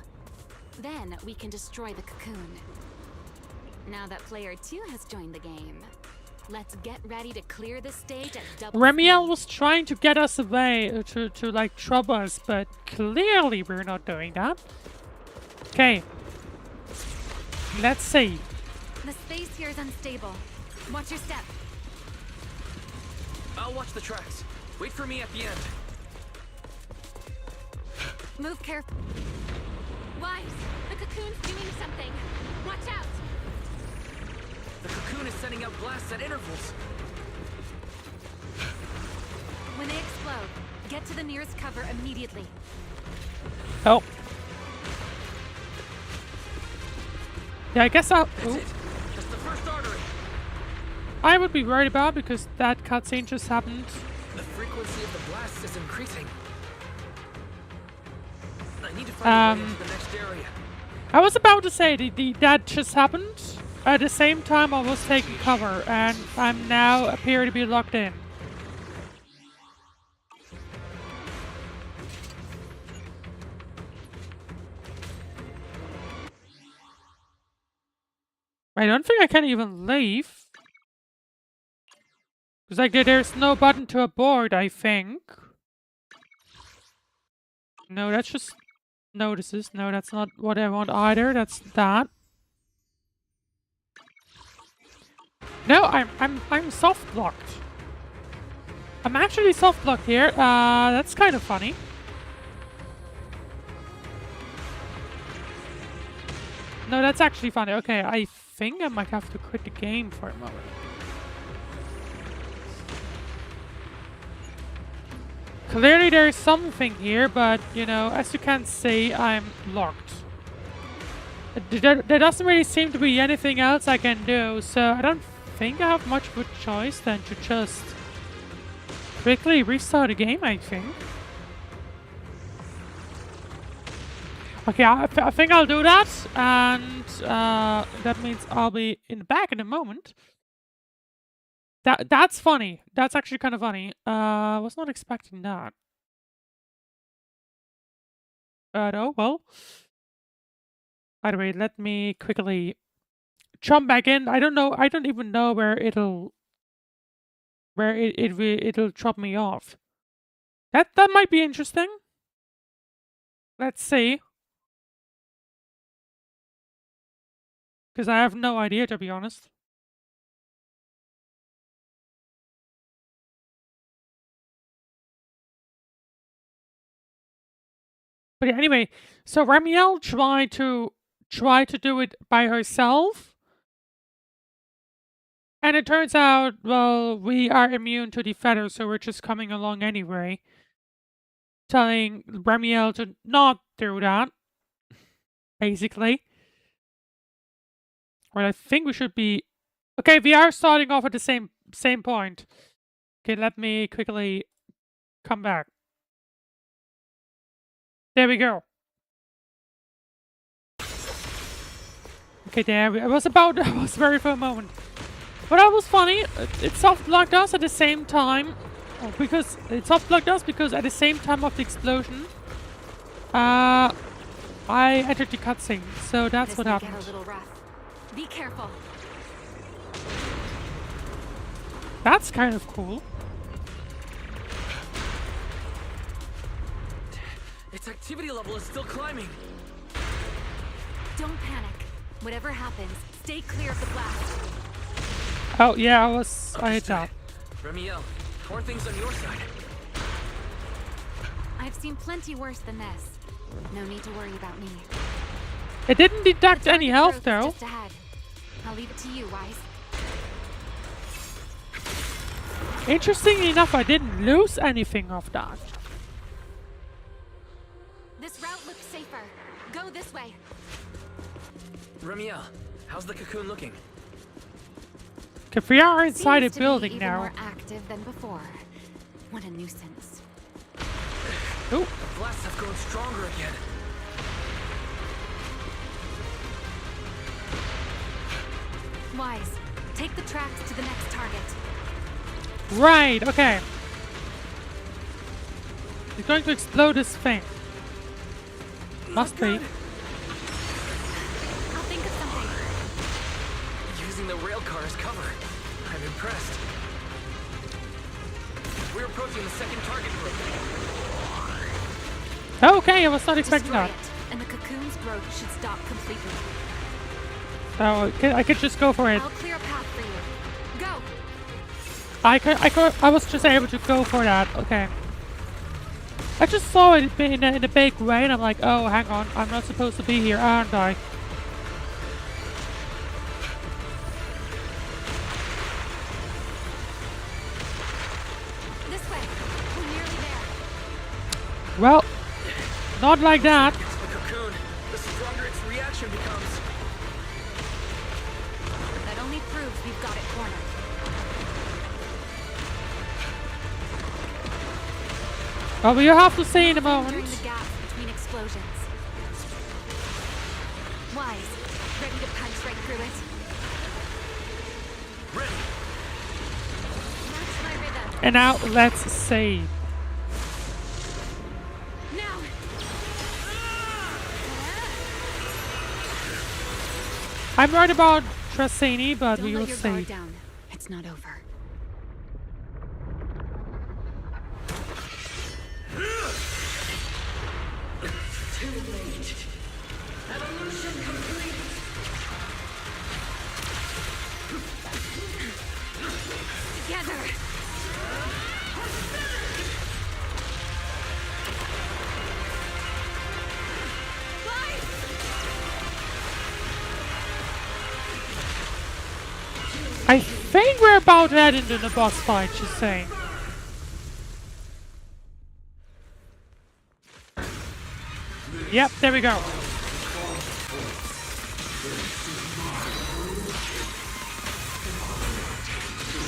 Then we can destroy the cocoon. Now that player 2 has joined the game, let's get ready to clear the stage at double Remielle was trying to get us away, to like trouble us, but clearly we're not doing that. Okay. Let's see. The space here is unstable. Watch your step. I'll watch the tracks. Wait for me at the end. Move carefully. Wise, the cocoon's doing something. Watch out! The cocoon is sending out blasts at intervals. When they explode, get to the nearest cover immediately. Oh. Yeah, I guess I'll... That's it. That's the first artery. I would be worried about because that cutscene just happened. The frequency of the blasts is increasing. I need to find a way into the next area. I was about to say that just happened. At the same time I was taking cover and I'm now appear to be locked in. I don't think I can even leave. Because like there's no button to abort, I think. No, that's just notices. No, that's not what I want either. That's that. No, I'm soft locked. I'm actually soft locked here. That's kind of funny. No, that's actually funny. Okay, I think I might have to quit the game for a moment. Clearly there is something here, but, you know, as you can see, I'm locked. There doesn't really seem to be anything else I can do, so I don't think I have much of a choice than to just quickly restart the game, I think. Okay, I think I'll do that, and that means I'll be back in a moment. That's funny. That's actually kind of funny. I was not expecting that. Oh well. By the way, let me quickly jump back in. I don't know. I don't even know where it'll drop me off. That might be interesting. Let's see. Because I have no idea, to be honest. But yeah, anyway, so Remielle tried to do it by herself. And it turns out, well, we are immune to the feather, so we're just coming along anyway. Telling Remielle to not do that. Basically. Well, I think we should be... Okay, we are starting off at the same point. Okay, let me quickly come back. There we go. Okay, there I was very for a moment. But that was funny. It soft blocked us at the same time. Because it soft blocked us because at the same time of the explosion, I entered the cutscene. So that's what happened. Get a little rough. Be careful. That's kind of cool. Its activity level is still climbing. Don't panic. Whatever happens, stay clear of the blast. Oh yeah, I hit that. Remielle, how are things on your side? I've seen plenty worse than this. No need to worry about me. It didn't deduct any health though. Just ahead. I'll leave it to you, Wise. Interestingly enough, I didn't lose anything of that. This route looks safer. Go this way. Remielle, how's the cocoon looking? Okay, we are inside Seems a building to be now. even more active than before. What a nuisance. Oh. The blasts have grown stronger again. Wise, take the tracks to the next target. Right, okay. He's going to explode this thing. Must be. I'll think of something. Using the rail car as cover. I'm impressed. We're approaching the second target group. Okay, I was not expecting Destroy that. it, and the cocoon's growth should stop completely. Oh, I could just go for it. I'll clear a path for you. Go. I was just able to go for that. Okay. I just saw it in a big way, and I'm like, oh, hang on, I'm not supposed to be here, aren't I? This way. We're nearly there. Well, not like that. The cocoon, the stronger its reaction becomes. That only proves we've got it cornered. Well, you have to see in a moment. During the gap between explosions. Wise, ready to punch right through it. Ready. Match my rhythm. And now let's see. Now. I'm right about Tracini, but Don't we will let your see. guard down. It's not over. Too late. Evolution complete. Together. think we're about to head into the boss fight, just saying. Yep, there we go.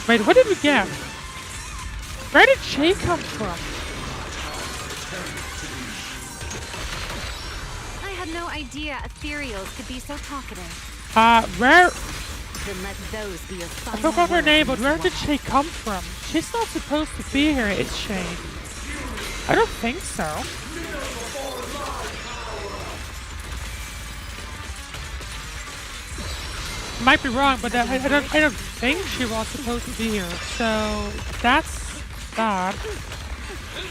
Wait, what did we get? Where did she come from? I had no idea ethereals could be so talkative. Where? Then let those be your I final forgot her words, name, but Mr. where did White. she come from? She's not supposed to be here, is she? I don't think so. Might be wrong, but I don't think she was supposed to be here. So that's that.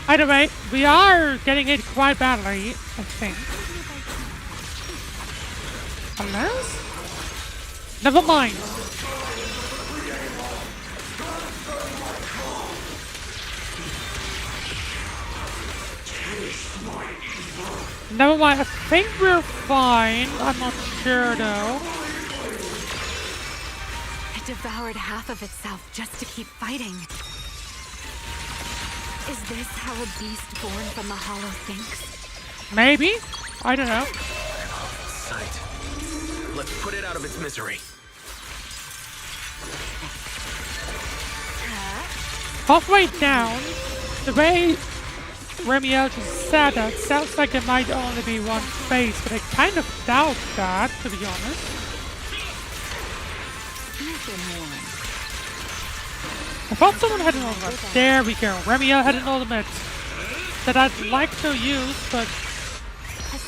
Either way, we are getting hit quite badly, I think. Unless? Never mind. Never mind, I think we're fine. I'm not sure though. It devoured half of itself just to keep fighting. Is this how a beast born from the hollow thinks? Maybe? I don't know. Sight. Let's put it out of its misery. Halfway down, the way Remielle just said that sounds like there might only be one face, but I kind of doubt that, to be honest. I thought someone had an ultimate. There we go. Remielle had an ultimate that I'd like to use, but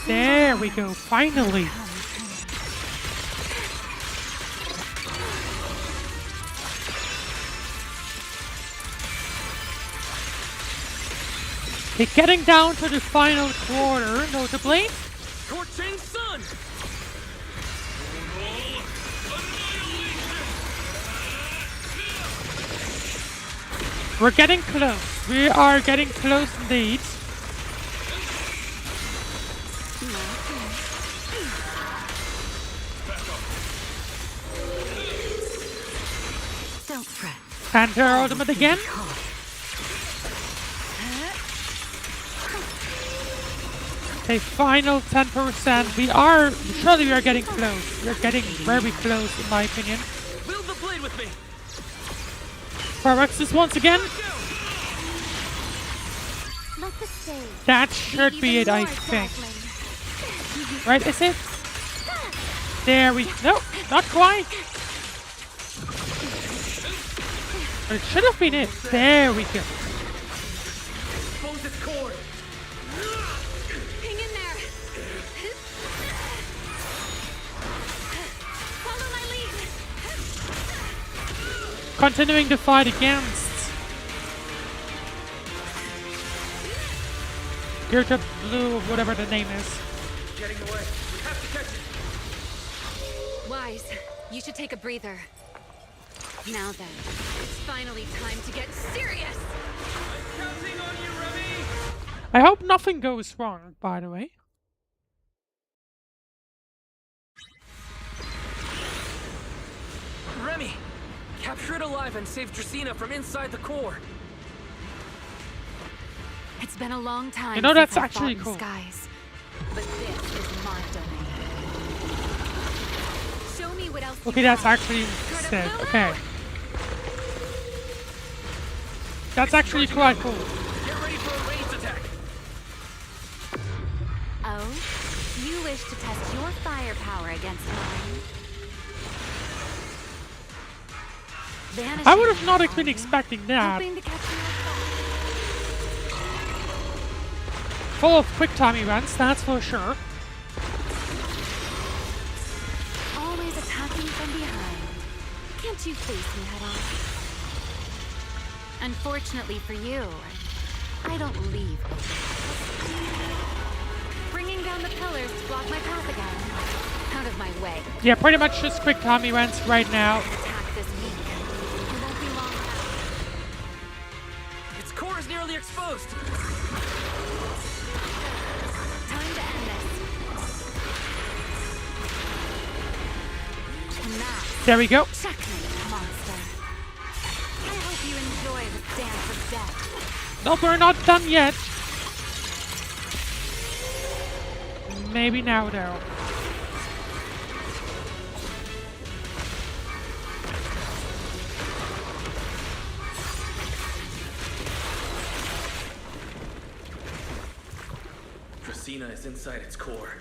there we go. Finally. We're getting down to the final quarter, notably. Scorching sun! We're getting close. We are getting close indeed. Don't fret. And her ultimate again. Okay, final 10%. Surely we are getting close. We are getting very close, in my opinion. Wield the blade with me! Paraxis once again. Let the stage That should be it, I think. Right, is it? There we... No, not quite. But it should have been it. There we go. Expose its cord! Hang in there. Follow my lead. Continuing the fight against Gertrude Blue, whatever the name is. Getting away. We have to catch it. Wise, you should take a breather. Now then, it's finally time to get serious. I'm counting on you, Remy! I hope nothing goes wrong, by the way. Remy! Capture it alive and save Dracena from inside the core! It's been a long time You know, since that's I've actually fought in cool. skies. But this is my domain. Show me what else Okay, you that's have. actually sick. Okay. That's actually quite cool. Get ready for a ranged attack! Oh? You wish to test your firepower against mine? I would have not been expecting that. Hoping to catch me off Full of quick time events, that's for sure. guard. Always attacking from behind. Can't you face me head on? Unfortunately for you, I don't leave open. Bringing down the pillars to block my path again. Out of my way. Yeah, pretty much just quick time events right now. Attack this weak. It won't be long now. Its core is nearly exposed! Time to end this. And that There we go. checkmate, monster. No, we're not done yet. Maybe now, though. Dracena is inside its core.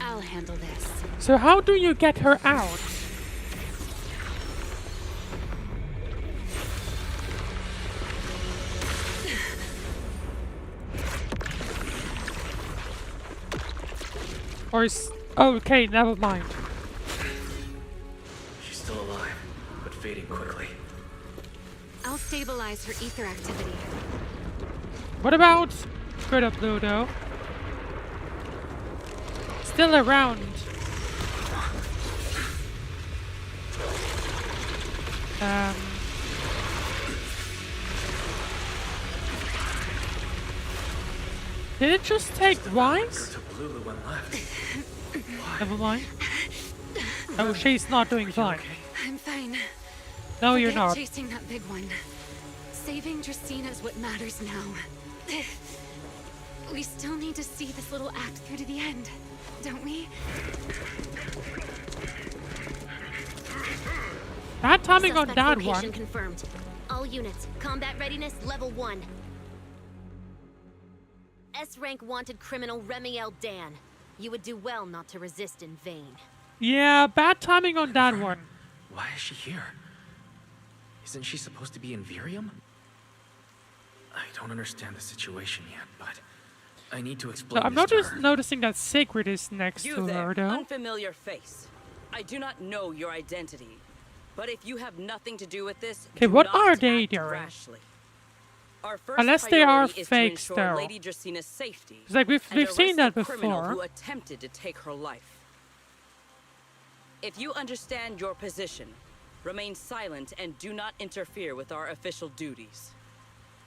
I'll handle this. So how do you get her out? Or is... Oh, okay, never mind. She's still alive, but fading quickly. I'll stabilize her ether activity. What about... Good up, Ludo. Still around. Did it just take Wise? Never mind. Oh, she's not doing fine. I'm fine. No, you're Forget not. chasing that big one. Saving Dracena is what matters now. We still need to see this little act through to the end, don't we? Bad timing on Suspect that location one. confirmed. All units, combat readiness level 1. S-rank wanted criminal Remielle Dan. You would do well not to resist in vain. Yeah, bad timing on that one. Why is she here? Isn't she supposed to be in Virium? I don't understand the situation yet, but I need to explain I'm this not to just her. noticing that Sigrid is next You to there, her, though. unfamiliar face. I do not know your identity, but if you have nothing to do with this, Okay, do what not are they act doing? rashly. Our first Unless they are priority is fakes, to ensure though. Lady Dracena's safety. It's like we've and seen arrest that the criminal before. who attempted to take her life. If you understand your position, remain silent and do not interfere with our official duties.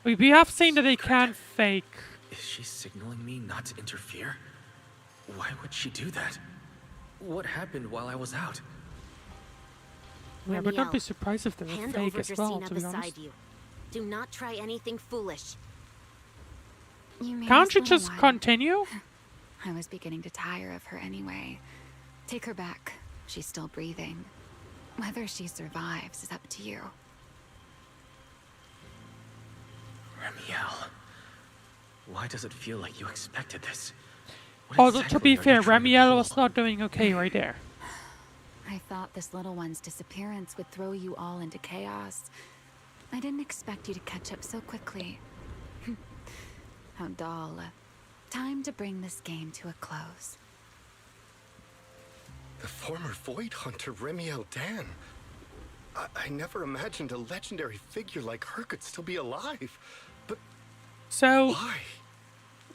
We have seen that they can fake. Is she signaling me not to interfere? Why would she do that? What happened while I was out? Yeah, but don't Remielle, be surprised if they're hand fake over as well, Dracena to be beside honest. you. Do not try anything foolish. You may Can't just you little just while. continue? I was beginning to tire of her anyway. Take her back. She's still breathing. Whether she survives is up to you. Remielle, why does it feel like you expected this? What Although, to exactly be are fair, you trying to Remielle pull? was not doing okay right there. I thought this little one's disappearance would throw you all into chaos. I didn't expect you to catch up so quickly. How dull. Time to bring this game to a close. The former Void Hunter Remielle Dan. I never imagined a legendary figure like her could still be alive. But So, why?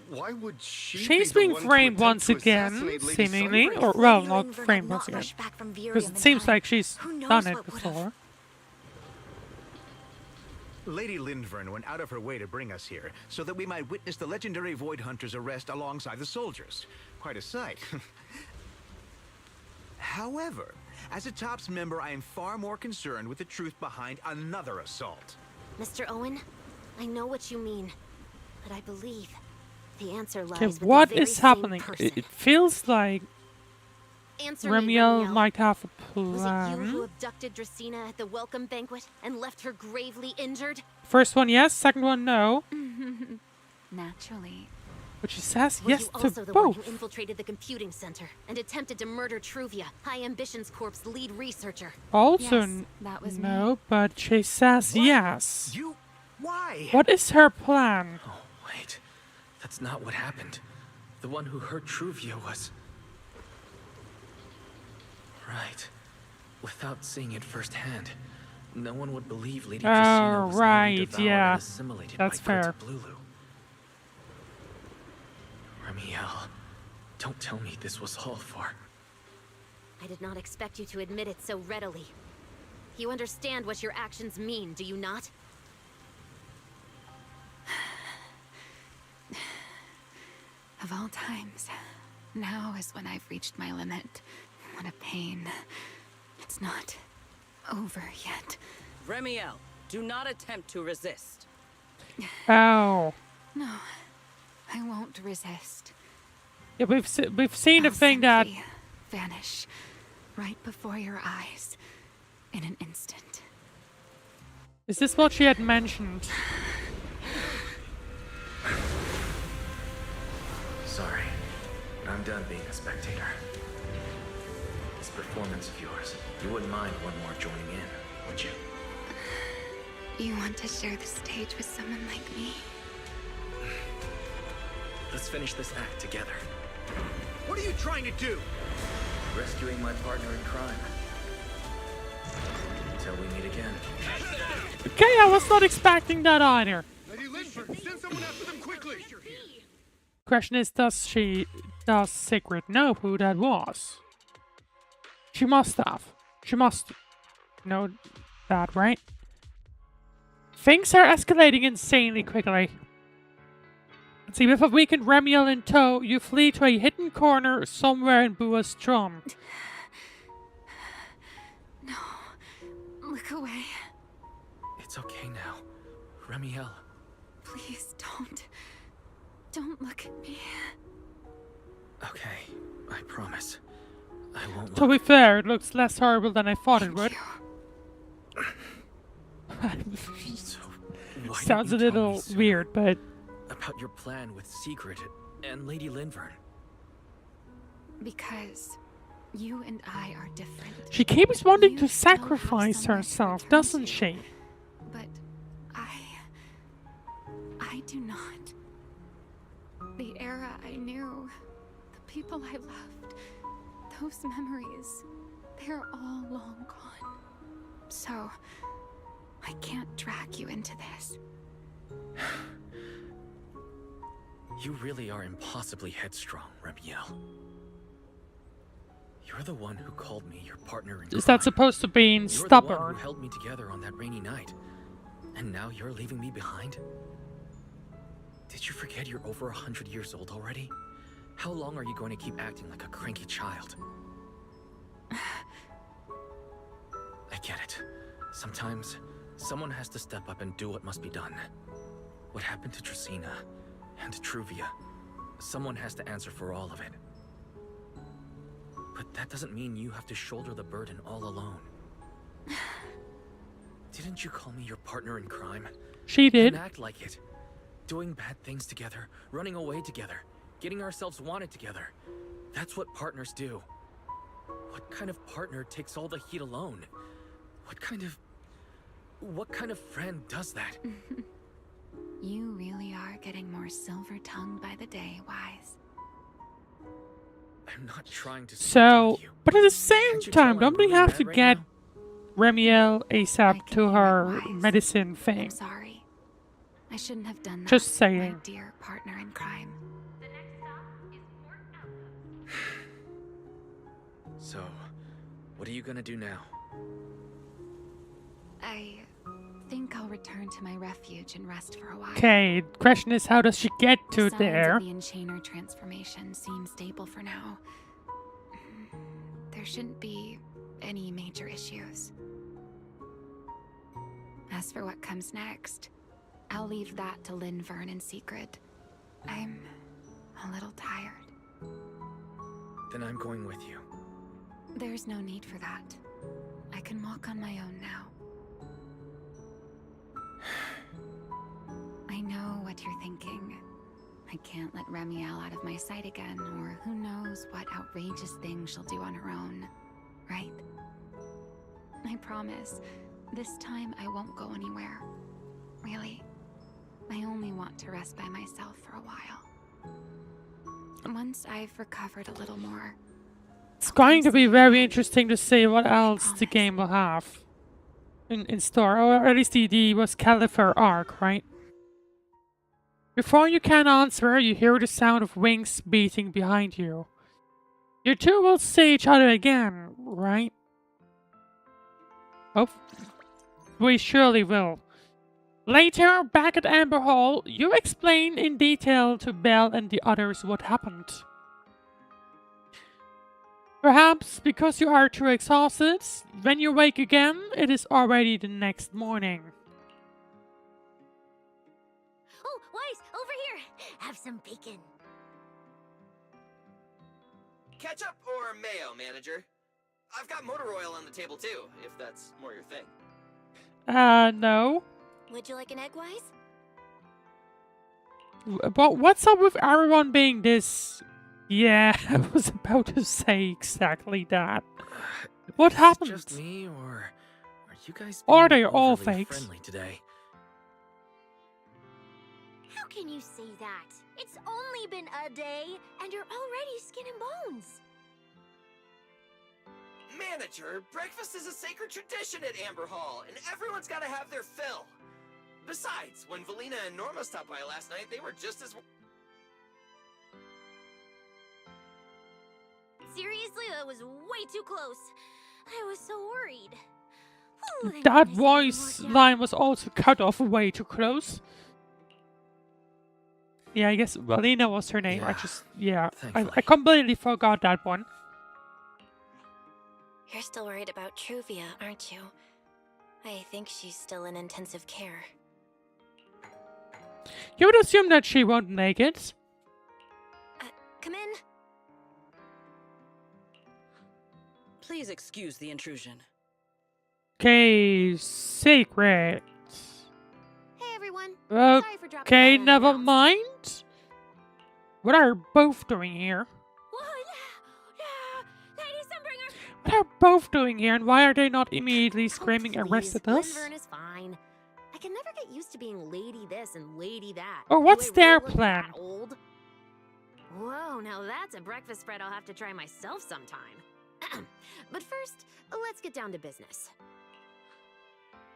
Why would she she's be the being one to framed attempt once to again, assassinate Lady seemingly. Sigrid? Or, well, Lady not Linvern had framed not once again. rushed back from Because Virium it in seems time. like she's Who knows done it what would've- before. Lady Linvern went out of her way to bring us here so that we might witness the legendary Void Hunter's arrest alongside the soldiers. Quite a sight. However, as a TOPS member, I am far more concerned with the truth behind another assault. Mr. Owen, I know what you mean, but I believe the answer lies Okay, with what the very is same happening? person. It feels like Answer me, Remielle Remielle. might have a Was it you who plan. abducted Dracena at the welcome banquet and left her gravely injured? First one, yes. Second one, no. Naturally. But she says Were yes you to also the one who both. infiltrated the computing center and attempted to murder Truvia, High Ambitions Corp's lead researcher? Also, Yes, that was no, but she says yes. You... why? What is her plan? Oh, wait. That's not what happened. The one who hurt Truvia was... Right. Without seeing it firsthand, no one would believe Lady Dracena was nearly right, devoured yeah. and assimilated That's by fair. Lulu. Remielle, don't tell me this was all for... I did not expect you to admit it so readily. You understand what your actions mean, do you not? Of all times, now is when I've reached my limit. What a pain. It's not over yet. Remielle, do not attempt to resist. Oh. No, I won't resist. Yeah, we've seen a I'll thing that... simply vanish right before your eyes in an instant. Is this what she had mentioned? Sorry, but I'm done being a spectator. This performance of yours, you wouldn't mind one more joining in, would you? You want to share the stage with someone like me? Let's finish this act together. What are you trying to do? Rescuing my partner in crime. Until we meet again. Okay, I was not expecting that either. Lady Linford, send someone after them quickly! Question is, does Sigrid know who that was? She must have. She must know that, right? Things are escalating insanely quickly. Let's see, with a weakened Remielle in tow, you flee to a hidden corner somewhere in Bua's drum. No. Look away. It's okay now. Remielle. Please don't. Don't look at me. Okay, I promise. I won't To be fair, it looks less horrible than I thought it would. So, why Sounds a didn't you tell me little sooner weird, but... about your plan with Sigrid and Lady Linvern? Because you and I are different. She keeps wanting to sacrifice herself, doesn't she? But I do not. The era I knew, the people I loved, those memories, they're all long gone. So, I can't drag you into this. You really are impossibly headstrong, Remielle. You're the one who called me your partner in crime. Is that supposed to be You're stubborn? the one who held me together on that rainy night. And now you're leaving me behind? Did you forget you're over 100 years old already? How long are you going to keep acting like a cranky child? I get it. Sometimes, someone has to step up and do what must be done. What happened to Dracaena and Truvia? Someone has to answer for all of it. But that doesn't mean you have to shoulder the burden all alone. Didn't you call me your partner in crime? She did. And act like it. Doing bad things together, running away together, getting ourselves wanted together. That's what partners do. What kind of partner takes all the heat alone? What kind of friend does that? You really are getting more silver-tongued by the day, Wise. I'm not trying to So, you. but at the same Can't you tell time, I'm don't we really have mad to right get now? Remielle ASAP to her Wise. medicine thing? I'm sorry. I shouldn't have done that. Just saying. My dear partner in crime. So, what are you gonna do now? I think I'll return to my refuge and rest for a while. Okay, question is, how does she get to Signs there? of the Enchainer transformation seem stable for now. There shouldn't be any major issues. As for what comes next, I'll leave that to Linvern and Sigrid. I'm a little tired. Then I'm going with you. There's no need for that. I can walk on my own now. I know what you're thinking. I can't let Remielle out of my sight again, or who knows what outrageous thing she'll do on her own, right? I promise, this time I won't go anywhere. Really. I only want to rest by myself for a while. Once I've recovered a little more, It's going to be very interesting to see what else the game will have in store, or at least the Roscaelifer arc, right? Before you can answer, you hear the sound of wings beating behind you. You two will see each other again, right? Oh, we surely will. Later, back at Amber Hall, you explain in detail to Belle and the others what happened. Perhaps because you are too exhausted, when you wake again, it is already the next morning. Oh, Weiss, over here! Have some bacon. Ketchup or mayo, manager? I've got motor oil on the table too, if that's more your thing. No. Would you like an egg, Weiss? But what's up with everyone being this... Yeah, I was about to say exactly that. What happened? Just me, or are you guys Are being they all overly fakes? friendly today? How can you say that? It's only been a day, and you're already skin and bones. Manager, breakfast is a sacred tradition at Amber Hall, and everyone's gotta have their fill. Besides, when Valina and Norma stopped by last night, they were just as... Seriously, that was way too close. I was so worried. Ooh, thank That goodness voice it worked out. line was also cut off way too close. Yeah, I guess Valina was her name. Yeah, I completely forgot that one. You're still worried about Truvia, aren't you? I think she's still in intensive care. You would assume that she won't make it. Come in. Please excuse the intrusion. Okay, secret. Hey everyone. Sorry for dropping by Okay, never unannounced. mind. What are you both doing here? Lady Sunbringer! What are both doing here, and why are they not immediately screaming Please, arrested us? Linvern is fine. I can never get used to being lady this and lady that. Or what's Do I their really look plan? that old? Whoa, now that's a breakfast spread I'll have to try myself sometime. But first, let's get down to business.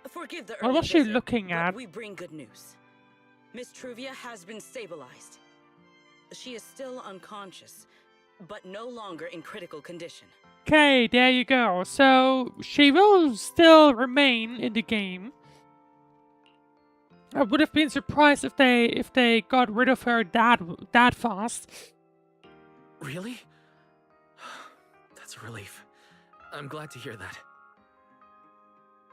Forgive the What early was she visit, looking but at? we bring good news. Miss Truvia has been stabilized. She is still unconscious, but no longer in critical condition. Okay, there you go. So she will still remain in the game. I would have been surprised if they got rid of her that fast. Really? That's a relief. I'm glad to hear that.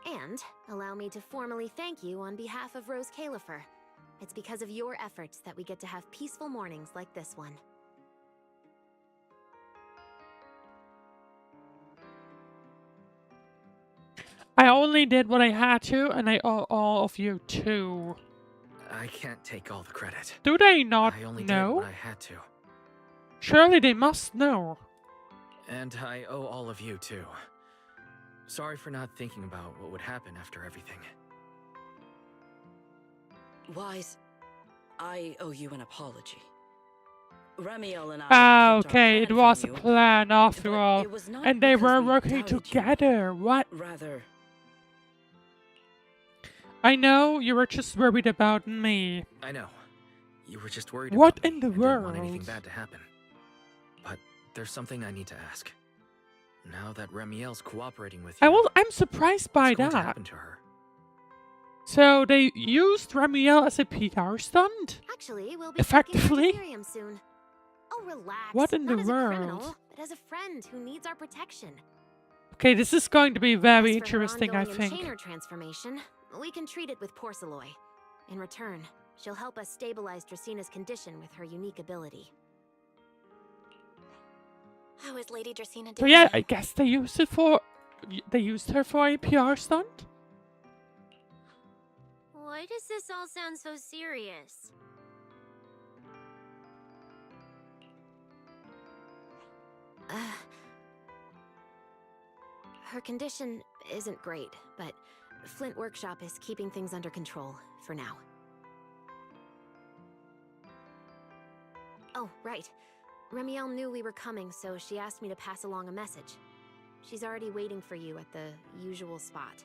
And allow me to formally thank you on behalf of Roscaelifer. It's because of your efforts that we get to have peaceful mornings like this one. I only did what I had to, and I owe all of you too. I can't take all the credit. Do they not I only did know? what I had to. Surely they must know. And I owe all of you too. Sorry for not thinking about what would happen after everything. Wise, I owe you an apology. Remielle and I Ah, kept our okay, it plan was a from you, plan after but all. it was not And they because were we working doubted you. together. What? Rather, I know you were just worried about me. I know. You were just worried What about me in the and didn't want anything world? bad to happen. But there's something I need to ask. Now that Remielle's cooperating with you, I'm surprised by what's going to that. happen to her? So they used Remielle as a PR stunt? Actually, we'll be Effectively? taking her to Delirium soon. Oh, relax. What in Not the as a world? criminal, but as a friend who needs our protection. Okay, this is going to be very As for her interesting, I ongoing think. Enchainer transformation, we can treat it with Porceloy. In return, she'll help us stabilize Dracina's condition with her unique ability. How is Lady Dracina doing? So yeah, I guess they used her for a PR stunt? Why does this all sound so serious? Her condition isn't great, but Flint Workshop is keeping things under control for now. Oh, right. Remielle knew we were coming, so she asked me to pass along a message. She's already waiting for you at the usual spot.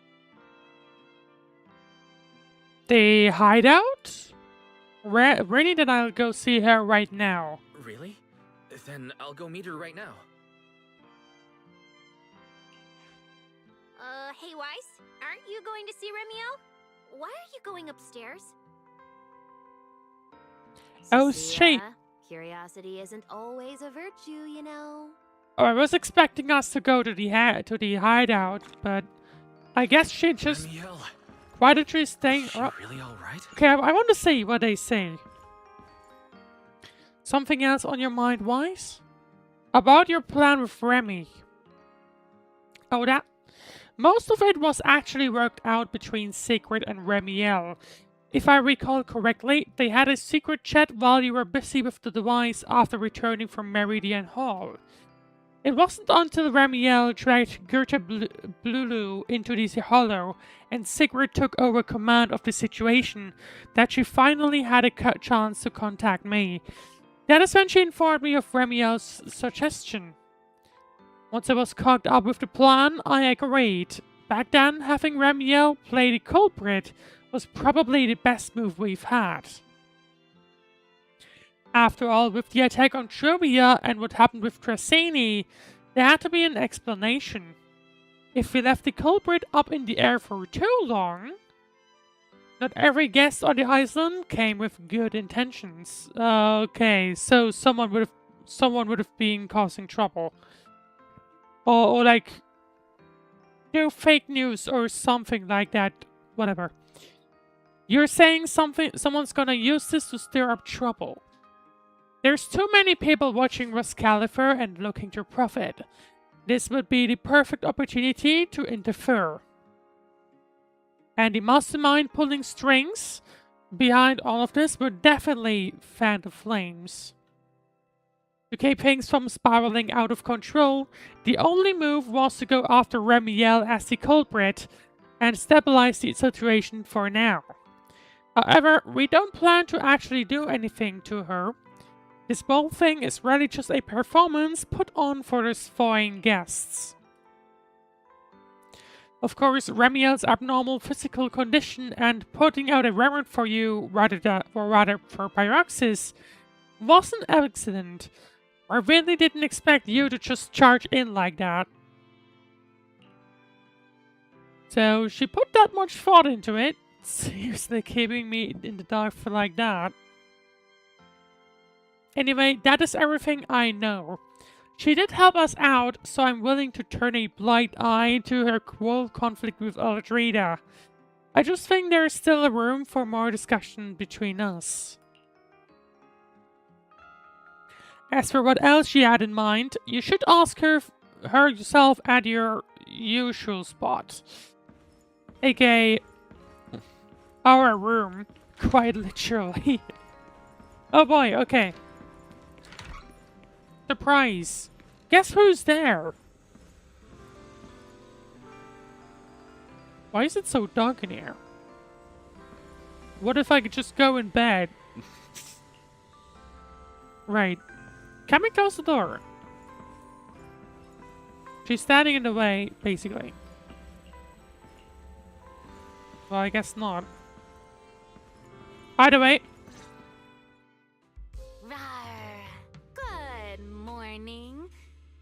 The hideout? Really, then I'll go see her right now. Really? Then I'll go meet her right now. Hey Weiss, aren't you going to see Remielle? Why are you going upstairs? Oh, Cecilia, curiosity isn't always a virtue, you know. Oh, I was expecting us to go to the hideout, but I guess she just Remielle. Why did you stay? Is she really all right? Okay, I want to see what they say. Something else on your mind, Wise? About your plan with Remy. Oh, that. Most of it was actually worked out between Sigrid and Remielle. If I recall correctly, they had a secret chat while you were busy with the device after returning from Meridian Hall. It wasn't until Remielle dragged Goethe Blulu into the hollow and Sigrid took over command of the situation that she finally had a chance to contact me. That is when she informed me of Remielle's suggestion. Once I was cocked up with the plan, I agreed. Back then, having Remielle play the culprit was probably the best move we've had. After all, with the attack on Truvia and what happened with Tracini, there had to be an explanation. If we left the culprit up in the air for too long... Not every guest on the island came with good intentions. Okay, so someone would have been causing trouble. Or like... do fake news or something like that. Whatever. You're saying someone's gonna use this to stir up trouble. There's too many people watching Roscaelifer and looking to profit. This would be the perfect opportunity to interfere. And the mastermind pulling strings behind all of this would definitely fan the flames. To keep things from spiraling out of control, the only move was to go after Remielle as the culprit and stabilize the situation for now. However, we don't plan to actually do anything to her. This whole thing is really just a performance put on for the foreign guests. Of course, Remielle's abnormal physical condition and putting out a warrant for you, rather for Pyroxis, was an accident. I really didn't expect you to just charge in like that. So she put that much thought into it. Seriously, keeping me in the dark for like that. Anyway, that is everything I know. She did help us out, so I'm willing to turn a blind eye to her cruel conflict with Eldrida. I just think there is still a room for more discussion between us. As for what else she had in mind, you should ask her yourself at your usual spot. aka our room, quite literally. Oh boy, okay. Surprise. Guess who's there? Why is it so dark in here? What if I could just go in bed? Right. Can we close the door? She's standing in the way, basically. Well, I guess not. Either way. Rawr. Good morning.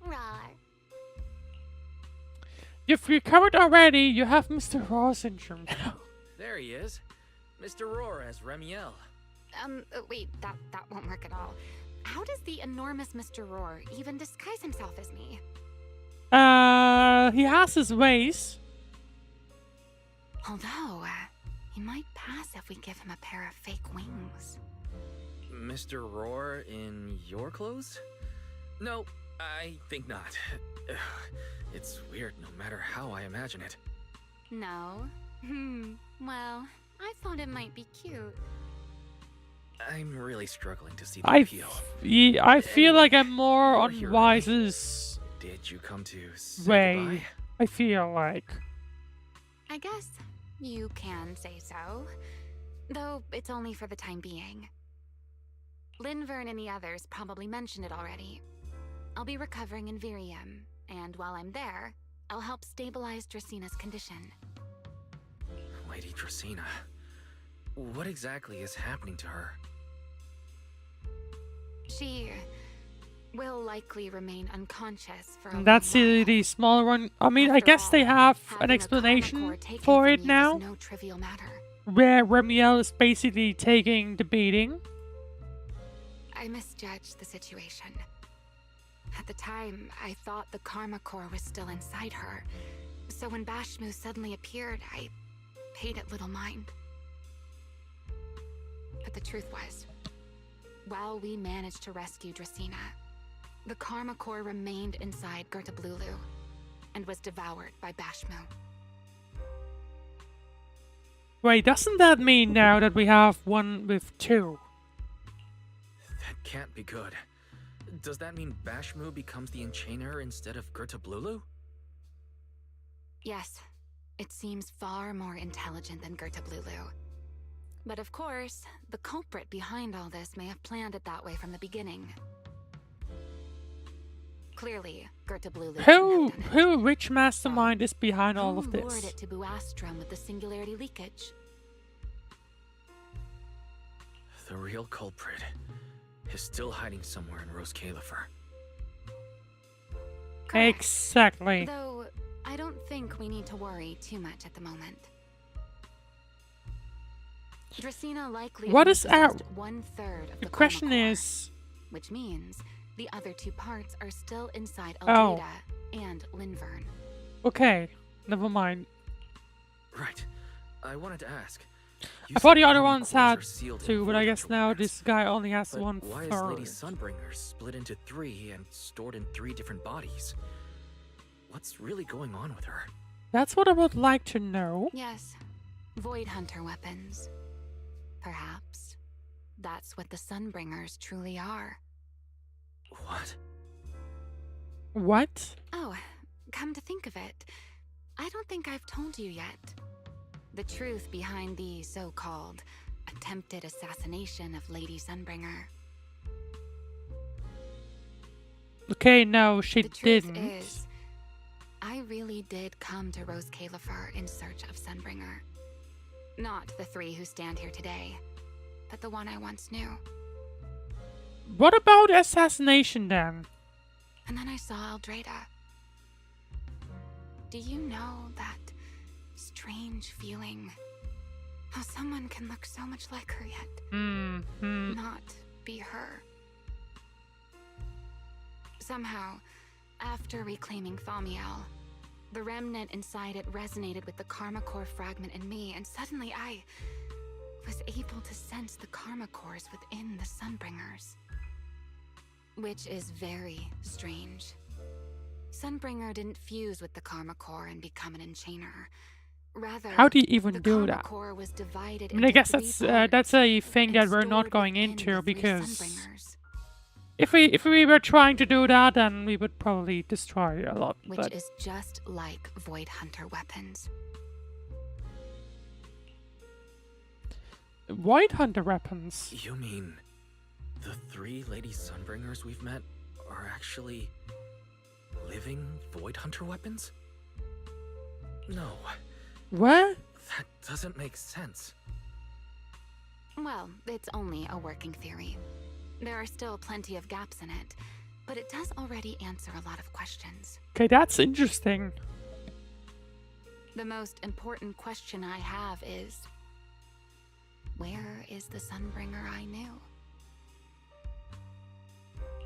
Rawr. You've recovered already. You have Mr. Raw syndrome now. There he is. Mr. Roar as Remielle. Wait, that won't work at all. How does the enormous Mr. Roar even disguise himself as me? He has his ways. Although, he might pass if we give him a pair of fake wings. Mr. Roar in your clothes? No, I think not. It's weird no matter how I imagine it. No? Well, I thought it might be cute. I'm really struggling to see the appeal. I feel like I'm more you're on here, Wise's Did you come to say way. goodbye? I feel like. I guess you can say so. Though it's only for the time being. Linvern and the others probably mentioned it already. I'll be recovering in Virium, and while I'm there, I'll help stabilize Dracina's condition. Lady Dracina, what exactly is happening to her? She will likely remain unconscious for a That's while. the small one. I mean, I After guess they all, have an having a explanation karma core taken for from it you now. is no trivial matter. Where Remielle is basically taking the beating. I misjudged the situation. At the time, I thought the karma core was still inside her. So when Bashmu suddenly appeared, I hate it, little mind. But the truth was, while we managed to rescue Dracena, the Karma Core remained inside Gertablulu and was devoured by Bashmu. Wait, doesn't that mean now that we have one with two? That can't be good. Does that mean Bashmu becomes the Enchainer instead of Gertablulu? Yes, it seems far more intelligent than Gertablulu. But of course, the culprit behind all this may have planned it that way from the beginning. Clearly, Gertablulu. Which mastermind is behind all of Who this? lured it to Buastrom with the singularity leakage? The real culprit is still hiding somewhere in Roscaelifer. Exactly. Though, I don't think we need to worry too much at the moment. Dracena likely What is our... 1/3 of The the question Karma Core, is... which means the other 2 parts are still inside Oh. Aldreda and Linvern. Okay, never mind. Right. I wanted to ask. I thought the other Karma ones cores had are sealed in 2, but I Void guess Hunter now weapons. this guy only has But 1 why is third. Lady Sunbringer split into 3 and stored in 3 different bodies? What's really going on with her? That's what I would like to know. Yes, Void Hunter weapons. Perhaps that's what the Sunbringers truly are. What? What? Oh, come to think of it, I don't think I've told you yet. The truth behind the so-called attempted assassination of Lady Sunbringer. Okay, no, she The truth didn't. is, I really did come to Roscaelifer in search of Sunbringer. Not the 3 who stand here today, but the one I once knew. What about assassination then? And then I saw Aldreda. Do you know that strange feeling? How someone can look so much like her yet not be her. Somehow, after reclaiming Thaumiel, the remnant inside it resonated with the Karma Core fragment in me, and suddenly I was able to sense the Karma Cores within the Sunbringers. Which is very strange. Sunbringer didn't fuse with the Karma Core and become an Enchainer. Rather, How do you even the do Karma that? Core was divided I mean, I into guess 3 that's parts a thing that and we're not stored going within into the 3 because Sunbringers, if we were trying to do that, then we would probably destroy a lot. which But is just like Void Hunter weapons. Void Hunter weapons. You mean the 3 Lady Sunbringers we've met are actually living Void Hunter weapons? No, What? that doesn't make sense. Well, it's only a working theory. There are still plenty of gaps in it, but it does already answer a lot of questions. Okay, that's interesting. The most important question I have is, where is the Sunbringer I knew?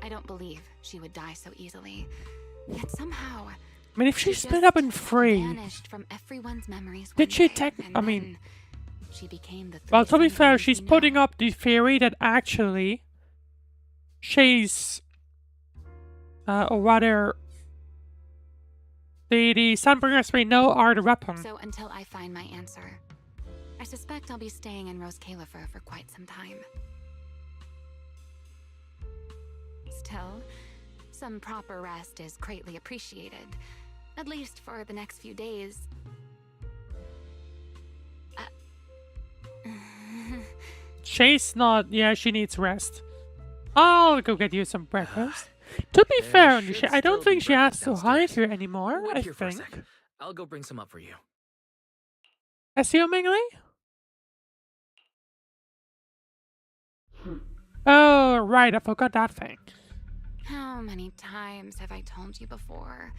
I don't believe she would die so easily, yet somehow I mean, if she split just up in 3, vanished from everyone's memories did one she day, tech? and I mean, then she became the 3 well, to be fair, Sunbringers she's we putting know. up the theory that actually she's, or rather, the Sunbringers we know are the weapon. So until I find my answer, I suspect I'll be staying in Roscaelifer for quite some time. Still, some proper rest is greatly appreciated, at least for the next few days. She's not. Yeah, she needs rest. I'll go get you some breakfast. To be fair, should I don't still think be she has breakfast to hide downstairs. here anymore. Wait I here for a think. sec. I'll go bring some up for you. Assumingly. Oh, right. I forgot that thing. How many times have I told you before?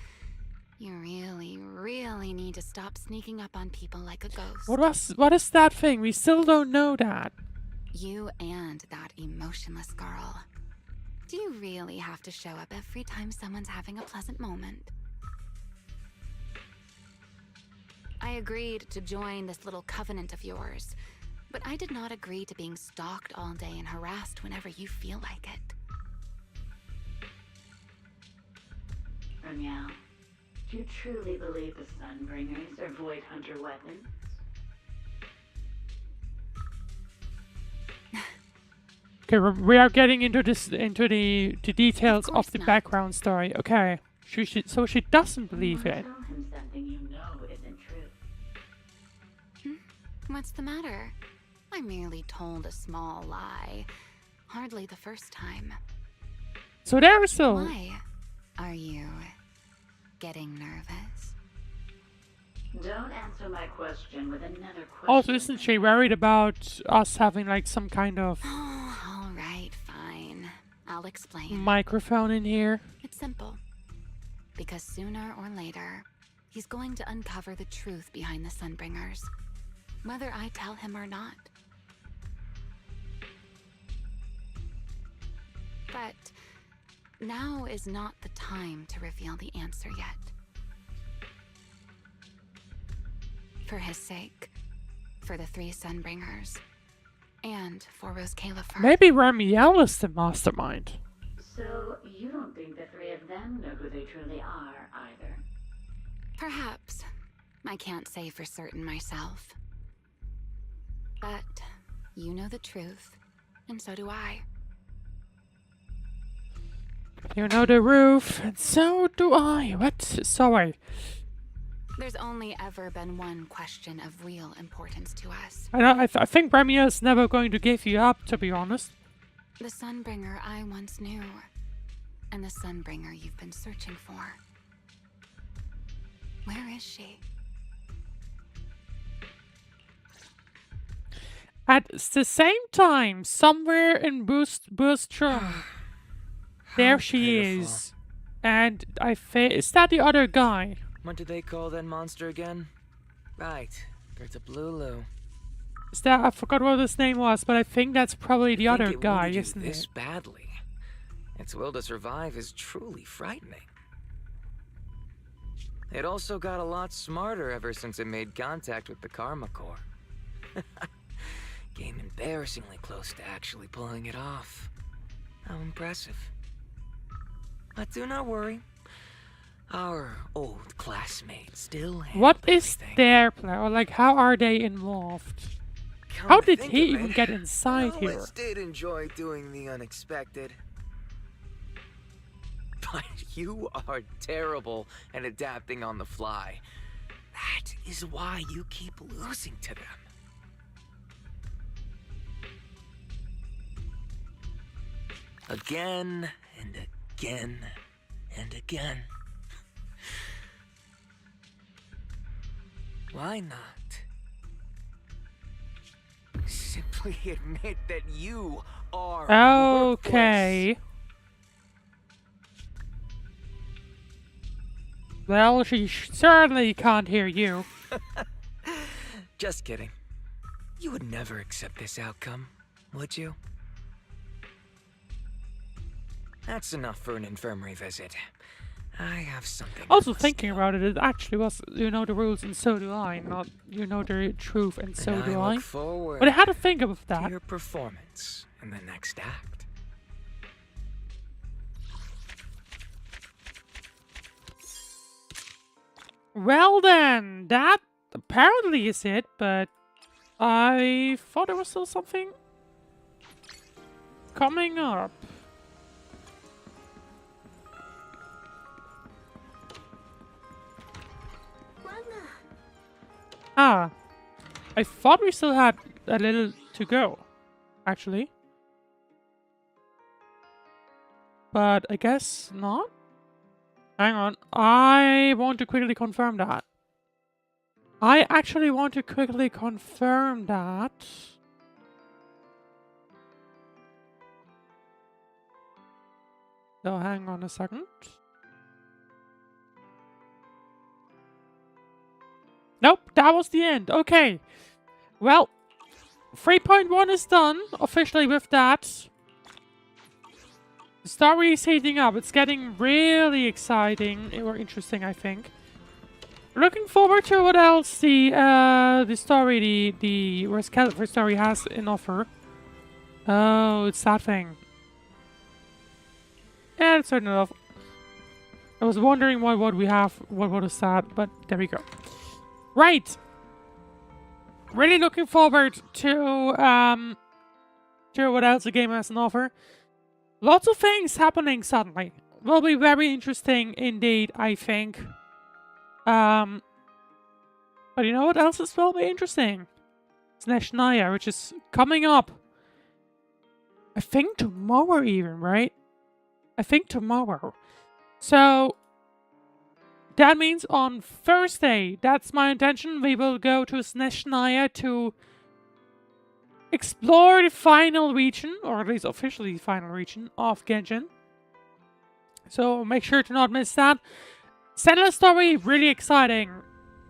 You really, really need to stop sneaking up on people like a ghost. What is that thing? We still don't know that. You and that emotionless girl. Do you really have to show up every time someone's having a pleasant moment? I agreed to join this little covenant of yours, but I did not agree to being stalked all day and harassed whenever you feel like it. Remielle, do you truly believe the Sunbringers are Void Hunter weapons? Okay, we are getting into the details of the not. background story. Okay, so she doesn't believe it. Tell him something you know isn't true. What's the matter? I merely told a small lie. Hardly the first time. So there's still. Why are you getting nervous? Don't answer my question with another question. Also, isn't she worried about us having like some kind of All right, fine. I'll explain. microphone in here? It's simple. Because sooner or later, he's going to uncover the truth behind the Sunbringers. Whether I tell him or not. But now is not the time to reveal the answer yet. For his sake, for the 3 Sunbringers, and for Roscaelifer. Maybe Remielle is the mastermind. So, you don't think the 3 of them know who they truly are, either? Perhaps. I can't say for certain myself. But you know the truth, and so do I. You know the roof, and so do I. What? Sorry. There's only ever been one question of real importance to us. I think Remielle's never going to give you up, to be honest. The Sunbringer I once knew, and the Sunbringer you've been searching for. Where is she? At the same time, somewhere in Burstrom, there she is. And is that the other guy? What did they call that monster again? Right, Gerta Blulu. Is that, I forgot what his name was, but I think that's probably the other guy, It isn't this it? badly. Its will to survive is truly frightening. It also got a lot smarter ever since it made contact with the Karma Core. Came embarrassingly close to actually pulling it off. How impressive. But do not worry. Our old classmate still handled What is everything. their plan? Or like, how are they involved? Come How to did think he of even it, get inside here? Alice did enjoy doing the unexpected. But you are terrible at adapting on the fly. That is why you keep losing to them. Again and again and again. Why not? Simply admit that you are Okay. Well, she certainly can't hear you. Just kidding. You would never accept this outcome, would you? That's enough for an infirmary visit. I have something. Also, thinking about it, it actually was, you know the rules and so do I, not you know the truth and so do I. Look forward But I had to think of to that. your performance in the next act. Well then, that apparently is it, but I thought there was still something coming up. Ah, I thought we still had a little to go, actually. But I guess not. Hang on, I want to quickly confirm that. I actually want to quickly confirm that. So hang on a second. Nope, that was the end. Okay. Well, 3.1 is done officially with that. The story is heating up. It's getting really exciting or interesting, I think. Looking forward to what else the story, the Roscaelifer story has in offer. Oh, it's that thing. Yeah, it's certain enough. I was wondering what we have, what is that, but there we go. Right. Really looking forward to what else the game has in offer. Lots of things happening suddenly. Will be very interesting indeed, I think. But you know what else is will be interesting? Snezhnaya, which is coming up. I think tomorrow even, right? I think tomorrow. So that means on Thursday, that's my intention, we will go to Snezhnaya to explore the final region, or at least officially the final region of Genshin. So make sure to not miss that. Zenless story, really exciting.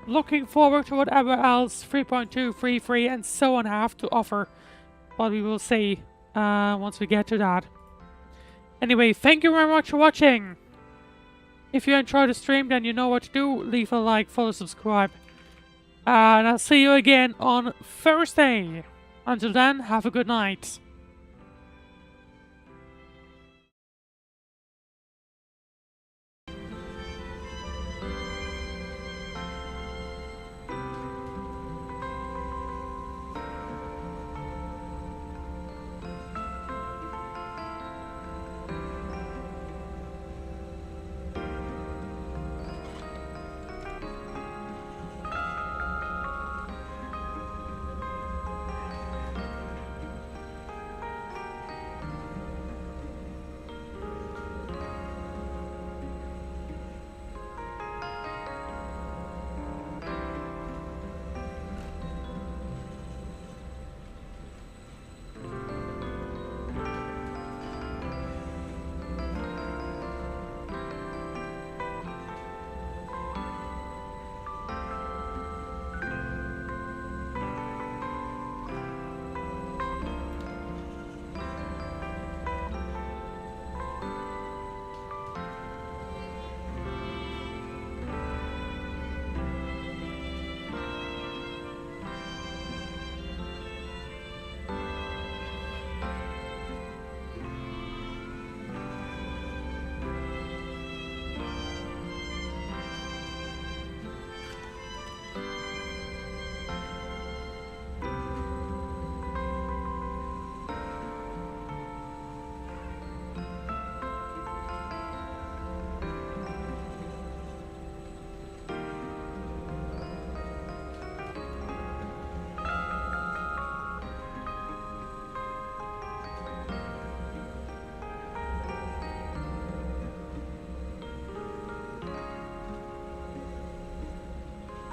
Looking forward to whatever else 3.2, 3.3 and so on have to offer. But we will see once we get to that. Anyway, thank you very much for watching. If you enjoyed the stream, then you know what to do. Leave a like, follow, subscribe. And I'll see you again on Thursday. Until then, have a good night.